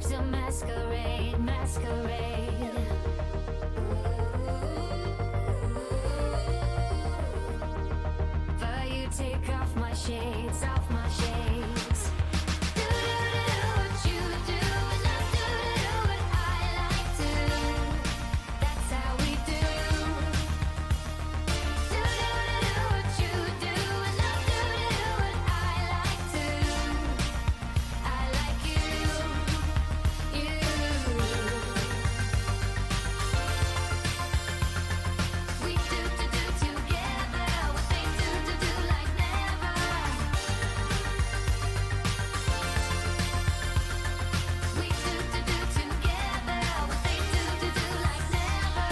life's a masquerade, masquerade. But you take off my shades, off my shades. Do what you do, and I do what I like to. That's how we do. Do what you do, and I do what I like to. I like you, you. We do together what they do like never. We do together what they do like never.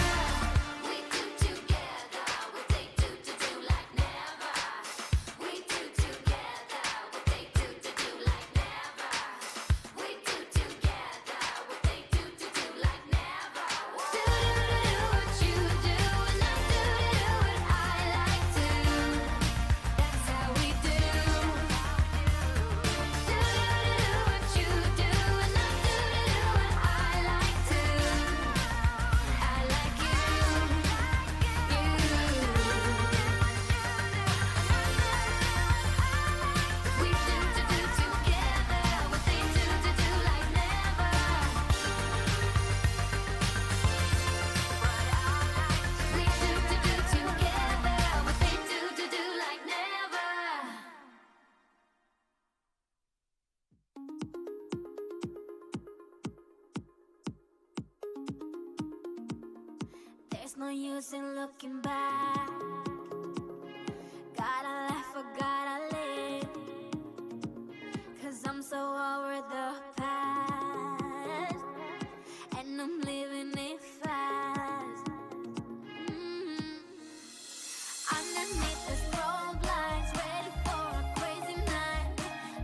We do together what they do like never. We do together what they do like never. We do together what they do like never. Do what you do, and I do what I like to. That's how we do. Do what you do, and I do what I like to. I like you, you. We do together what they do like never. We do together what they do like never. There's no use in looking back. Gotta laugh or gotta live. 'Cause I'm so over the past, and I'm living it fast. Underneath the strobe lights, ready for a crazy night.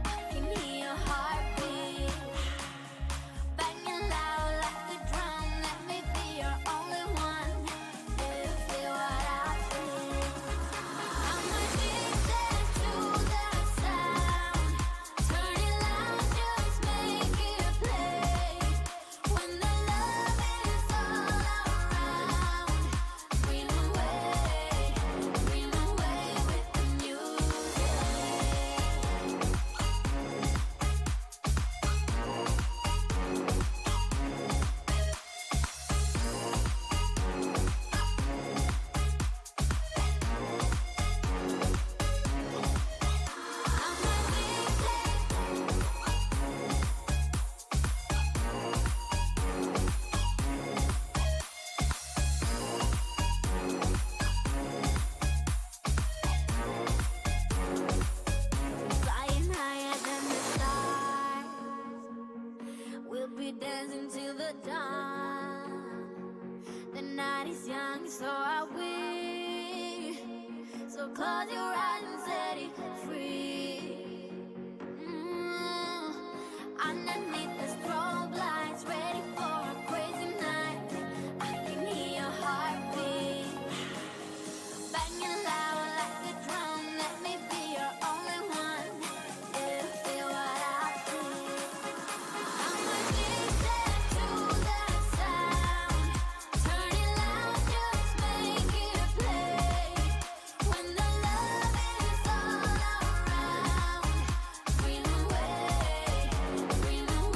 I can hear your heartbeat banging loud like a drum. Let me be your only one. Do you feel what I feel? I'm addicted to the sound. Turn it loud, just make it play. When the love is all around, dream away with the music. Flying higher than the stars, we'll be dancing till the dawn. The night is young, so are we. So close your eyes and set it free. Underneath the strobe lights, ready for a crazy night. I can hear your heartbeat banging loud like a drum. Let me be your only one. Do you feel what I feel? I'm addicted to the sound. Turn it loud, just make it play. When the love is all around, dream away with the music.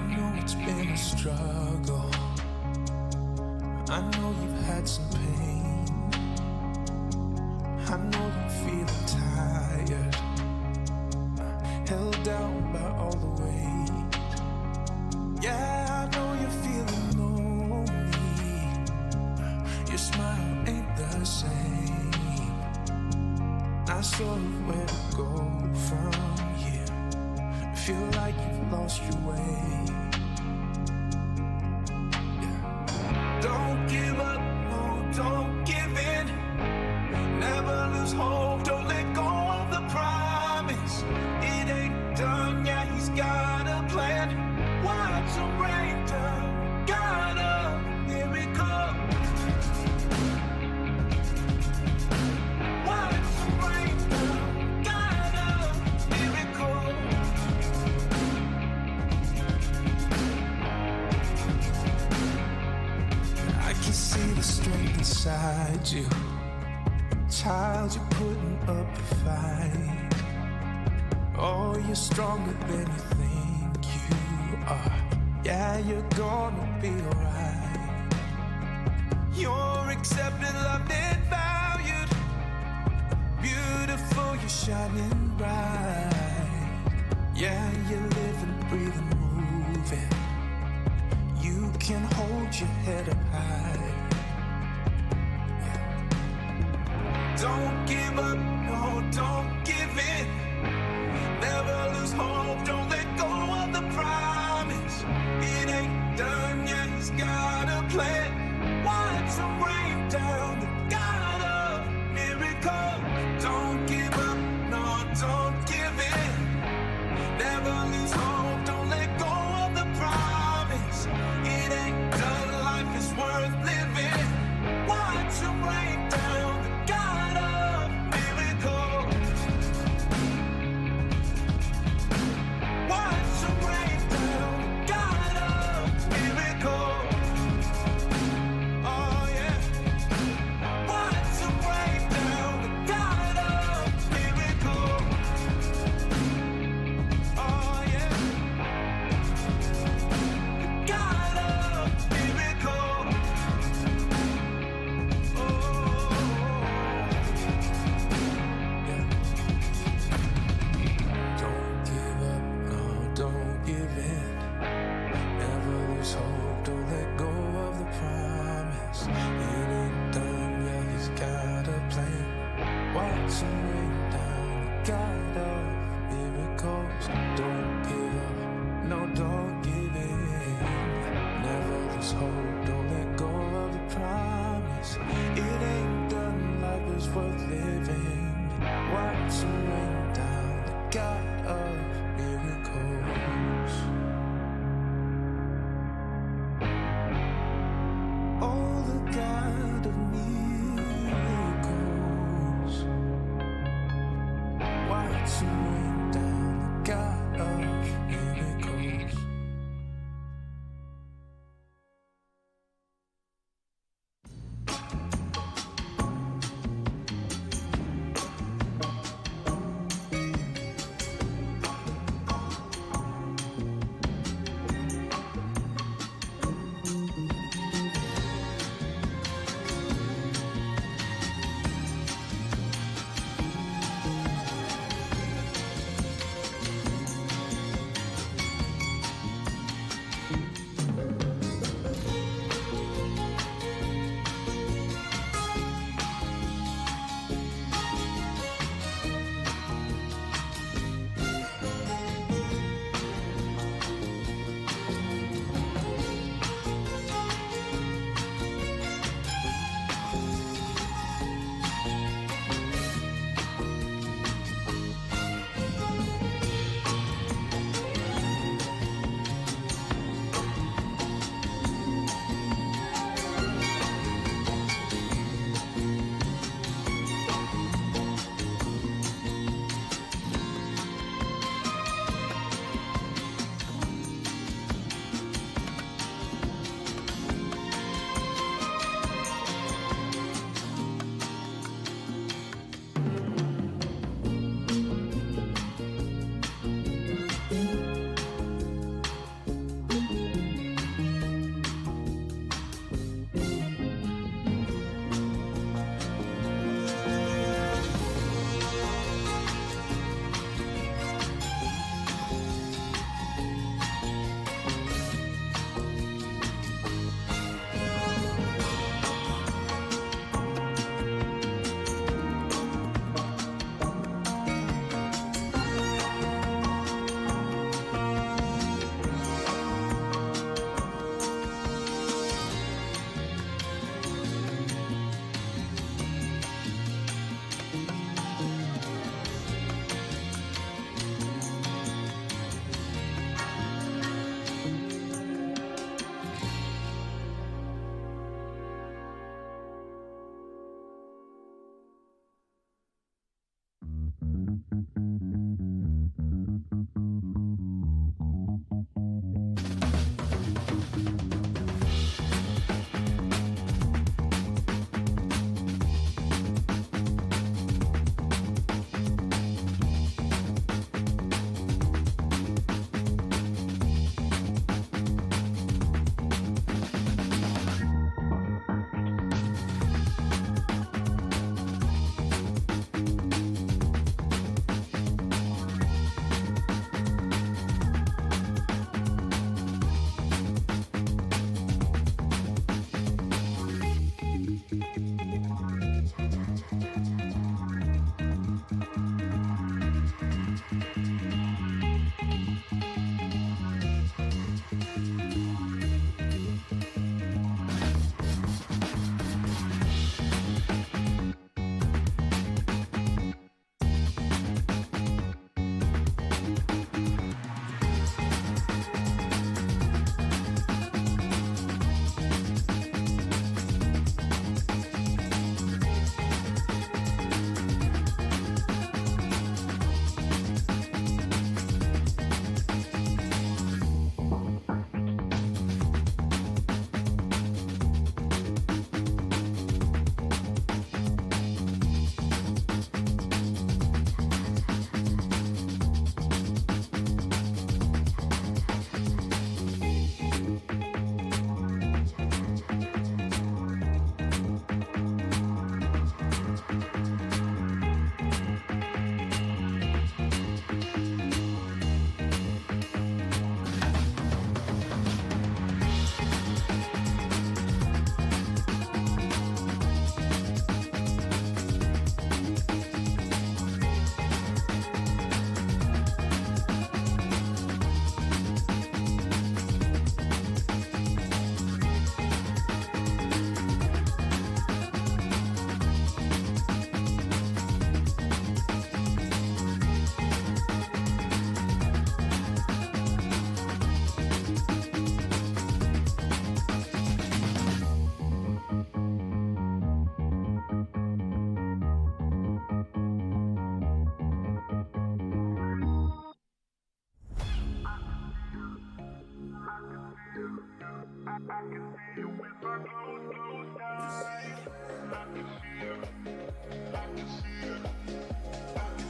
know it's been a struggle. I know you've had some pain. I know you're feeling tired, held down by all the weight. Yeah, I know you're feeling lonely. Your smile ain't the same. Not sure where to go from here. Feel like you've lost your way. Don't give up, no, don't give in. Never lose hope, don't let go of the promise. It ain't done, yeah, he's got a plan. Watch him rain down, got a miracle. Watch him rain down, got a miracle. I can see the strength inside you. Child, you're putting up a fight. Oh, you're stronger than you think you are. Yeah, you're gonna be alright. You're accepted, loved, and valued. Beautiful, you're shining bright. Yeah, you're living, breathing, moving. You can hold your head up high. Don't give up, no, don't give in. Never lose hope, don't let go of the promise. It ain't done yet, he's got a plan. Watch him rain down, the God of miracle. Don't give up, no, don't give in. Never lose hope, don't let go of the promise. It ain't done, life is worth living. Watch him rain down. I can see you with my closed eyes. I can see you. I can see you. I can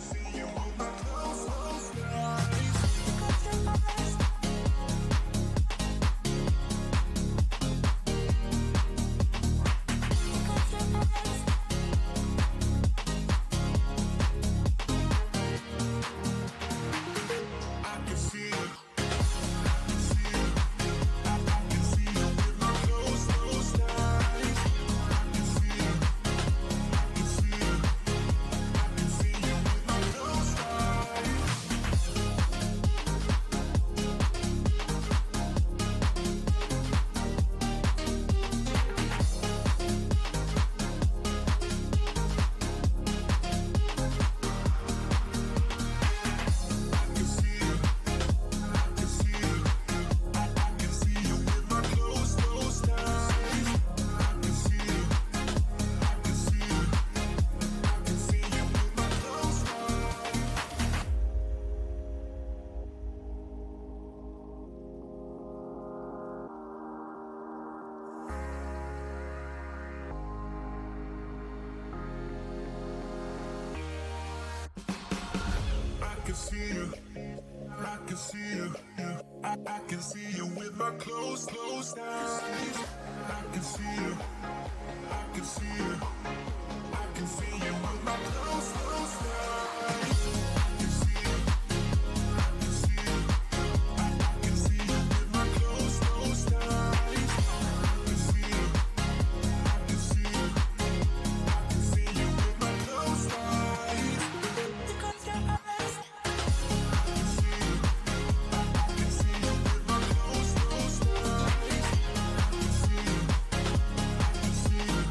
see you with my closed eyes. I can see you. I can see you. I can see you with my closed eyes. I can see you. I can see you. I can see you with my closed eyes. You close your eyes. I can see you. I can see you with my closed eyes. I can see you. I can see you.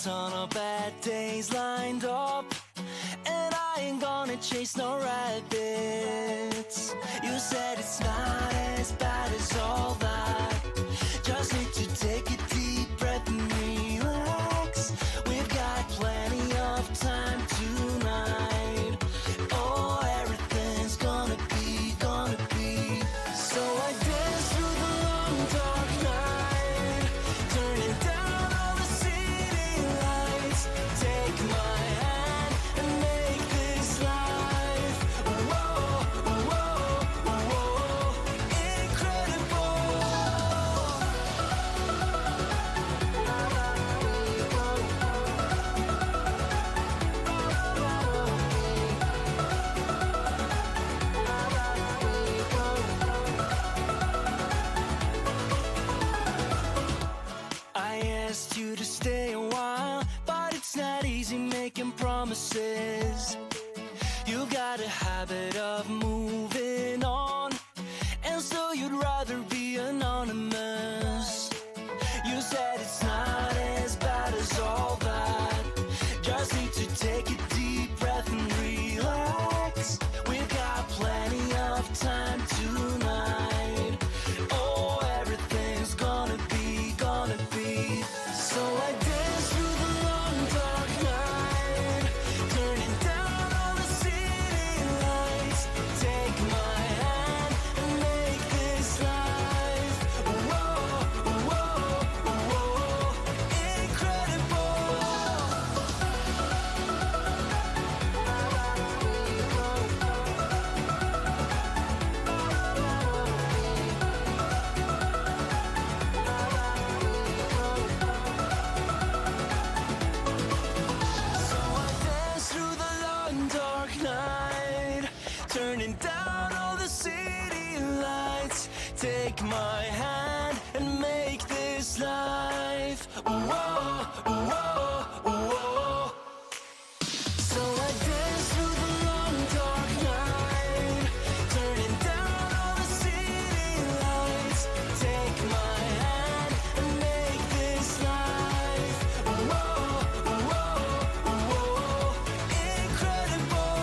ton of bad days lined up, and I ain't gonna chase no rabbits. You said it's not as bad as all that. Just need to take a deep breath and relax. We've got plenty of time tonight. Oh, everything's gonna be, gonna be. So I dance through the long dark night, turning down all the city lights. Take my hand and make this life, whoa, whoa, whoa, incredible. I asked you to stay a while, but it's not easy making promises. You got a habit of moving on, and so you'd rather be anonymous. You said it's not as bad as all that. Just need to take a deep breath and relax. We've got plenty of time tonight. Oh, everything's gonna be, gonna be. So I dance through the long dark night, turning down all the city lights. Take my hand and make this life, whoa, whoa, whoa, incredible. So I dance through the long dark night, turning down all the city lights. Take my hand and make this life, whoa, whoa, whoa. So I dance through the long dark night, turning down all the city lights. Take my hand and make this life, whoa, whoa, whoa, incredible.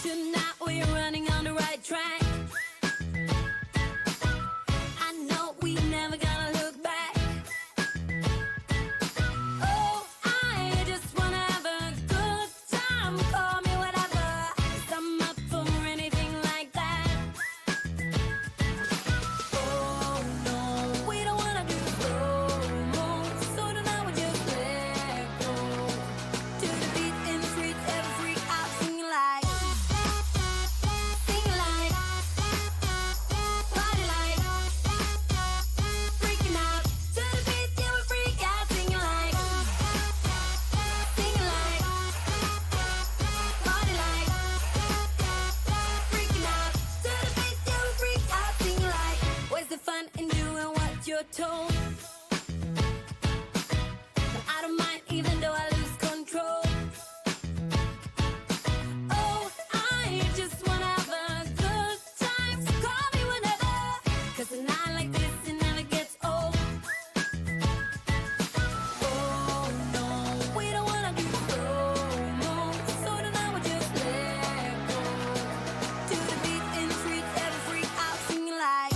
Tonight we're running on the right track. I know we never gonna look back. Oh, I just wanna have a good time. Call me whatever, 'cause I'm up for anything like that. Oh no, we don't wanna do slow-mo, so tonight we just let go. To the beat in the streets, every freak out singing like, singing like, party like, freaking out. To the beat, yeah, we freak out singing like, party like, freaking out. To the beat, yeah, we freak out singing like. Where's the fun in doing what you're told? But I don't mind even though I lose control. Oh, I just wanna have a good time. So call me whenever, 'cause a night like this, it never gets old. Oh no, we don't wanna do slow-mo, so tonight we just let go. To the beat in the streets, every freak out singing like,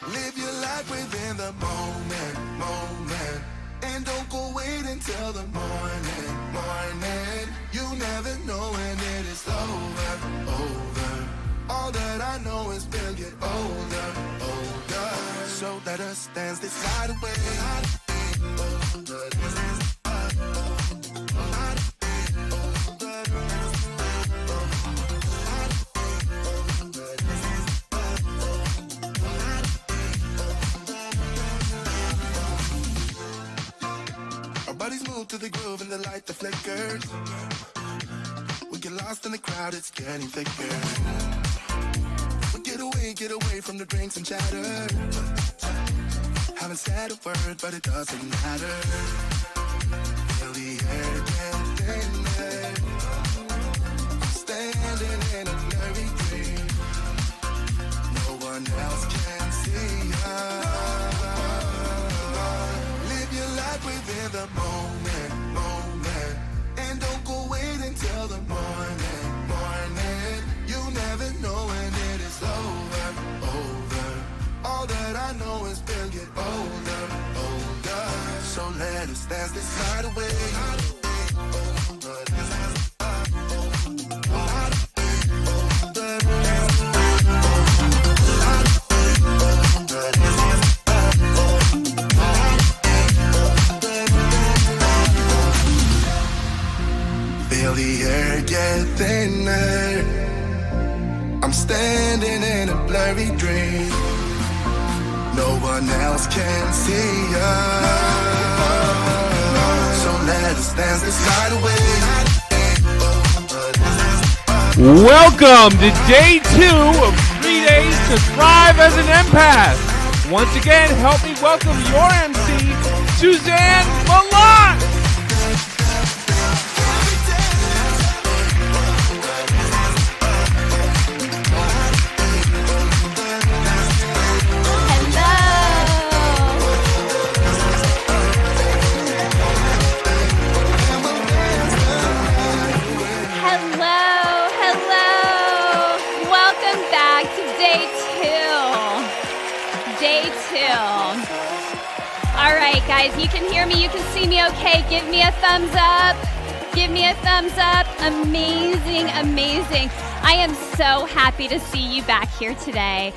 Live your life within the moment. And don't go wait until the morning. You never know when it is over. All that I know is we'll get older. So let us dance this night away. Bodies move to the groove and the light that flickers. We get lost in the crowd, it's getting thicker. We get away from the drinks and chatter. Haven't said a word, but it doesn't matter. Feel the air get thinner. Standing in a blurry dream. No one else can see us. Live your life within the moment. And don't go wait until the morning. You never know when it is over. All that I know is we'll get older. So let us dance this night away. Feel the air get thinner. I'm standing in a blurry dream. No one else can see us. So let us dance this night away. Welcome to day 2 of 3 days to thrive as an empath. Once again, help me welcome your MC, Suzanne Milan. All right, guys, you can hear me, you can see me okay. Give me a thumbs up. Give me a thumbs up. Amazing, amazing. I am so happy to see you back here today.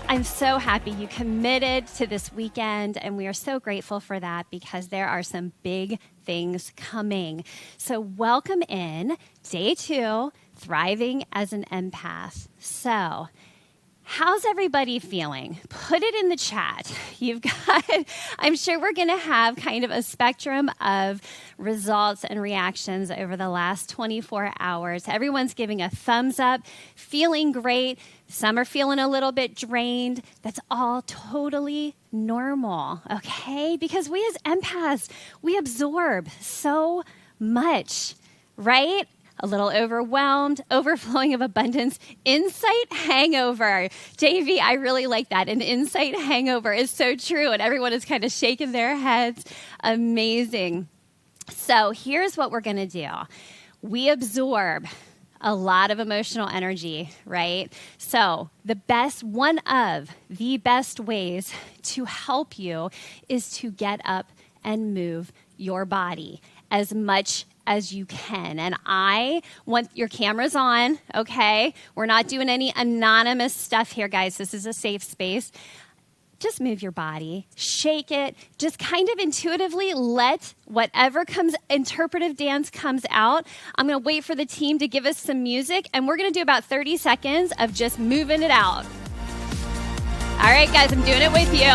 I'm so happy you committed to this weekend, and we are so grateful for that because there are some big things coming. So welcome in day 2, Thriving as an Empath. So how's everybody feeling? Put it in the chat. I'm sure we're going to have kind of a spectrum of results and reactions over the last 24 hours. Everyone's giving a thumbs up, feeling great. Some are feeling a little bit drained. That's all totally normal, okay? Because we as empaths, we absorb so much, right? A little overwhelmed, overflowing of abundance, insight hangover. JV, I really like that. An insight hangover is so true, and everyone is kind of shaking their heads. Amazing. So here's what we're going to do. We absorb a lot of emotional energy, right? So one of the best ways to help you is to get up and move your body as much as you can. And I want your cameras on, okay? We're not doing any anonymous stuff here, guys. This is a safe space. Just move your body, shake it, just kind of intuitively let whatever interpretive dance comes out. I'm going to wait for the team to give us some music, and we're going to do about 30 seconds of just moving it out. All right, guys, I'm doing it with you.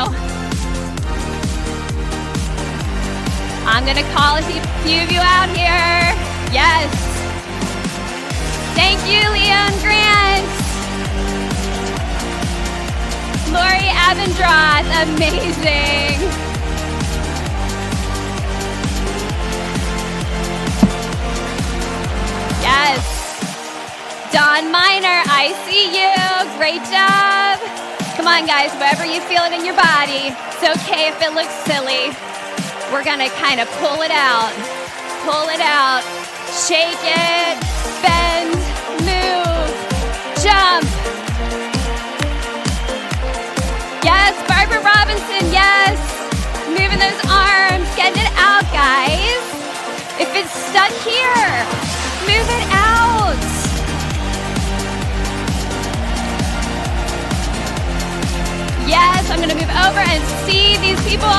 I'm going to call a few of you out here. Yes. Thank you, Leon Grant. Lori Abendroth, amazing. Yes. Don Miner, I see you. Great job. Come on, guys, wherever you feel it in your body. It's okay if it looks silly. We're going to kind of pull it out, shake it, bend, move, jump. Yes, Barbara Robinson, yes. Moving those arms, getting it out, guys. If it's stuck here, move it out. Yes, I'm going to move over and see these people.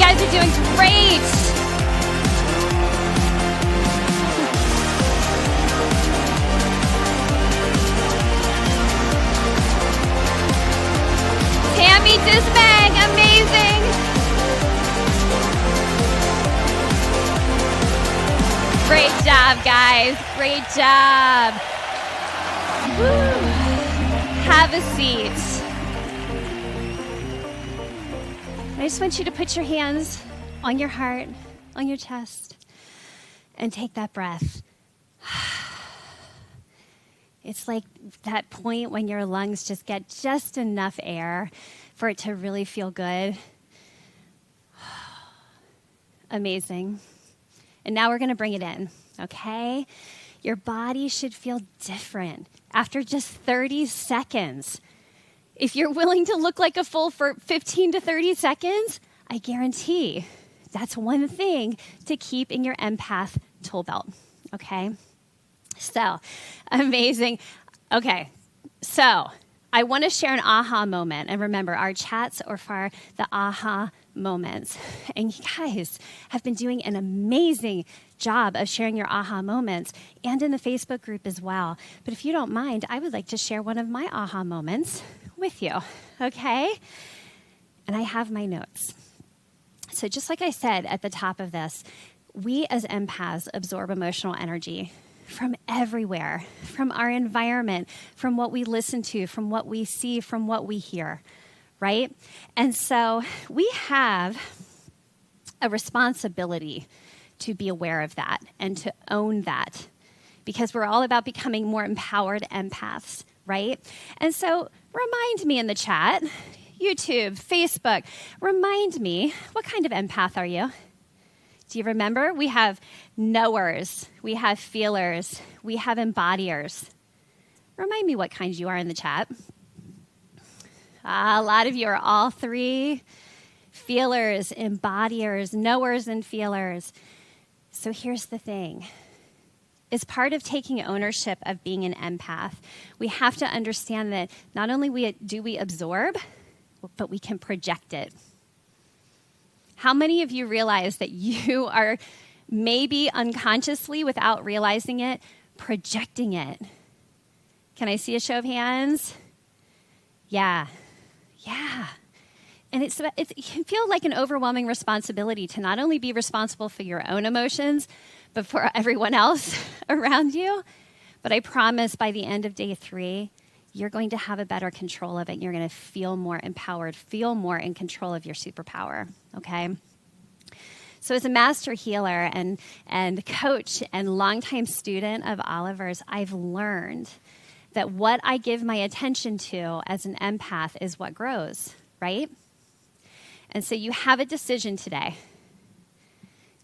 You guys are doing great. Tammy Dismang, amazing. Great job, guys. Great job. Woo. Have a seat. I just want you to put your hands on your heart, on your chest, and take that breath. It's like that point when your lungs just get just enough air for it to really feel good. Amazing. And now we're going to bring it in, okay? Your body should feel different after just 30 seconds. If you're willing to look like a fool for 15 to 30 seconds, I guarantee that's one thing to keep in your empath tool belt, okay? So, amazing. Okay, so I want to share an aha moment. And remember, our chats are for the aha moments. And you guys have been doing an amazing job of sharing your aha moments and in the Facebook group as well. But if you don't mind, I would like to share one of my aha moments with you, okay? And I have my notes. So just like I said at the top of this, we as empaths absorb emotional energy from everywhere, from our environment, from what we listen to, from what we see, from what we hear, right? And so we have a responsibility to be aware of that and to own that because we're all about becoming more empowered empaths, right? And so remind me in the chat, YouTube, Facebook, remind me, what kind of empath are you? Do you remember? We have knowers, we have feelers, we have embodiers. Remind me what kind you are in the chat. A lot of you are all three. Feelers, embodiers, knowers, and feelers. So here's the thing. is part of taking ownership of being an empath. We have to understand that not only do we absorb, but we can project it. How many of you realize that you are maybe unconsciously, without realizing it, projecting it? Can I see a show of hands? Yeah. And it can feel like an overwhelming responsibility to not only be responsible for your own emotions, but for everyone else around you. But I promise by the end of day 3, you're going to have a better control of it. And you're going to feel more empowered, feel more in control of your superpower, okay? So as a master healer and coach and longtime student of Oliver's, I've learned that what I give my attention to as an empath is what grows, right? And so you have a decision today.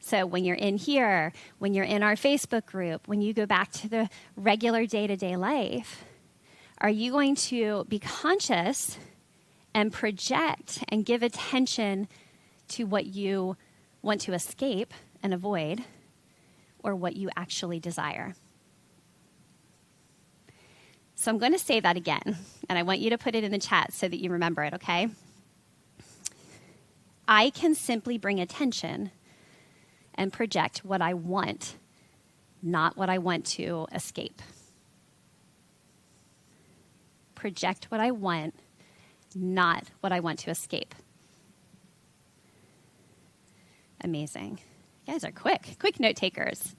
So when you're in here, when you're in our Facebook group, when you go back to the regular day-to-day life, are you going to be conscious and project and give attention to what you want to escape and avoid, or what you actually desire? So I'm going to say that again, and I want you to put it in the chat so that you remember it, okay? I can simply bring attention and project what I want, not what I want to escape. Project what I want, not what I want to escape. Amazing. You guys are quick note takers.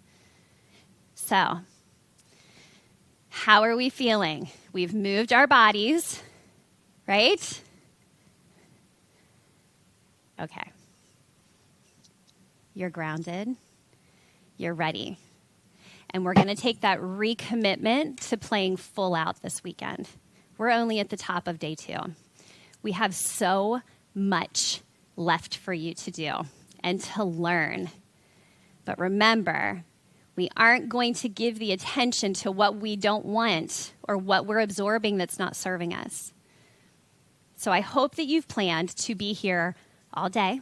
So, how are we feeling? We've moved our bodies, right? Okay. You're grounded. You're ready. And we're going to take that recommitment to playing full out this weekend. We're only at the top of day 2. We have so much left for you to do and to learn. But remember, we aren't going to give the attention to what we don't want or what we're absorbing that's not serving us. So I hope that you've planned to be here all day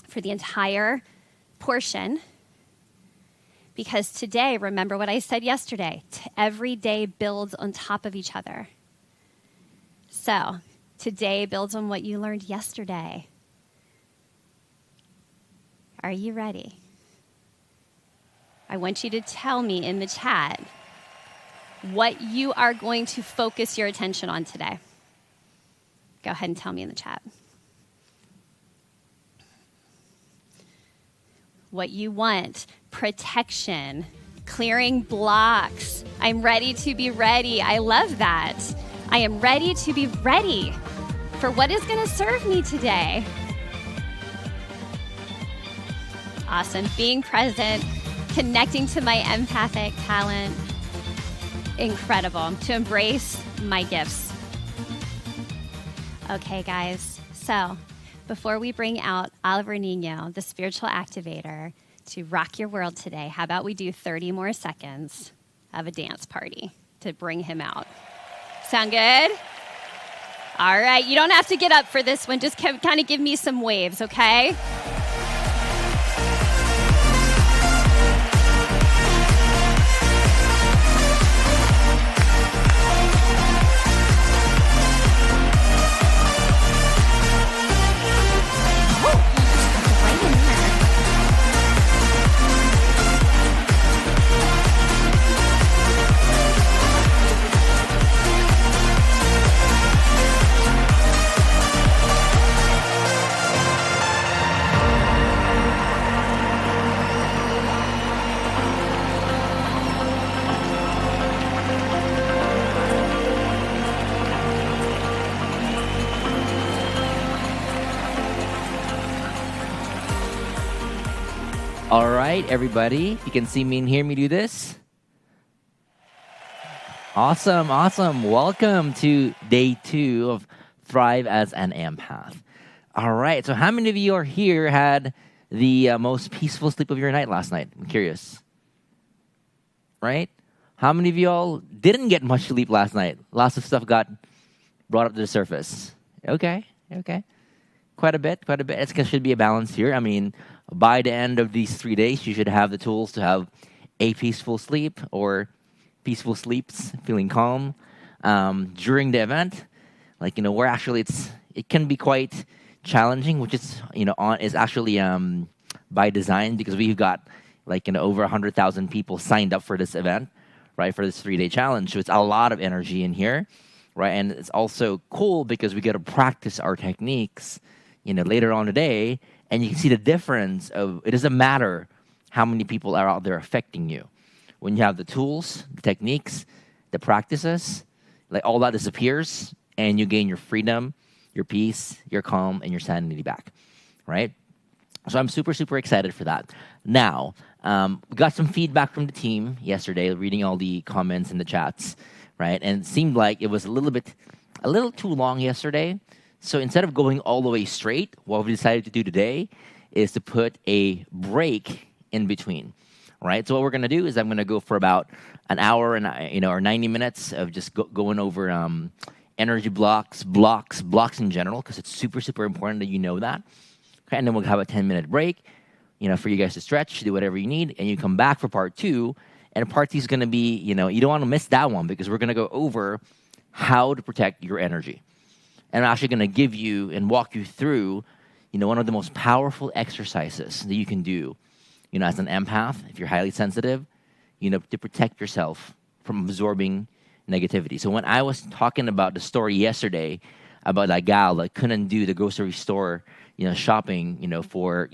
for the entire portion, because today, remember what I said yesterday, every day builds on top of each other. So today builds on what you learned yesterday. Are you ready? I want you to tell me in the chat what you are going to focus your attention on today. Go ahead and tell me in the chat. What you want: protection, clearing blocks. I'm ready to be ready. I love that. I am ready to be ready for what is going to serve me today. Awesome. Being present, connecting to my empathic talent. Incredible. To embrace my gifts. Okay, guys. So before we bring out Oliver Niño, the spiritual activator, to rock your world today, how about we do 30 more seconds of a dance party to bring him out? Sound good? All right. You don't have to get up for this one. Just kind of give me some waves, okay? All right, everybody, you can see me and hear me do this. Awesome. Welcome to day 2 of Thrive as an Empath. All right, so how many of you are here had the most peaceful sleep of your night last night? I'm curious. Right? How many of you all didn't get much sleep last night? Lots of stuff got brought up to the surface. Okay. Quite a bit. It should be a balance here. I mean, by the end of these 3 days, you should have the tools to have a peaceful sleep or peaceful sleeps, feeling calm during the event. Like, we're actually, it can be quite challenging, which is, is actually by design, because we've got over 100,000 people signed up for this event, right, for this 3-day challenge. So it's a lot of energy in here, right? And it's also cool because we get to practice our techniques, later on today, and you can see the difference of, it doesn't matter how many people are out there affecting you. When you have the tools, the techniques, the practices, all that disappears, and you gain your freedom, your peace, your calm, and your sanity back, right? So I'm super, super excited for that. Now, we got some feedback from the team yesterday, reading all the comments in the chats, right? And it seemed like it was a little too long yesterday. So instead of going all the way straight, what we decided to do today is to put a break in between, right? So what we're going to do is I'm going to go for about an hour and or 90 minutes of just going over energy blocks in general, because it's super, super important that you know that. Okay, and then we'll have a 10-minute break, for you guys to stretch, do whatever you need, and you come back for part 2. And part 2 is going to be, you don't want to miss that one, because we're going to go over how to protect your energy. And I'm actually going to give you and walk you through, one of the most powerful exercises that you can do, as an empath, if you're highly sensitive, to protect yourself from absorbing negativity. So when I was talking about the story yesterday about that gal that couldn't do the grocery store, shopping, for,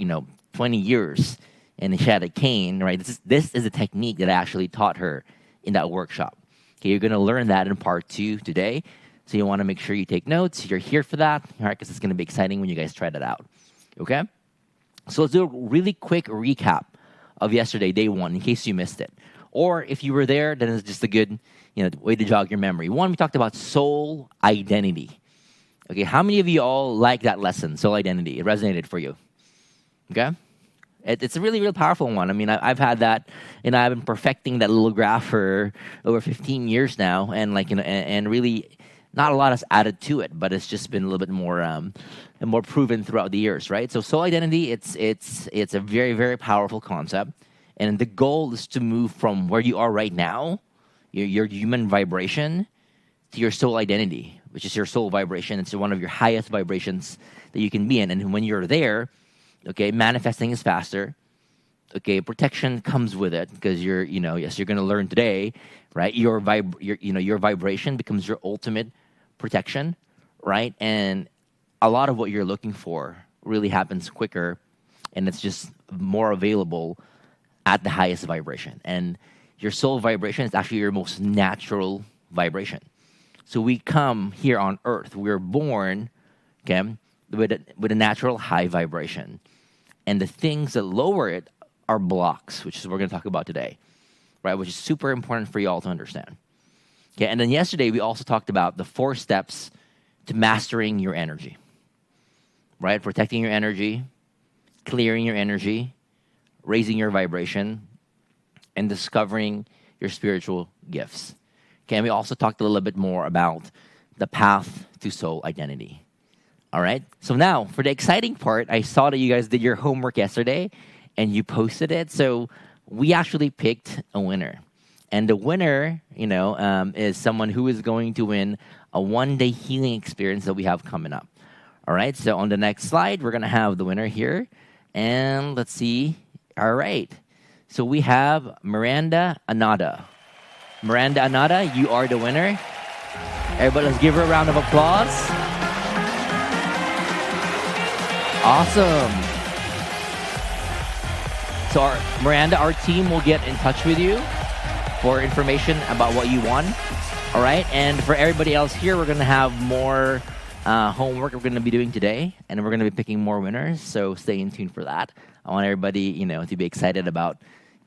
20 years, and she had a cane, right? This is a technique that I actually taught her in that workshop. Okay, you're going to learn that in part 2 today. So you want to make sure you take notes. You're here for that, all right? Because it's going to be exciting when you guys try that out. Okay? So let's do a really quick recap of yesterday, day 1, in case you missed it. Or if you were there, then it's just a good, way to jog your memory. 1, we talked about soul identity. Okay, how many of you all like that lesson, soul identity? It resonated for you. Okay? It's a really, real powerful one. I mean, I've had that, I've been perfecting that little graph for over 15 years now, and and really, not a lot has added to it, but it's just been a little bit more and more proven throughout the years, right? So soul identity, it's a very, very powerful concept, and the goal is to move from where you are right now, your human vibration, to your soul identity, which is your soul vibration. It's one of your highest vibrations that you can be in, and when you're there, okay, manifesting is faster. Okay, protection comes with it, because you're going to learn today, right? Your vibration becomes your ultimate protection, right? And a lot of what you're looking for really happens quicker, and it's just more available at the highest vibration. And your soul vibration is actually your most natural vibration. So we come here on Earth, we're born, okay, with a natural high vibration. And the things that lower it are blocks, which is what we're going to talk about today, right? Which is super important for you all to understand. Okay, and then yesterday we also talked about the 4 steps to mastering your energy, right? Protecting your energy, clearing your energy, raising your vibration, and discovering your spiritual gifts. Okay, and we also talked a little bit more about the path to soul identity. All right, so now for the exciting part, I saw that you guys did your homework yesterday and you posted it. So we actually picked a winner. And the winner, is someone who is going to win a 1-day healing experience that we have coming up. All right, so on the next slide, we're going to have the winner here. And let's see. All right, so we have Miranda Anada. Miranda Anada, you are the winner. Everybody, let's give her a round of applause. Awesome. So Miranda, our team will get in touch with you for information about what you won. All right. And for everybody else here, we're going to have more homework we're going to be doing today. And we're going to be picking more winners. So stay in tune for that. I want everybody, to be excited about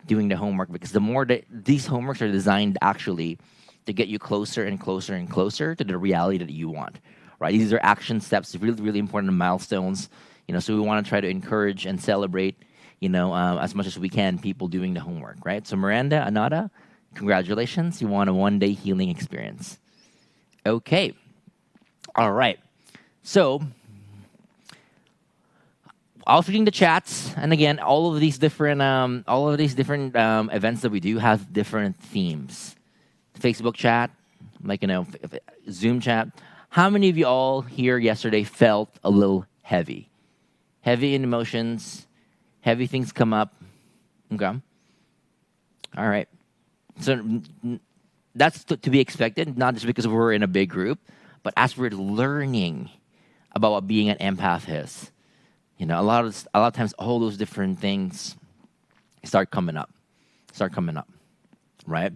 doing the homework, because the more that these homeworks are designed actually to get you closer and closer and closer to the reality that you want. Right. These are action steps, really, really important milestones. So we want to try to encourage and celebrate, as much as we can, people doing the homework, right? So Miranda Anada, congratulations. You won a 1-day healing experience. Okay. All right. So I was reading the chats, and again, all of these different events that we do have different themes. Facebook chat, like Zoom chat. How many of you all here yesterday felt a little heavy? Heavy in emotions, heavy things come up. Okay. All right. So that's to be expected, not just because we're in a big group, but as we're learning about what being an empath is. A lot of times all those different things start coming up, right?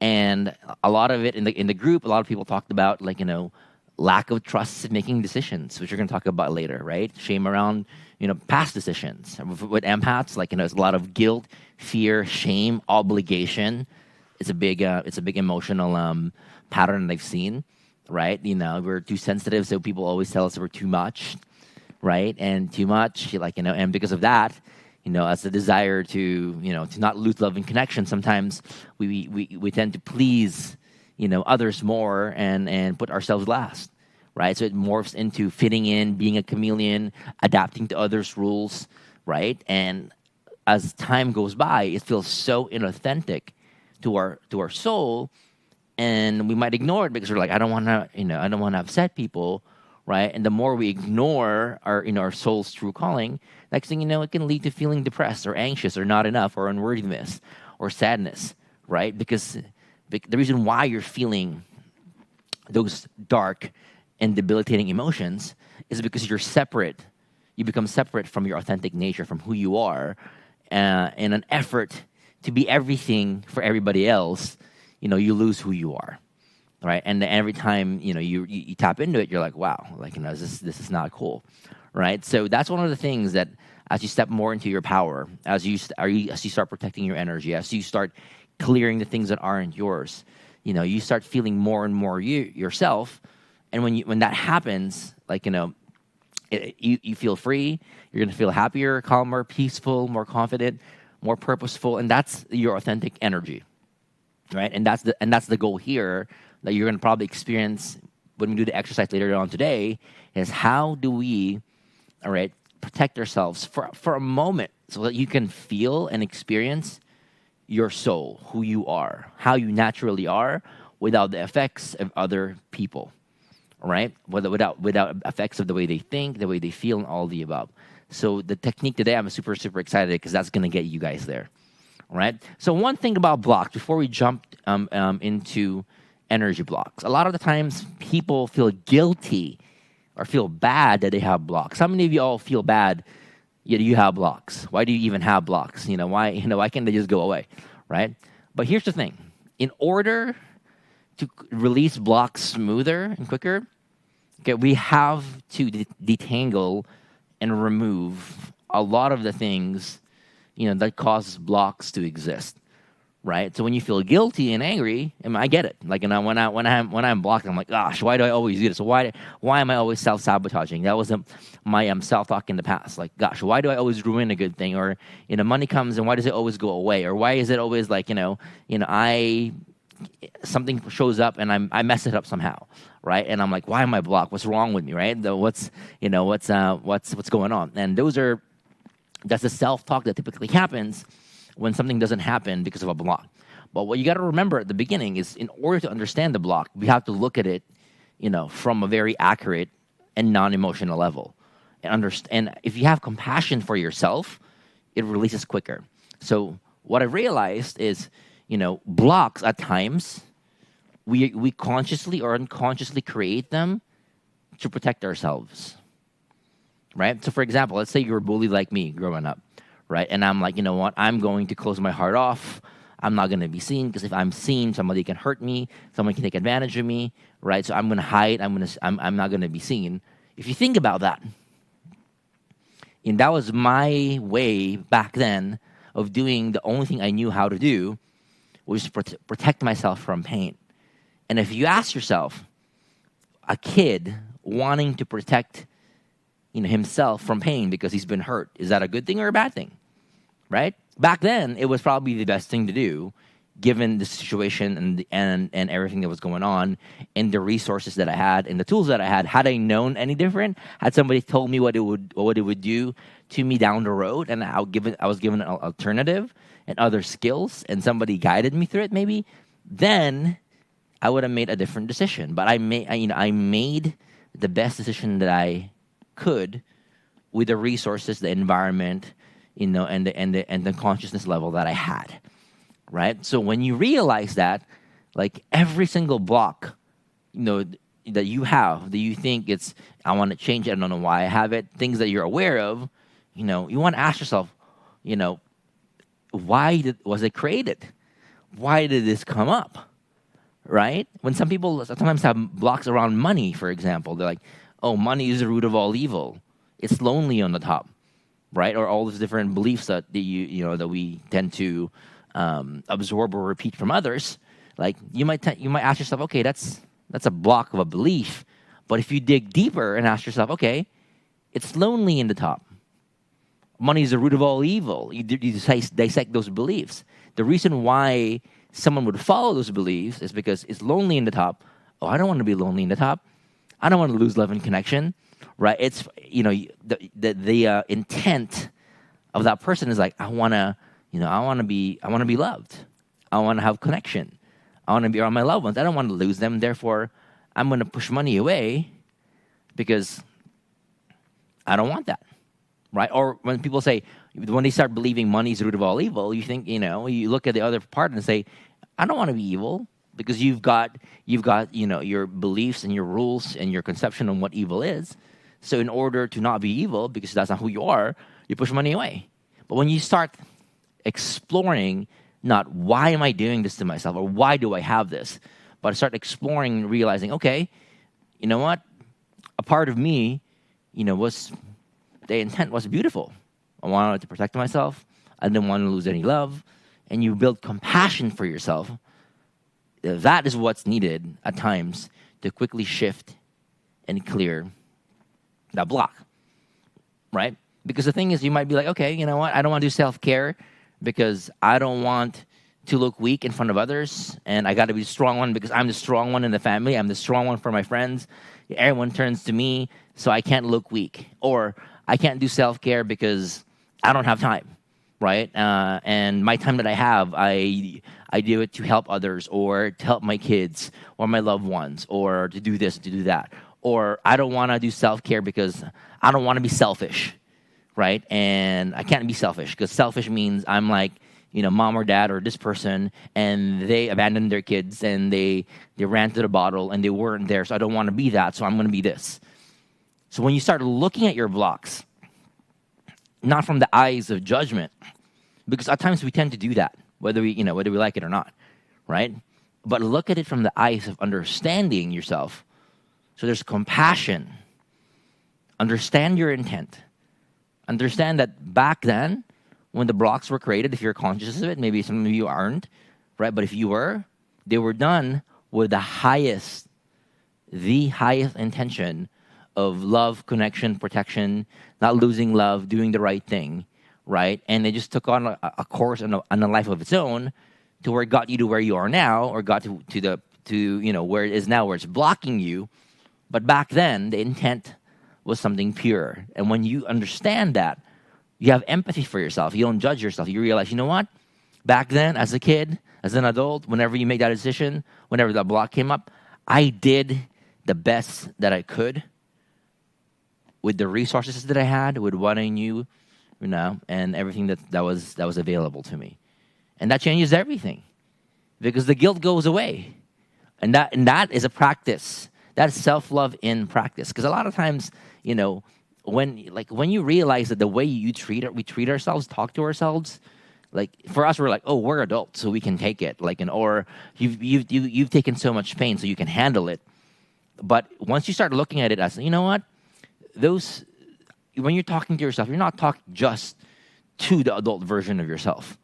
And a lot of it in the group, a lot of people talked about lack of trust in making decisions, which we're going to talk about later, right? Shame around past decisions. With empaths, there's a lot of guilt, fear, shame, obligation. It's a big emotional pattern they've seen, right? We're too sensitive, so people always tell us we're too much, right? And too much, and because of that, as a desire to not lose love and connection, sometimes we tend to please, others more and put ourselves last, right? So it morphs into fitting in, being a chameleon, adapting to others' rules, right? And as time goes by, it feels so inauthentic to our soul, and we might ignore it because we're like, I don't want to upset people, right? And the more we ignore our soul's true calling, next thing you know, it can lead to feeling depressed or anxious or not enough or unworthiness or sadness, right? Because the reason why you're feeling those dark and debilitating emotions is because you're separate. You become separate from your authentic nature, from who you are, in an effort to be everything for everybody else. You lose who you are. Right, and every time you tap into it, you're like, wow, this is not cool, right? So that's one of the things that as you step more into your power, as you start protecting your energy, as you start clearing the things that aren't yours, you start feeling more and more yourself, and when that happens, you feel free. You're gonna feel happier, calmer, peaceful, more confident, more purposeful, and that's your authentic energy, right? And that's the goal here. That you're going to probably experience when we do the exercise later on today is how do we, all right, protect ourselves for a moment so that you can feel and experience your soul, who you are, how you naturally are without the effects of other people, all right? Without effects of the way they think, the way they feel, and all the above. So the technique today, I'm super, super excited because that's going to get you guys there, all right? So one thing about blocks, before we jump into energy blocks. A lot of the times people feel guilty or feel bad that they have blocks. How many of you all feel bad yet you have blocks? Why do you even have blocks? Why can't they just go away, right? But here's the thing. In order to release blocks smoother and quicker, okay, we have to detangle and remove a lot of the things, that causes blocks to exist. Right, so when you feel guilty and angry, I get it. When I'm blocked, I'm like, gosh, why do I always do this? Why am I always self-sabotaging? That was my self-talk in the past. Like, gosh, why do I always ruin a good thing? Or money comes and why does it always go away? Or why is it always something shows up and I mess it up somehow, right? And I'm like, why am I blocked? What's wrong with me, right? What's going on? And that's the self-talk that typically happens when something doesn't happen because of a block. But what you got to remember at the beginning is in order to understand the block, we have to look at it, from a very accurate and non-emotional level. And if you have compassion for yourself, it releases quicker. So what I realized is, blocks at times, we consciously or unconsciously create them to protect ourselves, right? So for example, let's say you were bullied like me growing up. Right, and I'm like, you know what? I'm going to close my heart off. I'm not going to be seen because if I'm seen, somebody can hurt me. Someone can take advantage of me. Right, so I'm going to hide. I'm not going to be seen. If you think about that, and that was my way back then of doing the only thing I knew how to do, was to protect myself from pain. And if you ask yourself, a kid wanting to protect himself from pain because he's been hurt, is that a good thing or a bad thing? Right? Back then, it was probably the best thing to do given the situation and everything that was going on, and the resources that I had and the tools that I had I known any different, had somebody told me what it would do to me down the road, and I was given an alternative and other skills, and somebody guided me through it, maybe, then I would have made a different decision. But I made the best decision that I could with the resources, the environment, and the consciousness level that I had. Right? So when you realize that, like every single block, that you have, that you think I want to change it, I don't know why I have it, things that you're aware of, you want to ask yourself, why was it created? Why did this come up? Right? When some people sometimes have blocks around money, for example, they're like, oh, money is the root of all evil. It's lonely on the top, right? Or all these different beliefs that that we tend to absorb or repeat from others. Like you might ask yourself, okay, that's a block of a belief. But if you dig deeper and ask yourself, okay, it's lonely in the top. Money is the root of all evil. You dissect those beliefs. The reason why someone would follow those beliefs is because it's lonely in the top. Oh, I don't want to be lonely in the top. I don't want to lose love and connection, right? It's the intent of that person is like, I want to be loved. I want to have connection. I want to be around my loved ones. I don't want to lose them. Therefore, I'm going to push money away because I don't want that, right? Or when people say, when they start believing money is the root of all evil, you think, you look at the other part and say, I don't want to be evil, because you've got your beliefs and your rules and your conception on what evil is. So in order to not be evil, because that's not who you are, you push money away. But when you start exploring, not why am I doing this to myself or why do I have this, but I start exploring and realizing, okay, you know what? A part of me, was the intent was beautiful. I wanted to protect myself. I didn't want to lose any love. And you build compassion for yourself. That is what's needed at times to quickly shift and clear that block, right? Because the thing is, you might be like, okay, you know what? I don't want to do self-care because I don't want to look weak in front of others, and I got to be the strong one because I'm the strong one in the family. I'm the strong one for my friends. Everyone turns to me, so I can't look weak. Or I can't do self-care because I don't have time, right? And my time that I have, I do it to help others or to help my kids or my loved ones or to do this, to do that. Or I don't want to do self-care because I don't want to be selfish, right? And I can't be selfish because selfish means I'm like, mom or dad or this person, and they abandoned their kids and they ran to the bottle and they weren't there, so I don't want to be that, so I'm going to be this. So when you start looking at your blocks, not from the eyes of judgment, because at times we tend to do that, whether we like it or not, right? But look at it from the eyes of understanding yourself. So there's compassion. Understand your intent. Understand that back then, when the blocks were created, if you're conscious of it, maybe some of you aren't, right? But if you were, they were done with the highest intention of love, connection, protection, not losing love, doing the right thing, right? And it just took on a course and a life of its own to where it got you to where you are now, or got to where it is now, where it's blocking you. But back then, the intent was something pure. And when you understand that, you have empathy for yourself. You don't judge yourself. You realize, you know what? Back then, as a kid, as an adult, whenever you make that decision, whenever that block came up, I did the best that I could with the resources that I had, with what I knew, and everything that was available to me. And that changes everything, because the guilt goes away. And that is a practice. That's self-love in practice. Because a lot of times, when you realize that the way we treat ourselves, talk to ourselves, like for us, we're like, oh, we're adults, so we can take it. Or you've taken so much pain, so you can handle it. But once you start looking at it as, you know what, when you're talking to yourself, you're not talking just to the adult version of yourself.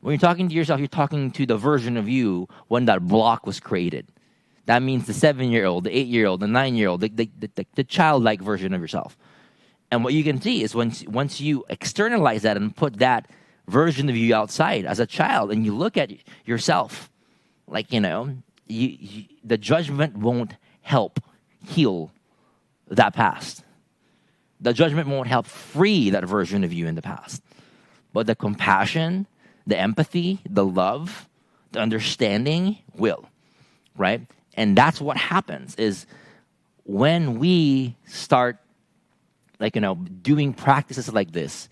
When you're talking to yourself, you're talking to the version of you when that block was created. That means the 7-year-old, the 8-year-old, the 9-year-old, the childlike version of yourself. And what you can see is once you externalize that and put that version of you outside as a child, and you look at yourself, like, the judgment won't help heal that past. The judgment won't help free that version of you in the past. But the compassion, the empathy, the love, the understanding will, right? And that's what happens is when we start, doing practices like this,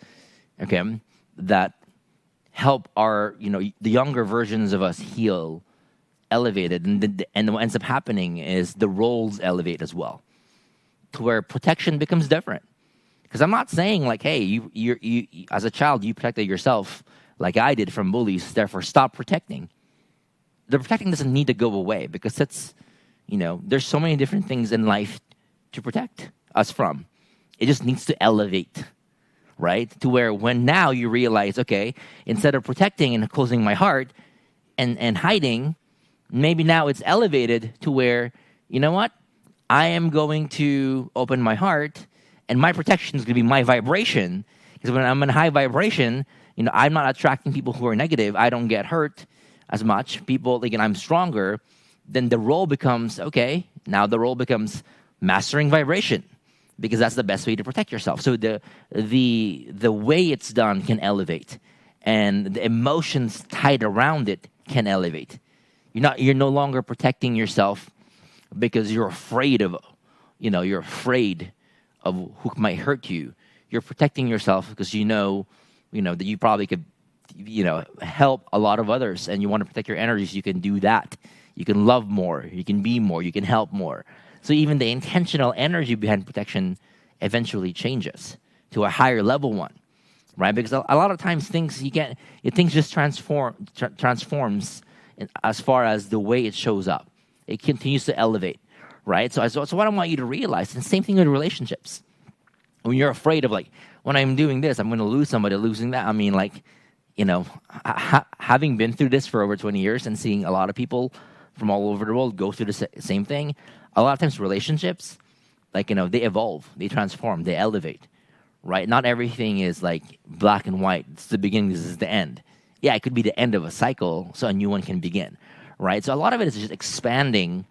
okay, that help our, the younger versions of us heal, elevated, and what ends up happening is the roles elevate as well, to where protection becomes different. Because I'm not saying like, hey, you as a child you protected yourself like I did from bullies, therefore stop protecting. The protecting doesn't need to go away because it's, there's so many different things in life to protect us from. It just needs to elevate, right? To where when now you realize, okay, instead of protecting and closing my heart and hiding, maybe now it's elevated to where, you know what? I am going to open my heart, and my protection is going to be my vibration. Because when I'm in high vibration, I'm not attracting people who are negative. I don't get hurt as much. People, I'm stronger. Then the role becomes, okay, now the role becomes mastering vibration, because that's the best way to protect yourself. So the way it's done can elevate, and the emotions tied around it can elevate. You're no longer protecting yourself because you're afraid of, you're afraid of who might hurt you. You're protecting yourself because that you probably could, help a lot of others, and you want to protect your energies. You can do that. You can love more. You can be more. You can help more. So even the intentional energy behind protection eventually changes to a higher level one, right? Because a lot of times things just transforms as far as the way it shows up. It continues to elevate, right? So what I want you to realize, and the same thing with relationships. When you're afraid of when I'm doing this, I'm going to lose somebody, losing that. I mean, having been through this for over 20 years and seeing a lot of people from all over the world go through the same thing, a lot of times relationships, they evolve, they transform, they elevate, right? Not everything is black and white. It's the beginning, this is the end. Yeah, it could be the end of a cycle, so a new one can begin, right? So a lot of it is just expanding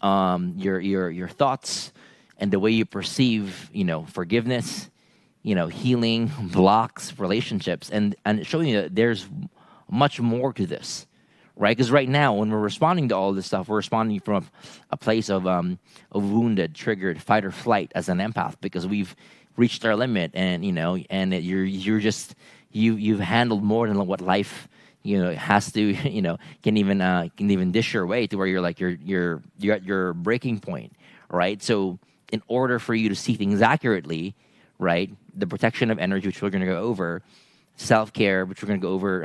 your thoughts and the way you perceive, forgiveness, healing, blocks, relationships, and showing you that there's much more to this, right? Because right now, when we're responding to all this stuff, we're responding from a place of wounded, triggered, fight or flight as an empath, because we've reached our limit, and you've handled more than what life has to can even dish your way, to where you're you're at your breaking point, right? So in order for you to see things accurately, right, the protection of energy, which we're going to go over, self-care, which we're going to go over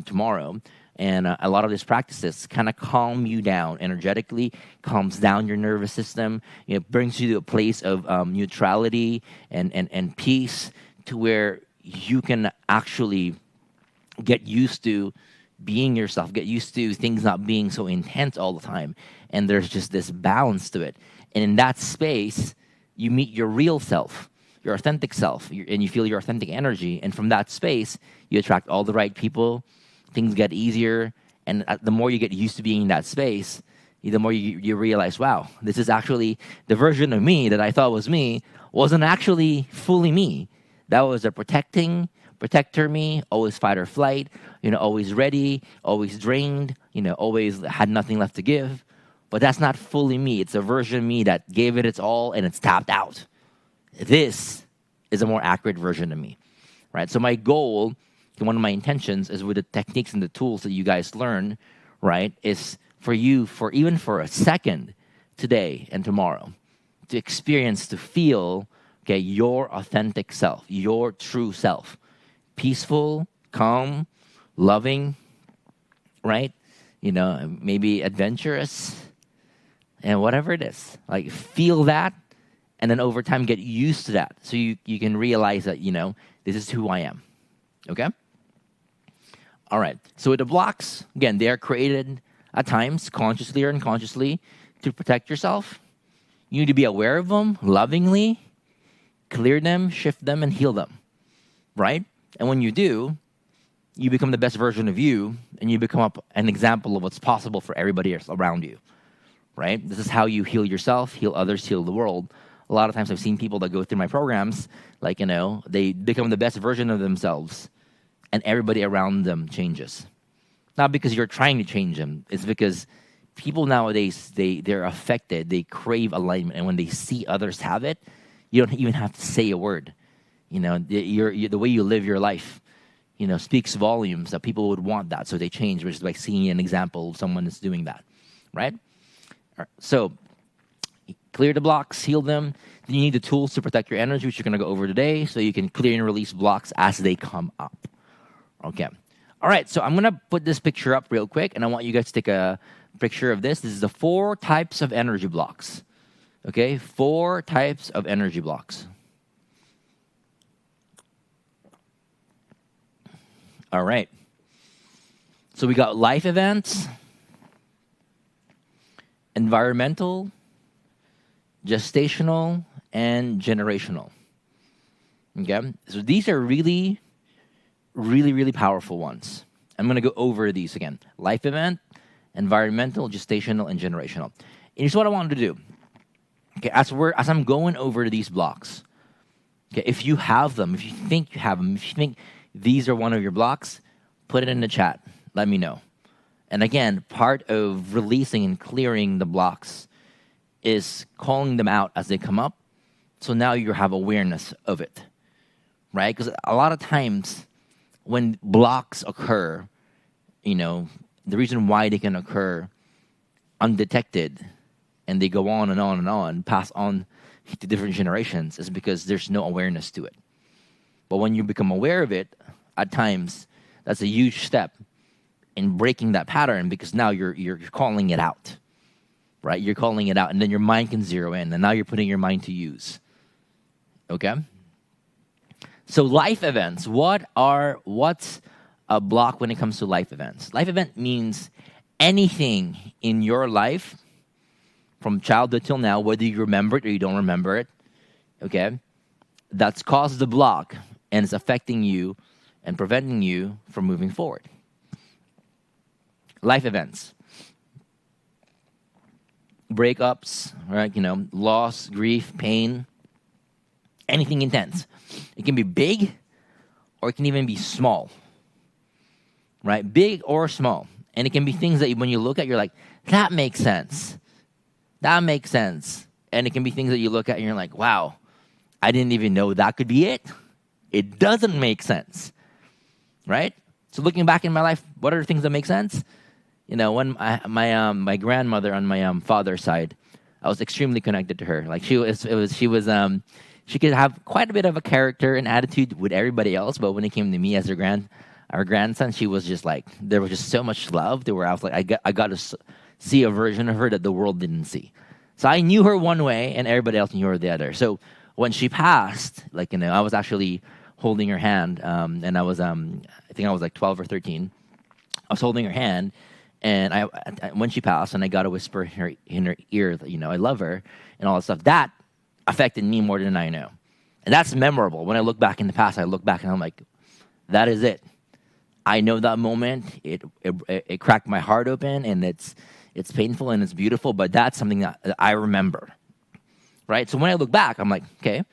tomorrow, and a lot of these practices kind of calm you down energetically, calms down your nervous system, brings you to a place of neutrality and peace, to where you can actually get used to being yourself, get used to things not being so intense all the time, and there's just this balance to it. And in that space, you meet your real self, your authentic self, and you feel your authentic energy. And from that space, you attract all the right people. Things get easier. And the more you get used to being in that space, the more you realize, wow, this is actually the version of me that I thought was me wasn't actually fully me. That was a protector me, always fight or flight, always ready, always drained, always had nothing left to give. But that's not fully me. It's a version of me that gave it its all and it's tapped out. This is a more accurate version of me, right? So my goal, and one of my intentions, is with the techniques and the tools that you guys learn, right, is for you, even for a second today and tomorrow, to experience, to feel, okay, your authentic self, your true self. Peaceful, calm, loving, right? Maybe adventurous, and whatever it is. Feel that, and then over time get used to that, so you can realize that, this is who I am. Okay? All right. So with the blocks, again, they are created at times, consciously or unconsciously, to protect yourself. You need to be aware of them, lovingly, clear them, shift them, and heal them. Right? And when you do, you become the best version of you, and you become an example of what's possible for everybody else around you, right? This is how you heal yourself, heal others, heal the world. A lot of times I've seen people that go through my programs, like, they become the best version of themselves, and everybody around them changes. Not because you're trying to change them. It's because people nowadays, they're affected. They crave alignment. And when they see others have it, you don't even have to say a word. The way you live your life, speaks volumes that people would want that. So they change, which is like seeing an example of someone that's doing that, right? So clear the blocks, heal them. Then you need the tools to protect your energy, which you're going to go over today, so you can clear and release blocks as they come up. Okay. All right, so I'm going to put this picture up real quick, and I want you guys to take a picture of this. This is the 4 types of energy blocks. Okay, 4 types of energy blocks. All right. So we got life events, environmental, gestational, and generational. Okay? So these are really, really, really powerful ones. I'm going to go over these again. Life event, environmental, gestational, and generational. And here's what I wanted to do. Okay, as I'm going over these blocks, okay, if you have them, if you think you have them, if you think these are one of your blocks, put it in the chat. Let me know. And again, part of releasing and clearing the blocks is calling them out as they come up. So now you have awareness of it, right? Because a lot of times when blocks occur, the reason why they can occur undetected and they go on and on and on, pass on to different generations, is because there's no awareness to it. But when you become aware of it, at times, that's a huge step in breaking that pattern, because now you're calling it out, right? You're calling it out, and then your mind can zero in, and now you're putting your mind to use. Okay? So life events, what's a block when it comes to life events? Life event means anything in your life from childhood till now, whether you remember it or you don't remember it, okay, that's caused the block and it's affecting you and preventing you from moving forward. Life events. Breakups, right? Loss, grief, pain, anything intense. It can be big or it can even be small, right? Big or small. And it can be things that when you look at, you're like, that makes sense. That makes sense. And it can be things that you look at and you're like, wow, I didn't even know that could be it. It doesn't make sense, right? So looking back in my life, what are the things that make sense? When my grandmother on my father's side, I was extremely connected to her. Like she could have quite a bit of a character and attitude with everybody else, but when it came to me as our grandson, she was just like, there was just so much love to where I was like, I got to see a version of her that the world didn't see. So I knew her one way and everybody else knew her the other. So when she passed, I was actually holding her hand, and I think I was like 12 or 13. I was holding her hand, and when she passed, and I got to whisper in her ear that, I love her and all that stuff. That affected me more than I know. And that's memorable. When I look back in the past, I look back and I'm like, that is it. I know that moment. It cracked my heart open, and it's painful and it's beautiful, but that's something that I remember, right? So when I look back, I'm like, okay,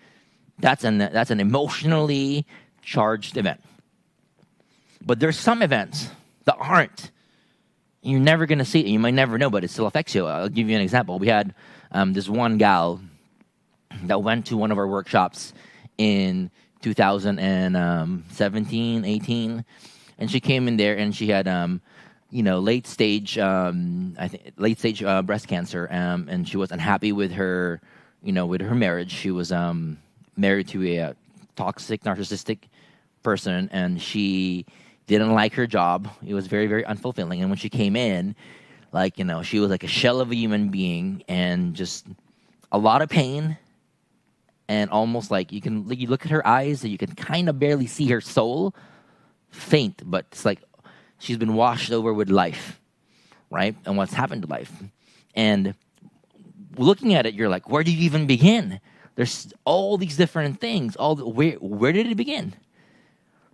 that's an emotionally charged event. But there's some events that aren't. You're never going to see it. You might never know, but it still affects you. I'll give you an example. We had this one gal that went to one of our workshops in 2017, 18, and she came in there and she had late stage breast cancer, and she was unhappy with her marriage. She was married to a toxic, narcissistic person, and she didn't like her job. It was very, very unfulfilling. And when she came in, she was like a shell of a human being, and just a lot of pain, and almost like you look at her eyes and you can kind of barely see her soul, faint, but it's like she's been washed over with life, right? And what's happened to life. And looking at it, you're like, where do you even begin? There's all these different things. Where did it begin?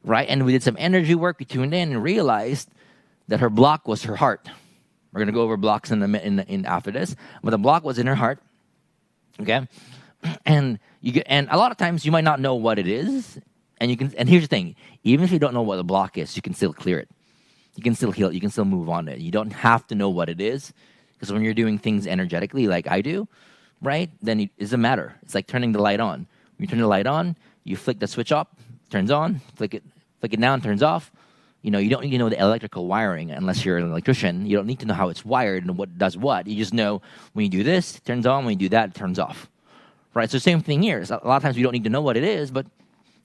right? And we did some energy work. We tuned in and realized that her block was her heart. We're gonna go over blocks in after this, but the block was in her heart. Okay, and a lot of times you might not know what it is, and you can. And here's the thing: even if you don't know what the block is, you can still clear it. You can still heal it. You can still move on to it. You don't have to know what it is, because when you're doing things energetically, like I do, right? Then it doesn't matter. It's like turning the light on. When you turn the light on, you flick the switch up, turns on. Flick it down, turns off. You don't need to know the electrical wiring unless you're an electrician. You don't need to know how it's wired and what does what. You just know when you do this, it turns on. When you do that, it turns off. Right? So same thing here. So a lot of times we don't need to know what it is, but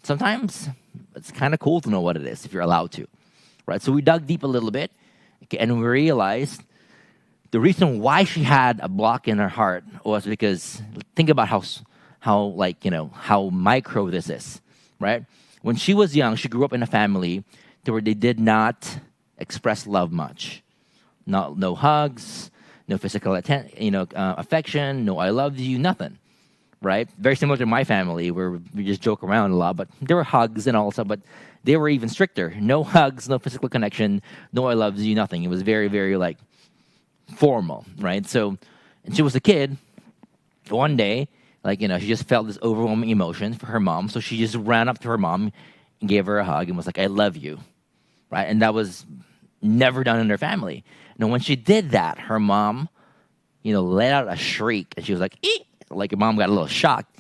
sometimes it's kind of cool to know what it is if you're allowed to. Right? So we dug deep a little bit, okay, and we realized the reason why she had a block in her heart was because think about how micro this is. Right? When she was young, she grew up in a family where they did not express love much. No hugs, no physical affection, no I love you, nothing. Right? Very similar to my family where we just joke around a lot, but there were hugs and all stuff, but they were even stricter. No hugs, no physical connection, no I love you, nothing. It was very, very like formal, right? So, and she was a kid. One day, she just felt this overwhelming emotion for her mom, so she just ran up to her mom and gave her a hug and was like, I love you. Right? And that was never done in her family. Now, when she did that, her mom, let out a shriek, and she was like, eek! Like her mom got a little shocked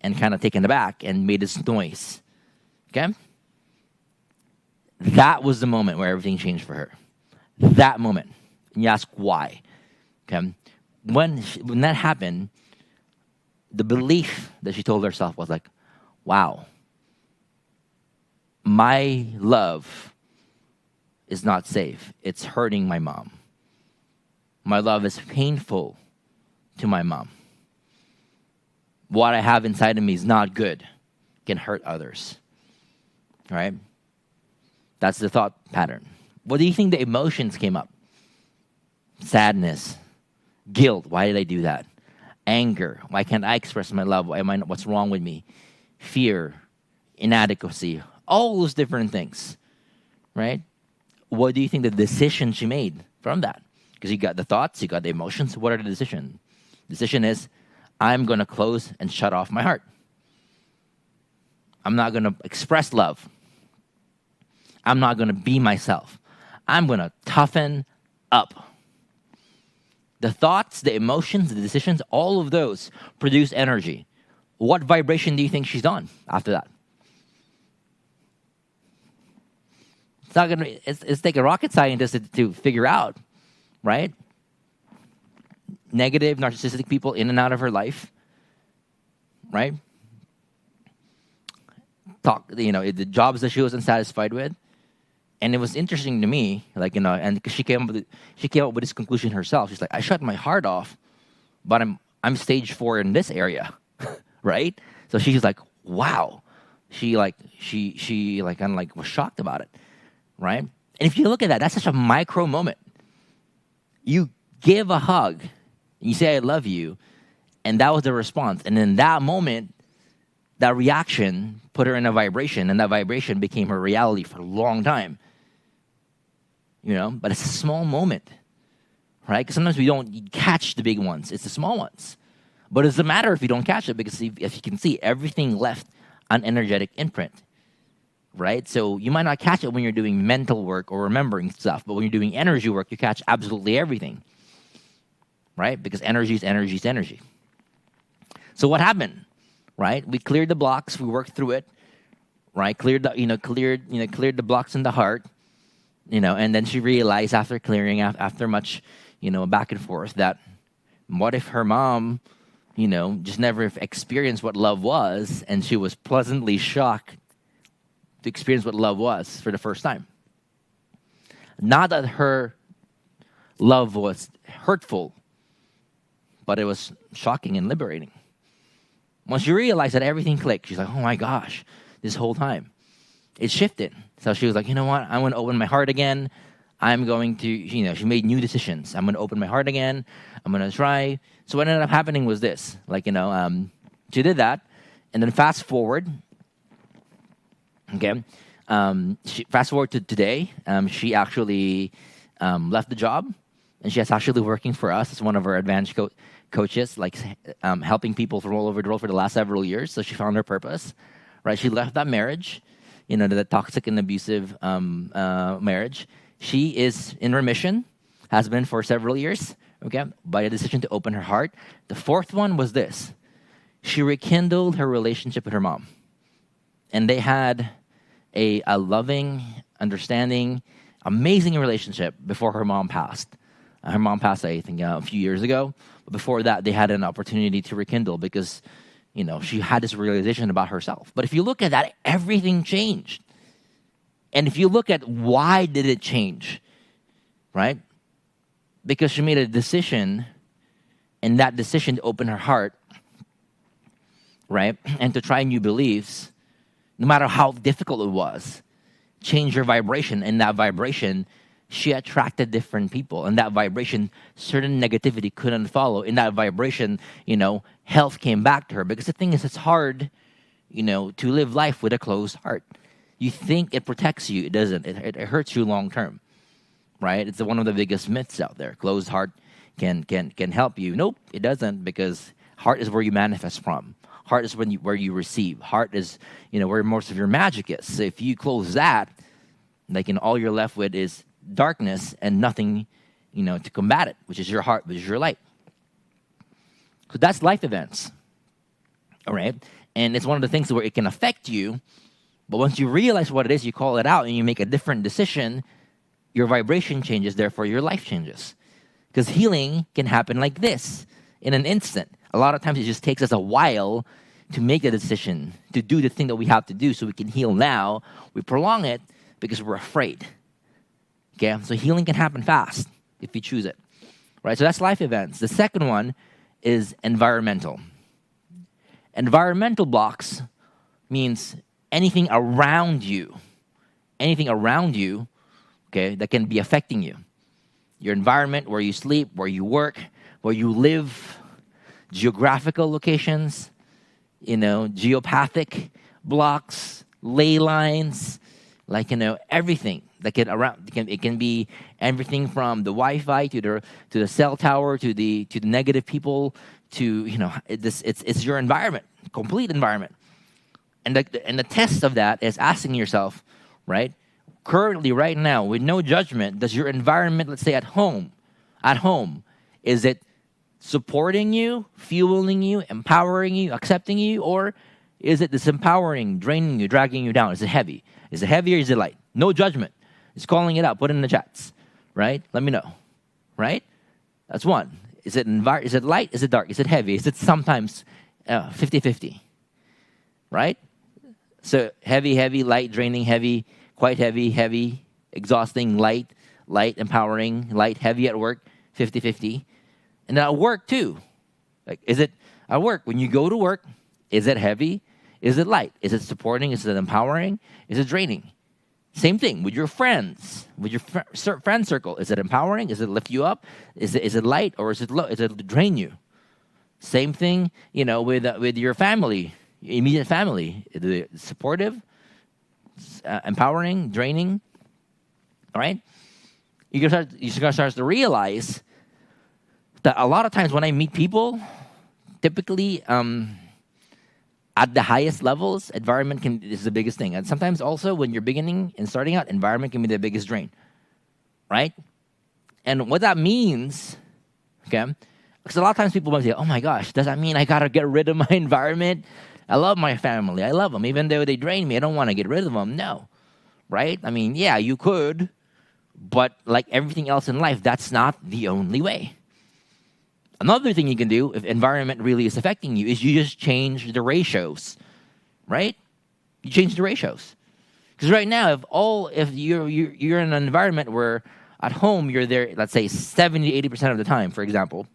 and kind of taken aback and made this noise. Okay? That was the moment where everything changed for her. That moment. And you ask why. Okay? When that happened, the belief that she told herself was like, wow, my love is not safe. It's hurting my mom. My love is painful to my mom. What I have inside of me is not good. It can hurt others. All right? That's the thought pattern. What do you think the emotions came up? Sadness, guilt. Why did I do that? Anger. Why can't I express my love? What's wrong with me? Fear, inadequacy, all those different things. Right? What do you think the decision she made from that? Because you got the thoughts, you got the emotions. What are the decision? Decision is, I'm going to close and shut off my heart. I'm not going to express love. I'm not going to be myself. I'm going to toughen up. The thoughts, the emotions, the decisions, all of those produce energy. What vibration do you think she's on after that? It's not gonna. It's take a rocket scientist to figure out, right? Negative, narcissistic people in and out of her life, right? The jobs that she was unsatisfied with, and it was interesting to me, and she came up with this conclusion herself. She's like, I shut my heart off, but I'm stage 4 in this area, right? So she's like, wow, she was shocked about it. Right? And if you look at that, that's such a micro moment. You give a hug, and you say, I love you, and that was the response. And in that moment, that reaction put her in a vibration, and that vibration became her reality for a long time. But it's a small moment, right? Because sometimes we don't catch the big ones. It's the small ones. But it doesn't matter if you don't catch it, because if you can see, everything left an energetic imprint. Right? So you might not catch it when you're doing mental work or remembering stuff, but when you're doing energy work, you catch absolutely everything. Right? Because energy is energy is energy. So what happened? Right? We cleared the blocks, we worked through it, right? Cleared the blocks in the heart, and then she realized after clearing, after much, back and forth, that what if her mom, just never experienced what love was, and she was pleasantly shocked to experience what love was for the first time. Not that her love was hurtful, but it was shocking and liberating. Once you realize that, everything clicked. She's like, oh my gosh, this whole time. It shifted. So she was like, you know what? I'm going to open my heart again. I'm going to, she made new decisions. I'm going to open my heart again. I'm going to try. So what ended up happening was this. She did that. And then fast forward. Okay. Fast forward to today, she actually left the job, and she is actually working for us as one of our advanced coaches, like helping people from all over the world for the last several years. So she found her purpose, right? She left that marriage, the toxic and abusive marriage. She is in remission, has been for several years, okay, by a decision to open her heart. The fourth one was this. She rekindled her relationship with her mom. And they had a loving, understanding, amazing relationship before her mom passed. Her mom passed, I think, a few years ago. But before that, they had an opportunity to rekindle because, she had this realization about herself. But if you look at that, everything changed. And if you look at why did it change, right? Because she made a decision, and that decision to open her heart, right, and to try new beliefs, no matter how difficult it was, change her vibration. And that vibration, she attracted different people. And that vibration, certain negativity couldn't follow. In that vibration, health came back to her. Because the thing is, it's hard, to live life with a closed heart. You think it protects you. It doesn't. It hurts you long term, right? It's one of the biggest myths out there. Closed heart can help you. Nope, it doesn't, because heart is where you manifest from. Heart is where you receive. Heart is, where most of your magic is. So if you close that, all you're left with is darkness and nothing, to combat it, which is your heart, which is your light. So that's life events, all right? And it's one of the things where it can affect you, but once you realize what it is, you call it out and you make a different decision, your vibration changes, therefore your life changes. Because healing can happen like this, in an instant. A lot of times it just takes us a while to make a decision, to do the thing that we have to do so we can heal now. We prolong it because we're afraid. Okay, so healing can happen fast if you choose it. Right, so that's life events. The second one is environmental. Environmental blocks means anything around you, okay, that can be affecting you. Your environment, where you sleep, where you work, where you live, geographical locations, geopathic blocks, ley lines, everything that it can be everything from the Wi-Fi to the cell tower to the negative people to it's your environment, complete environment. And the test of that is asking yourself, right? Currently, right now, with no judgment, does your environment, let's say at home, is it supporting you, fueling you, empowering you, accepting you, or is it disempowering, draining you, dragging you down? Is it heavy? Is it heavy or is it light? No judgment. It's calling it out. Put it in the chats, right? Let me know, right? That's one. Is it light? Is it dark? Is it heavy? Is it sometimes 50-50, right? So heavy, light, draining, heavy, quite heavy, exhausting, light, empowering, light, heavy at work, 50-50. And at work too. Is it at work, when you go to work, is it heavy? Is it light? Is it supporting? Is it empowering? Is it draining? Same thing with your friends, with your friend circle. Is it empowering? Is it lift you up? Is it light or is it low? Is it drain you? Same thing, with your family, immediate family. Is it supportive, empowering, draining? All right? You're gonna start to realize that a lot of times when I meet people, typically at the highest levels, environment is the biggest thing. And sometimes also when you're beginning and starting out, environment can be the biggest drain, right? And what that means, okay, because a lot of times people might say, oh my gosh, does that mean I got to get rid of my environment? I love my family. I love them. Even though they drain me, I don't want to get rid of them. No, right? I mean, yeah, you could, but like everything else in life, that's not the only way. Another thing you can do if environment really is affecting you is you just change the ratios, right? You change the ratios. Because right now, if you're in an environment where at home you're there, let's say 70-80% of the time, for example,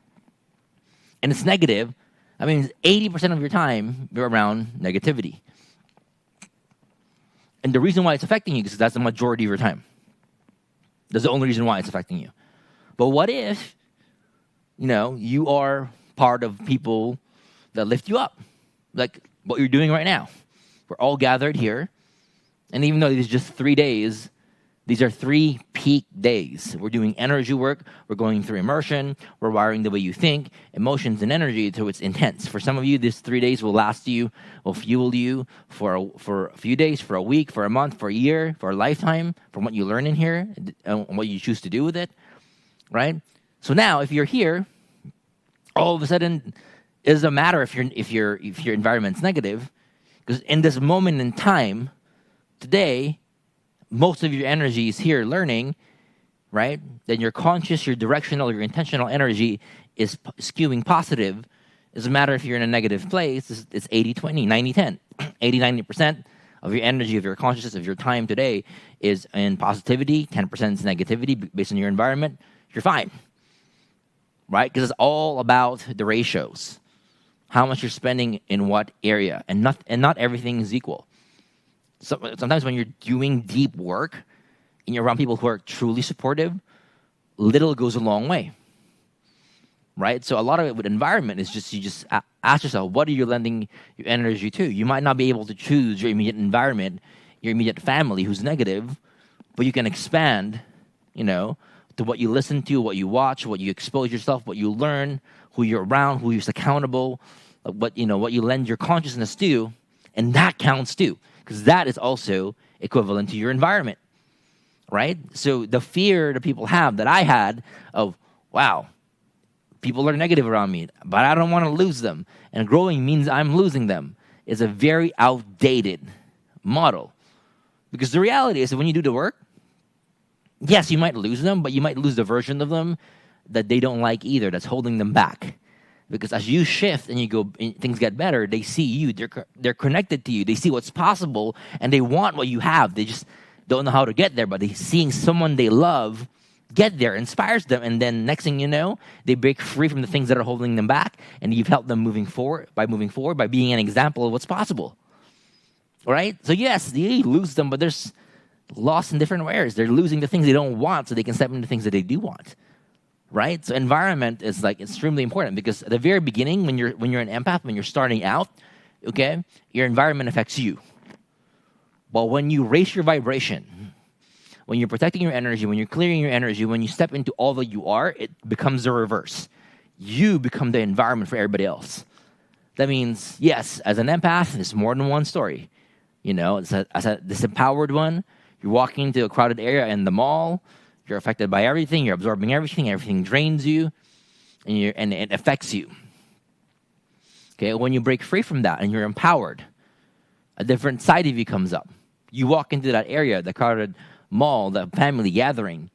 and it's negative, I mean 80% of your time you're around negativity. And the reason why it's affecting you is because that's the majority of your time. That's the only reason why it's affecting you. But what if you are part of people that lift you up, like what you're doing right now? We're all gathered here, And even though these are just 3 days, these are 3 peak days. We're doing energy work. We're going through immersion. We're wiring the way you think, emotions, and energy so it's intense. For some of you, this 3 days will last you, will fuel you for a few days, for a week, for a month, for a year, for a lifetime, from what you learn in here and what you choose to do with it, right? So now, if you're here, all of a sudden, it doesn't matter if your environment's negative, because in this moment in time, today, most of your energy is here learning, right? Then your conscious, your directional, your intentional energy is skewing positive. It doesn't matter if you're in a negative place. It's 80-20, 90-10. 80-90% of your energy, of your consciousness, of your time today is in positivity. 10% is negativity based on your environment. You're fine, right? Because it's all about the ratios. How much you're spending in what area. And not everything is equal. So, sometimes when you're doing deep work and you're around people who are truly supportive, little goes a long way, right? So a lot of it with environment is just you just ask yourself, what are you lending your energy to? You might not be able to choose your immediate environment, your immediate family who's negative, but you can expand, to what you listen to, what you watch, what you expose yourself, what you learn, who you're around, who you're accountable, what you lend your consciousness to, and that counts too. Because that is also equivalent to your environment, right? So the fear that people have, that I had, of, wow, people are negative around me, but I don't want to lose them, and growing means I'm losing them, is a very outdated model. Because the reality is that when you do the work, yes, you might lose them, but you might lose the version of them that they don't like either, that's holding them back. Because as you shift and you go, and things get better, they see you. They're connected to you. They see what's possible, and they want what you have. They just don't know how to get there. But seeing someone they love get there inspires them, and then next thing you know, they break free from the things that are holding them back, and you've helped them moving forward by being an example of what's possible. All right. So yes, they lose them, but there's loss in different ways. They're losing the things they don't want, so they can step into things that they do want. Right? So environment is extremely important, because at the very beginning, when you're an empath, when you're starting out, okay, your environment affects you. But when you raise your vibration, when you're protecting your energy, when you're clearing your energy, when you step into all that you are, it becomes the reverse. You become the environment for everybody else. That means, yes, as an empath, there's more than one story. As a disempowered one, you're walking into a crowded area in the mall. You're affected by everything. You're absorbing everything. Everything drains you, and it affects you. Okay, when you break free from that and you're empowered, a different side of you comes up. You walk into that area, the crowded mall, the family gathering.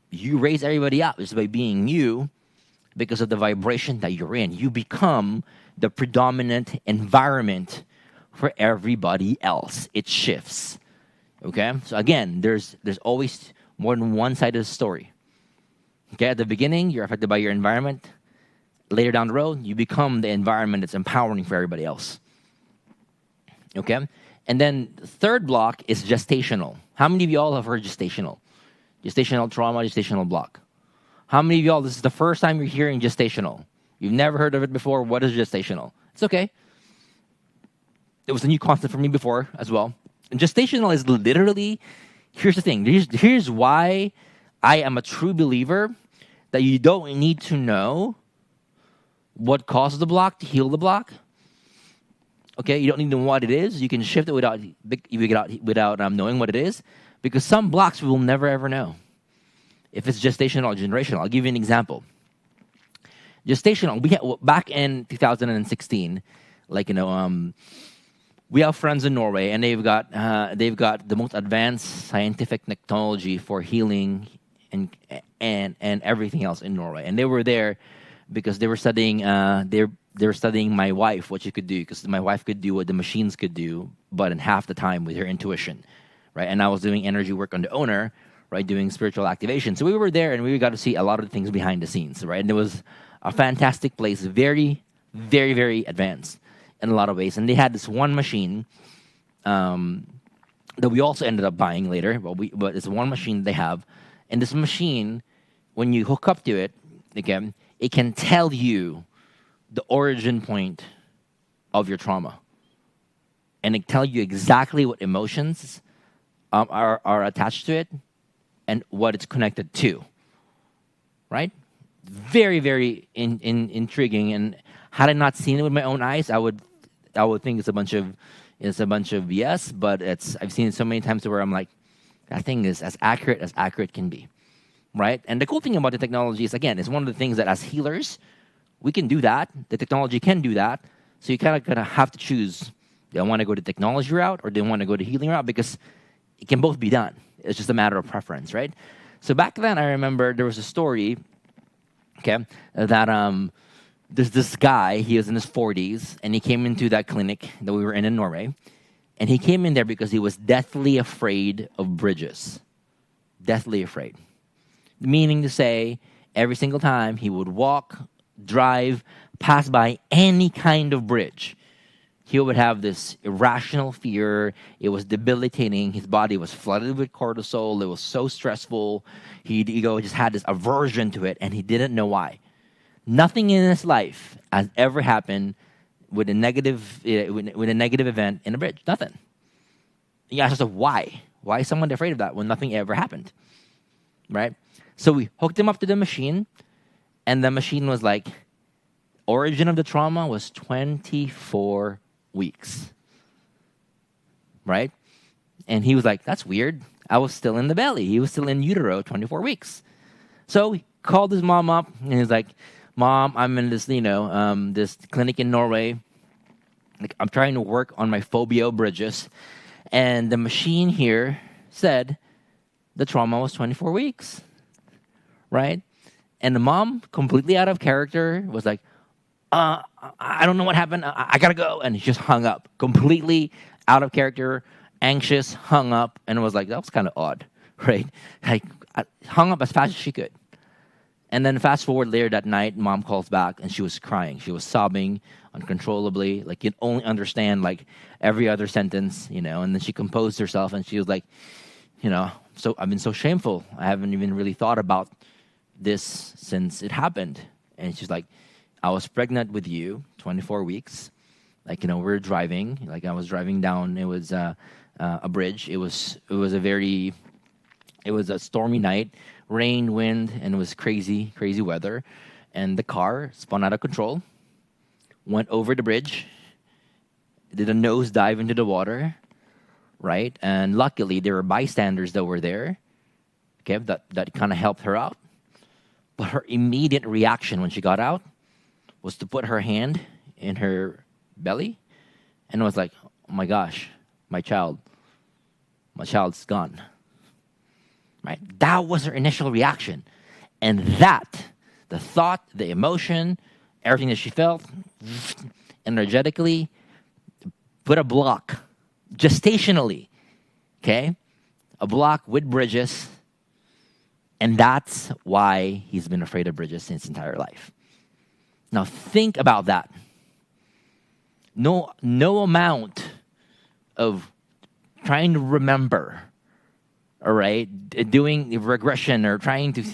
You raise everybody up just by being you, because of the vibration that you're in. You become the predominant environment for everybody else. It shifts. Okay, so again, there's always more than one side of the story. Okay, at the beginning, you're affected by your environment. Later down the road, you become the environment that's empowering for everybody else. Okay? And then the third block is gestational. How many of y'all have heard gestational? Gestational trauma, gestational block. How many of y'all, this is the first time you're hearing gestational? You've never heard of it before. What is gestational? It's okay. It was a new concept for me before as well. And gestational is literally... Here's the thing. Here's why I am a true believer that you don't need to know what causes the block to heal the block. Okay, you don't need to know what it is. You can shift it without knowing what it is, because some blocks we will never ever know if it's gestational or generational. I'll give you an example. Gestational. Back in 2016, we have friends in Norway, and they've got the most advanced scientific technology for healing and everything else in Norway. And they were there because they were studying my wife, what she could do, because my wife could do what the machines could do, but in half the time with her intuition, right? And I was doing energy work on the owner, right, doing spiritual activation. So we were there, and we got to see a lot of the things behind the scenes, right? And it was a fantastic place, very, very, very advanced in a lot of ways. And they had this one machine that we also ended up buying later. But it's one machine they have. And this machine, when you hook up to it, again, it can tell you the origin point of your trauma. and it tells you exactly what emotions are attached to it and what it's connected to. Right? Very, very intriguing. And had I not seen it with my own eyes, I would think it's a bunch of yes. But I've seen it so many times where I'm like, that thing is as accurate can be. Right? And the cool thing about the technology is, again, it's one of the things that as healers, we can do that. The technology can do that. So you kind of have to choose, do I want to go the technology route or do I want to go the healing route? Because it can both be done. It's just a matter of preference, right? So back then, I remember there was a story, okay, that there's this guy, he was in his 40s, and he came into that clinic that we were in Norway, and he came in there because he was deathly afraid of bridges. Deathly afraid. Meaning to say, every single time he would walk, drive, pass by any kind of bridge, he would have this irrational fear. It was debilitating. His body was flooded with cortisol. It was so stressful. He just had this aversion to it, and he didn't know why. Nothing in his life has ever happened with a negative event in a bridge. Nothing. You ask yourself, why? Why is someone afraid of that when nothing ever happened? Right? So we hooked him up to the machine, and the machine was like, origin of the trauma was 24 weeks. Right? And he was like, that's weird. I was still in the belly. He was still in utero 24 weeks. So he called his mom up, and he's like, Mom, I'm in this, this clinic in Norway. Like, I'm trying to work on my phobia of bridges. And the machine here said the trauma was 24 weeks. Right? And the mom, completely out of character, was like, I don't know what happened. I gotta go. And he just hung up, completely out of character, anxious, hung up, and was like, that was kind of odd, right? Like, hung up as fast as she could. And then fast forward later that night, mom calls back, and she was crying. She was sobbing uncontrollably. Like, you'd only understand, like, every other sentence, And then she composed herself, and she was like, so I've been so shameful. I haven't even really thought about this since it happened. And she's like, I was pregnant with you 24 weeks. Like, we were driving. Like, I was driving down. It was a bridge. It was a stormy night, rain, wind, and it was crazy weather. And the car spun out of control, went over the bridge, did a nosedive into the water, right? And luckily, there were bystanders that were there, okay, that kind of helped her out. But her immediate reaction when she got out was to put her hand in her belly and was like, oh my gosh, my child's gone. Right? That was her initial reaction. And that, the thought, the emotion, everything that she felt, energetically, put a block, gestationally, okay? A block with bridges. And that's why he's been afraid of bridges his entire life. Now think about that. No amount of trying to remember, all right, doing regression or trying to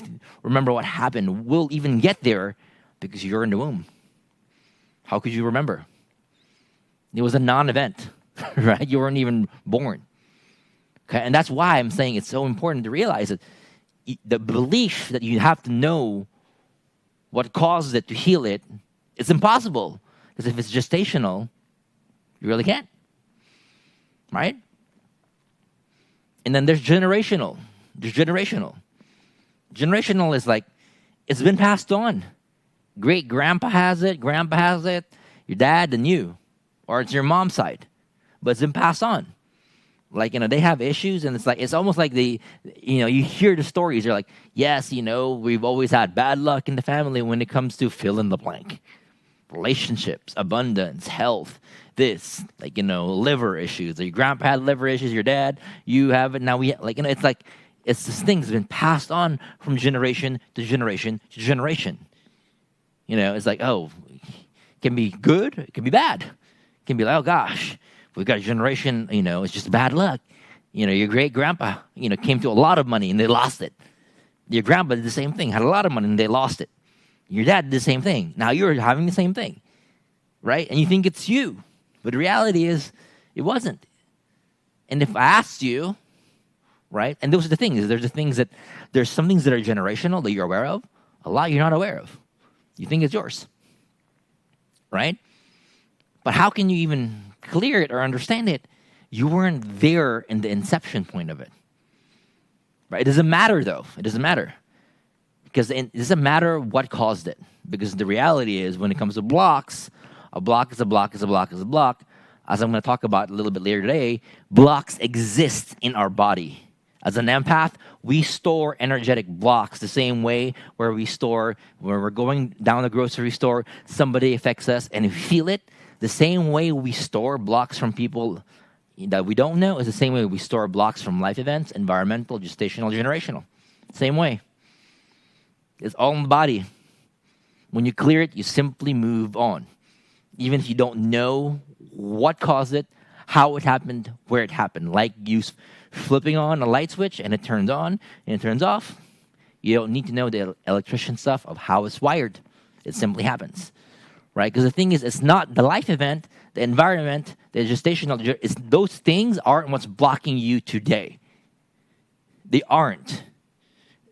remember what happened will even get there because you're in the womb. How could you remember? It was a non-event, right? You weren't even born. Okay, and that's why I'm saying it's so important to realize that the belief that you have to know what causes it to heal it, it's impossible. Because if it's gestational, you really can't. Right? And then there's generational. Generational is like, it's been passed on. Great grandpa has it, grandpa has it, your dad and you. Or it's your mom's side. But it's been passed on. Like, they have issues, and it's almost like you hear the stories. You're like, yes, we've always had bad luck in the family when it comes to fill in the blank. Relationships, abundance, health, this, liver issues. Your grandpa had liver issues, your dad, you have it. Now it's this thing that's been passed on from generation to generation to generation. It's like, oh, it can be good, it can be bad. It can be like, oh gosh, we've got a generation, it's just bad luck. Your great-grandpa, came to a lot of money and they lost it. Your grandpa did the same thing, had a lot of money and they lost it. Your dad did the same thing. Now you're having the same thing, right? And you think it's you. But the reality is It wasn't. And if I asked you, right? And those are the things. There's some things that are generational that you're aware of. A lot you're not aware of. You think it's yours, right? But how can you even clear it or understand it? You weren't there in the inception point of it, right? It doesn't matter, though. It doesn't matter. Because it doesn't matter what caused it. Because the reality is, when it comes to blocks, a block is a block is a block is a block. As I'm going to talk about a little bit later today, blocks exist in our body. As an empath, we store energetic blocks the same way where we're going down the grocery store, somebody affects us and we feel it. The same way we store blocks from people that we don't know is the same way we store blocks from life events, environmental, gestational, generational. Same way. It's all in the body. When you clear it, you simply move on. Even if you don't know what caused it, how it happened, where it happened. Like you flipping on a light switch and it turns on and it turns off. You don't need to know the electrician stuff of how it's wired. It simply happens, right? Because the thing is, it's not the life event, the environment, the gestational. Those things aren't what's blocking you today. They aren't.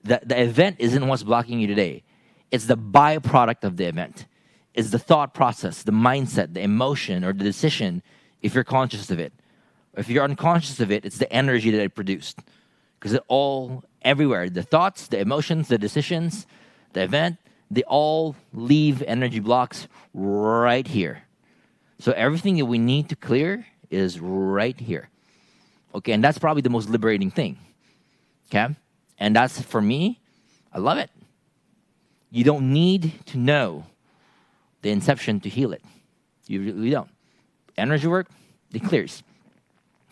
The event isn't what's blocking you today. It's the byproduct of the event. It's the thought process, the mindset, the emotion, or the decision, if you're conscious of it. If you're unconscious of it, it's the energy that it produced. Because it all, everywhere, the thoughts, the emotions, the decisions, the event, they all leave energy blocks right here. So everything that we need to clear is right here. Okay, and that's probably the most liberating thing. Okay? And that's, for me, I love it. You don't need to know the inception to heal it. You really don't. Energy work, it clears.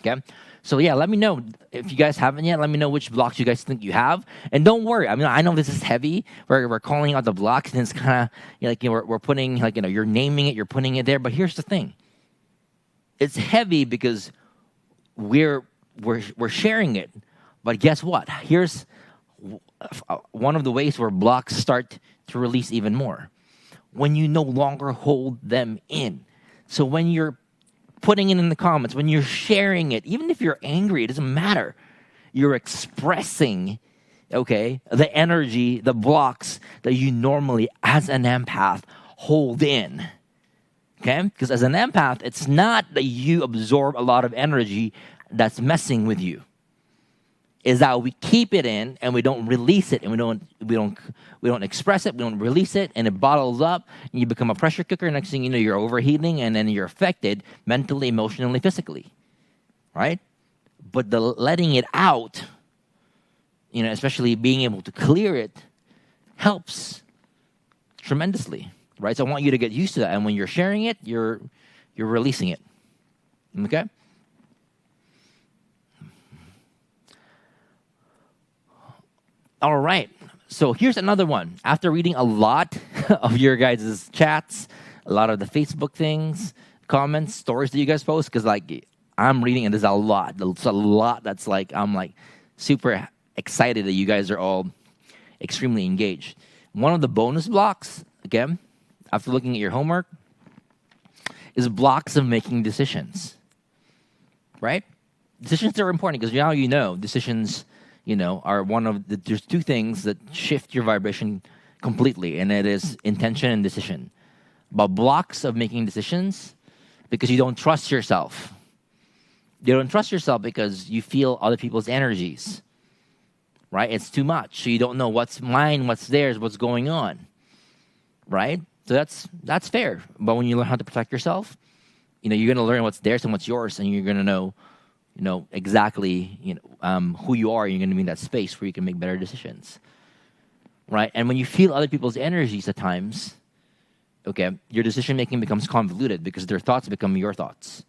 Okay? So yeah, let me know. If you guys haven't yet, let me know which blocks you guys think you have. And don't worry. I mean, I know this is heavy. We're calling out the blocks, and it's kind of we're putting, you're naming it, you're putting it there. But here's the thing. It's heavy because we're sharing it. But guess what? Here's one of the ways where blocks start to release even more. When you no longer hold them in. So when you're putting it in the comments, when you're sharing it, even if you're angry, it doesn't matter. You're expressing, okay, the energy, the blocks that you normally, as an empath, hold in. Okay? Because as an empath, it's not that you absorb a lot of energy that's messing with you. Is that we keep it in and we don't release it, and we don't express it, we don't release it, and it bottles up, and you become a pressure cooker. Next thing you know, you're overheating, and then you're affected mentally, emotionally, physically, right? But the letting it out, especially being able to clear it, helps tremendously, right? So I want you to get used to that, and when you're sharing it, you're releasing it, okay? All right, so here's another one. After reading a lot of your guys' chats, a lot of the Facebook things, comments, stories that you guys post, because I'm reading and there's a lot. There's a lot that's I'm super excited that you guys are all extremely engaged. One of the bonus blocks, again, after looking at your homework, is blocks of making decisions, right? Decisions are important because now decisions are one of there's two things that shift your vibration completely, and it is intention and decision. But blocks of making decisions, because you don't trust yourself. You don't trust yourself because you feel other people's energies, right? It's too much. So you don't know what's mine, what's theirs, what's going on, right? So that's fair. But when you learn how to protect yourself, you're going to learn what's theirs and what's yours, and you're going to know exactly, who you are. You're going to be in that space where you can make better decisions, right? And when you feel other people's energies at times, okay, your decision-making becomes convoluted because their thoughts become your thoughts.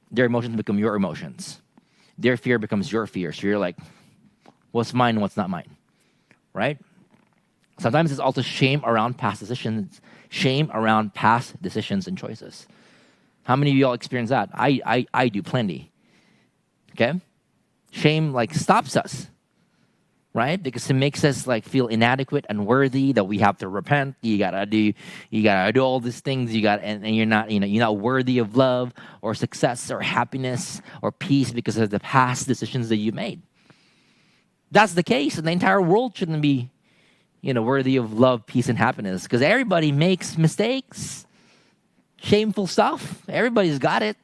Their emotions become your emotions. Their fear becomes your fear. So you're like, what's mine and what's not mine, right? Sometimes it's also shame around past decisions, and choices. How many of y'all experience that? I do plenty. Okay? Shame stops us. right? Because it makes us like feel inadequate, unworthy, that we have to repent. You gotta do all these things. And you're not, you're not worthy of love or success or happiness or peace because of the past decisions that you made. That's the case, and the entire world shouldn't be, worthy of love, peace, and happiness, because everybody makes mistakes, shameful stuff. Everybody's got it.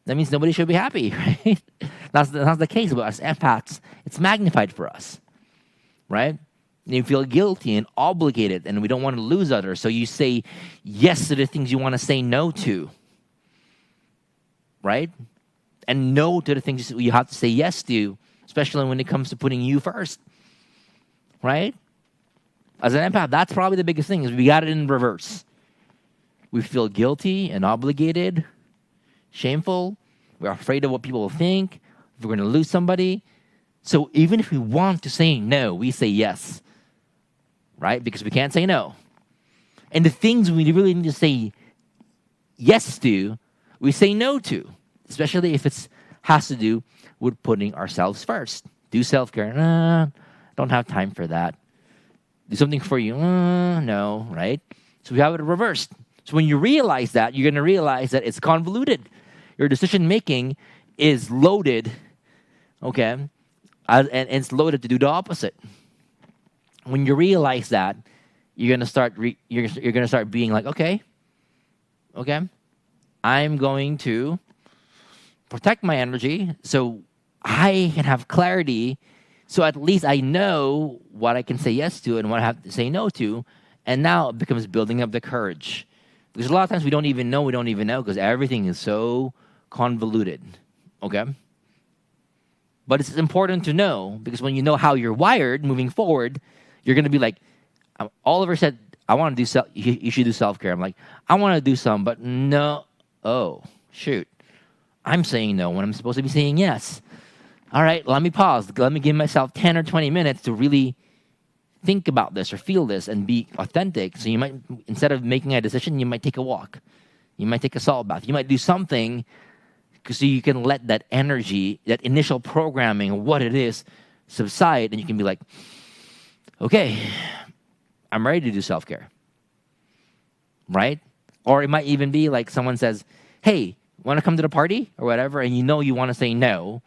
That means nobody should be happy, right? That's the case. But as empaths, it's magnified for us, right? You feel guilty and obligated, and we don't want to lose others, so you say yes to the things you want to say no to, right? And no to the things you have to say yes to, especially when it comes to putting you first, right? As an empath, that's probably the biggest thing, is we got it in reverse. We feel guilty and obligated, shameful. We're afraid of what people will think. If we're going to lose somebody. So even if we want to say no, we say yes, right? Because we can't say no. And the things we really need to say yes to, we say no to, especially if it has to do with putting ourselves first. Do self-care. Don't have time for that. Do something for you. No, right? So we have it reversed. So when you realize that, you're going to realize that it's convoluted. Your decision-making is loaded, okay? And it's loaded to do the opposite. When you realize that, you're going to start you're going to start being like, okay, I'm going to protect my energy so I can have clarity, so at least I know what I can say yes to and what I have to say no to. And now it becomes building up the courage. Because a lot of times we don't even know because everything is so convoluted, okay? But it's important to know, because when you know how you're wired moving forward, you're going to be like, Oliver said, I want to do you should do self-care. I'm like, I want to do some, but no. Oh, shoot. I'm saying no when I'm supposed to be saying yes. All right, let me pause. Let me give myself 10 or 20 minutes to really think about this or feel this and be authentic. So you might, instead of making a decision, you might take a walk. You might take a salt bath. You might do something so you can let that energy, that initial programming of what it is, subside, and you can be like, okay, I'm ready to do self-care, right? Or it might even be like someone says, hey, want to come to the party or whatever, and you want to say no,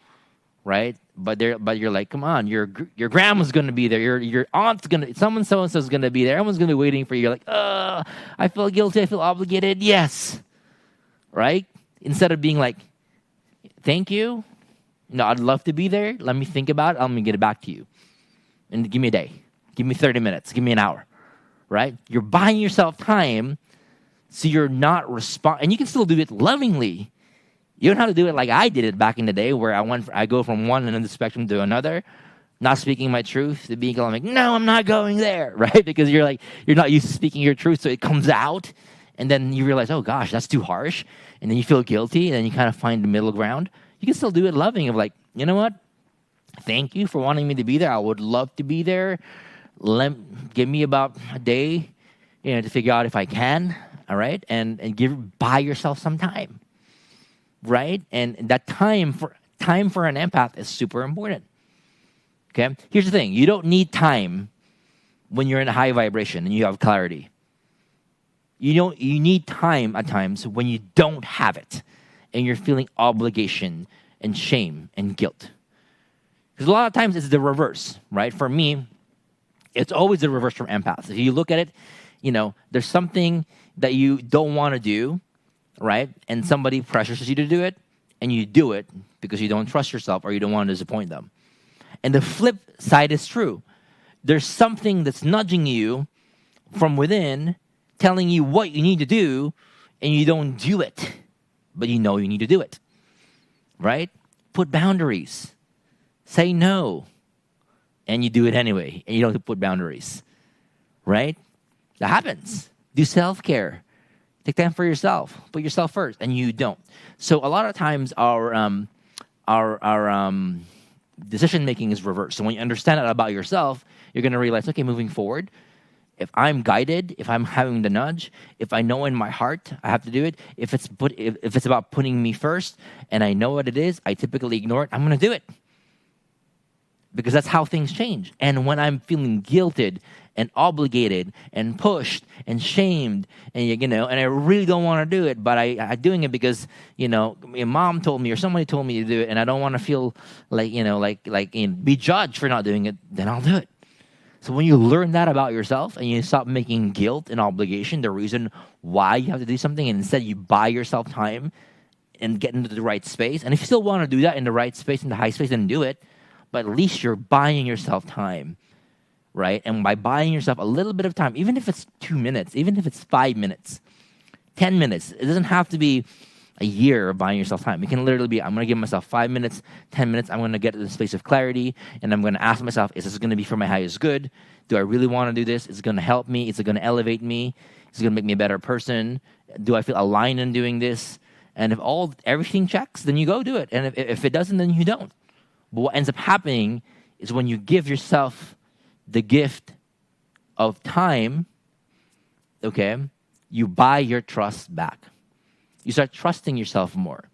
right? But you're like, come on, your grandma's going to be there, your aunt's going to, someone so-and-so's going to be there, everyone's going to be waiting for you. You're like, I feel guilty, I feel obligated, yes, right? Instead of being like, thank you, I'd love to be there, let me think about it, I'm going to get it back to you. And give me a day, give me 30 minutes, give me an hour, right? You're buying yourself time so you're not and you can still do it lovingly. You don't have to do it like I did it back in the day, where I go from one end of the spectrum to another, not speaking my truth, to being like, no, I'm not going there, right? Because you're not used to speaking your truth, so it comes out, and then you realize, oh gosh, that's too harsh, and then you feel guilty, and then you kind of find the middle ground. You can still do it loving, of like, you know what? Thank you for wanting me to be there. I would love to be there. Give me about a day, to figure out if I can, all right? And buy yourself some time. Right? And that time for an empath is super important. Okay? Here's the thing. You don't need time when you're in a high vibration and you have clarity. You need time at times when you don't have it and you're feeling obligation and shame and guilt. Because a lot of times it's the reverse, right? For me, it's always the reverse from empaths. If you look at it, there's something that you don't want to do, right? And somebody pressures you to do it, and you do it because you don't trust yourself or you don't want to disappoint them. And the flip side is true. There's something that's nudging you from within, telling you what you need to do, and you don't do it, but you know you need to do it, right? Put boundaries. Say no, and you do it anyway, and you don't put boundaries, right? That happens. Do self-care. Take time for yourself. Put yourself first, and you don't. So a lot of times our decision making is reversed. So when you understand that about yourself, you're going to realize, okay, moving forward, if I'm guided, if I'm having the nudge, if I know in my heart I have to do it, if it's about putting me first, and I know what it is, I typically ignore it. I'm going to do it because that's how things change. And when I'm feeling guilted and obligated and pushed and shamed, and and I really don't want to do it, but I'm doing it because my mom told me or somebody told me to do it, and I don't want to feel like be judged for not doing it, then I'll do it. So when you learn that about yourself and you stop making guilt and obligation the reason why you have to do something, and instead you buy yourself time and get into the right space. And if you still want to do that in the right space, in the high space, then do it. But at least you're buying yourself time, right? And by buying yourself a little bit of time, even if it's 2 minutes, even if it's 5 minutes, 10 minutes, it doesn't have to be a year of buying yourself time. It can literally be, I'm going to give myself 5 minutes, 10 minutes. I'm going to get to the space of clarity, and I'm going to ask myself, is this going to be for my highest good? Do I really want to do this? Is it going to help me? Is it going to elevate me? Is it going to make me a better person? Do I feel aligned in doing this? And if everything checks, then you go do it. And if it doesn't, then you don't. But what ends up happening is when you give yourself the gift of time, okay, you buy your trust back. You start trusting yourself more.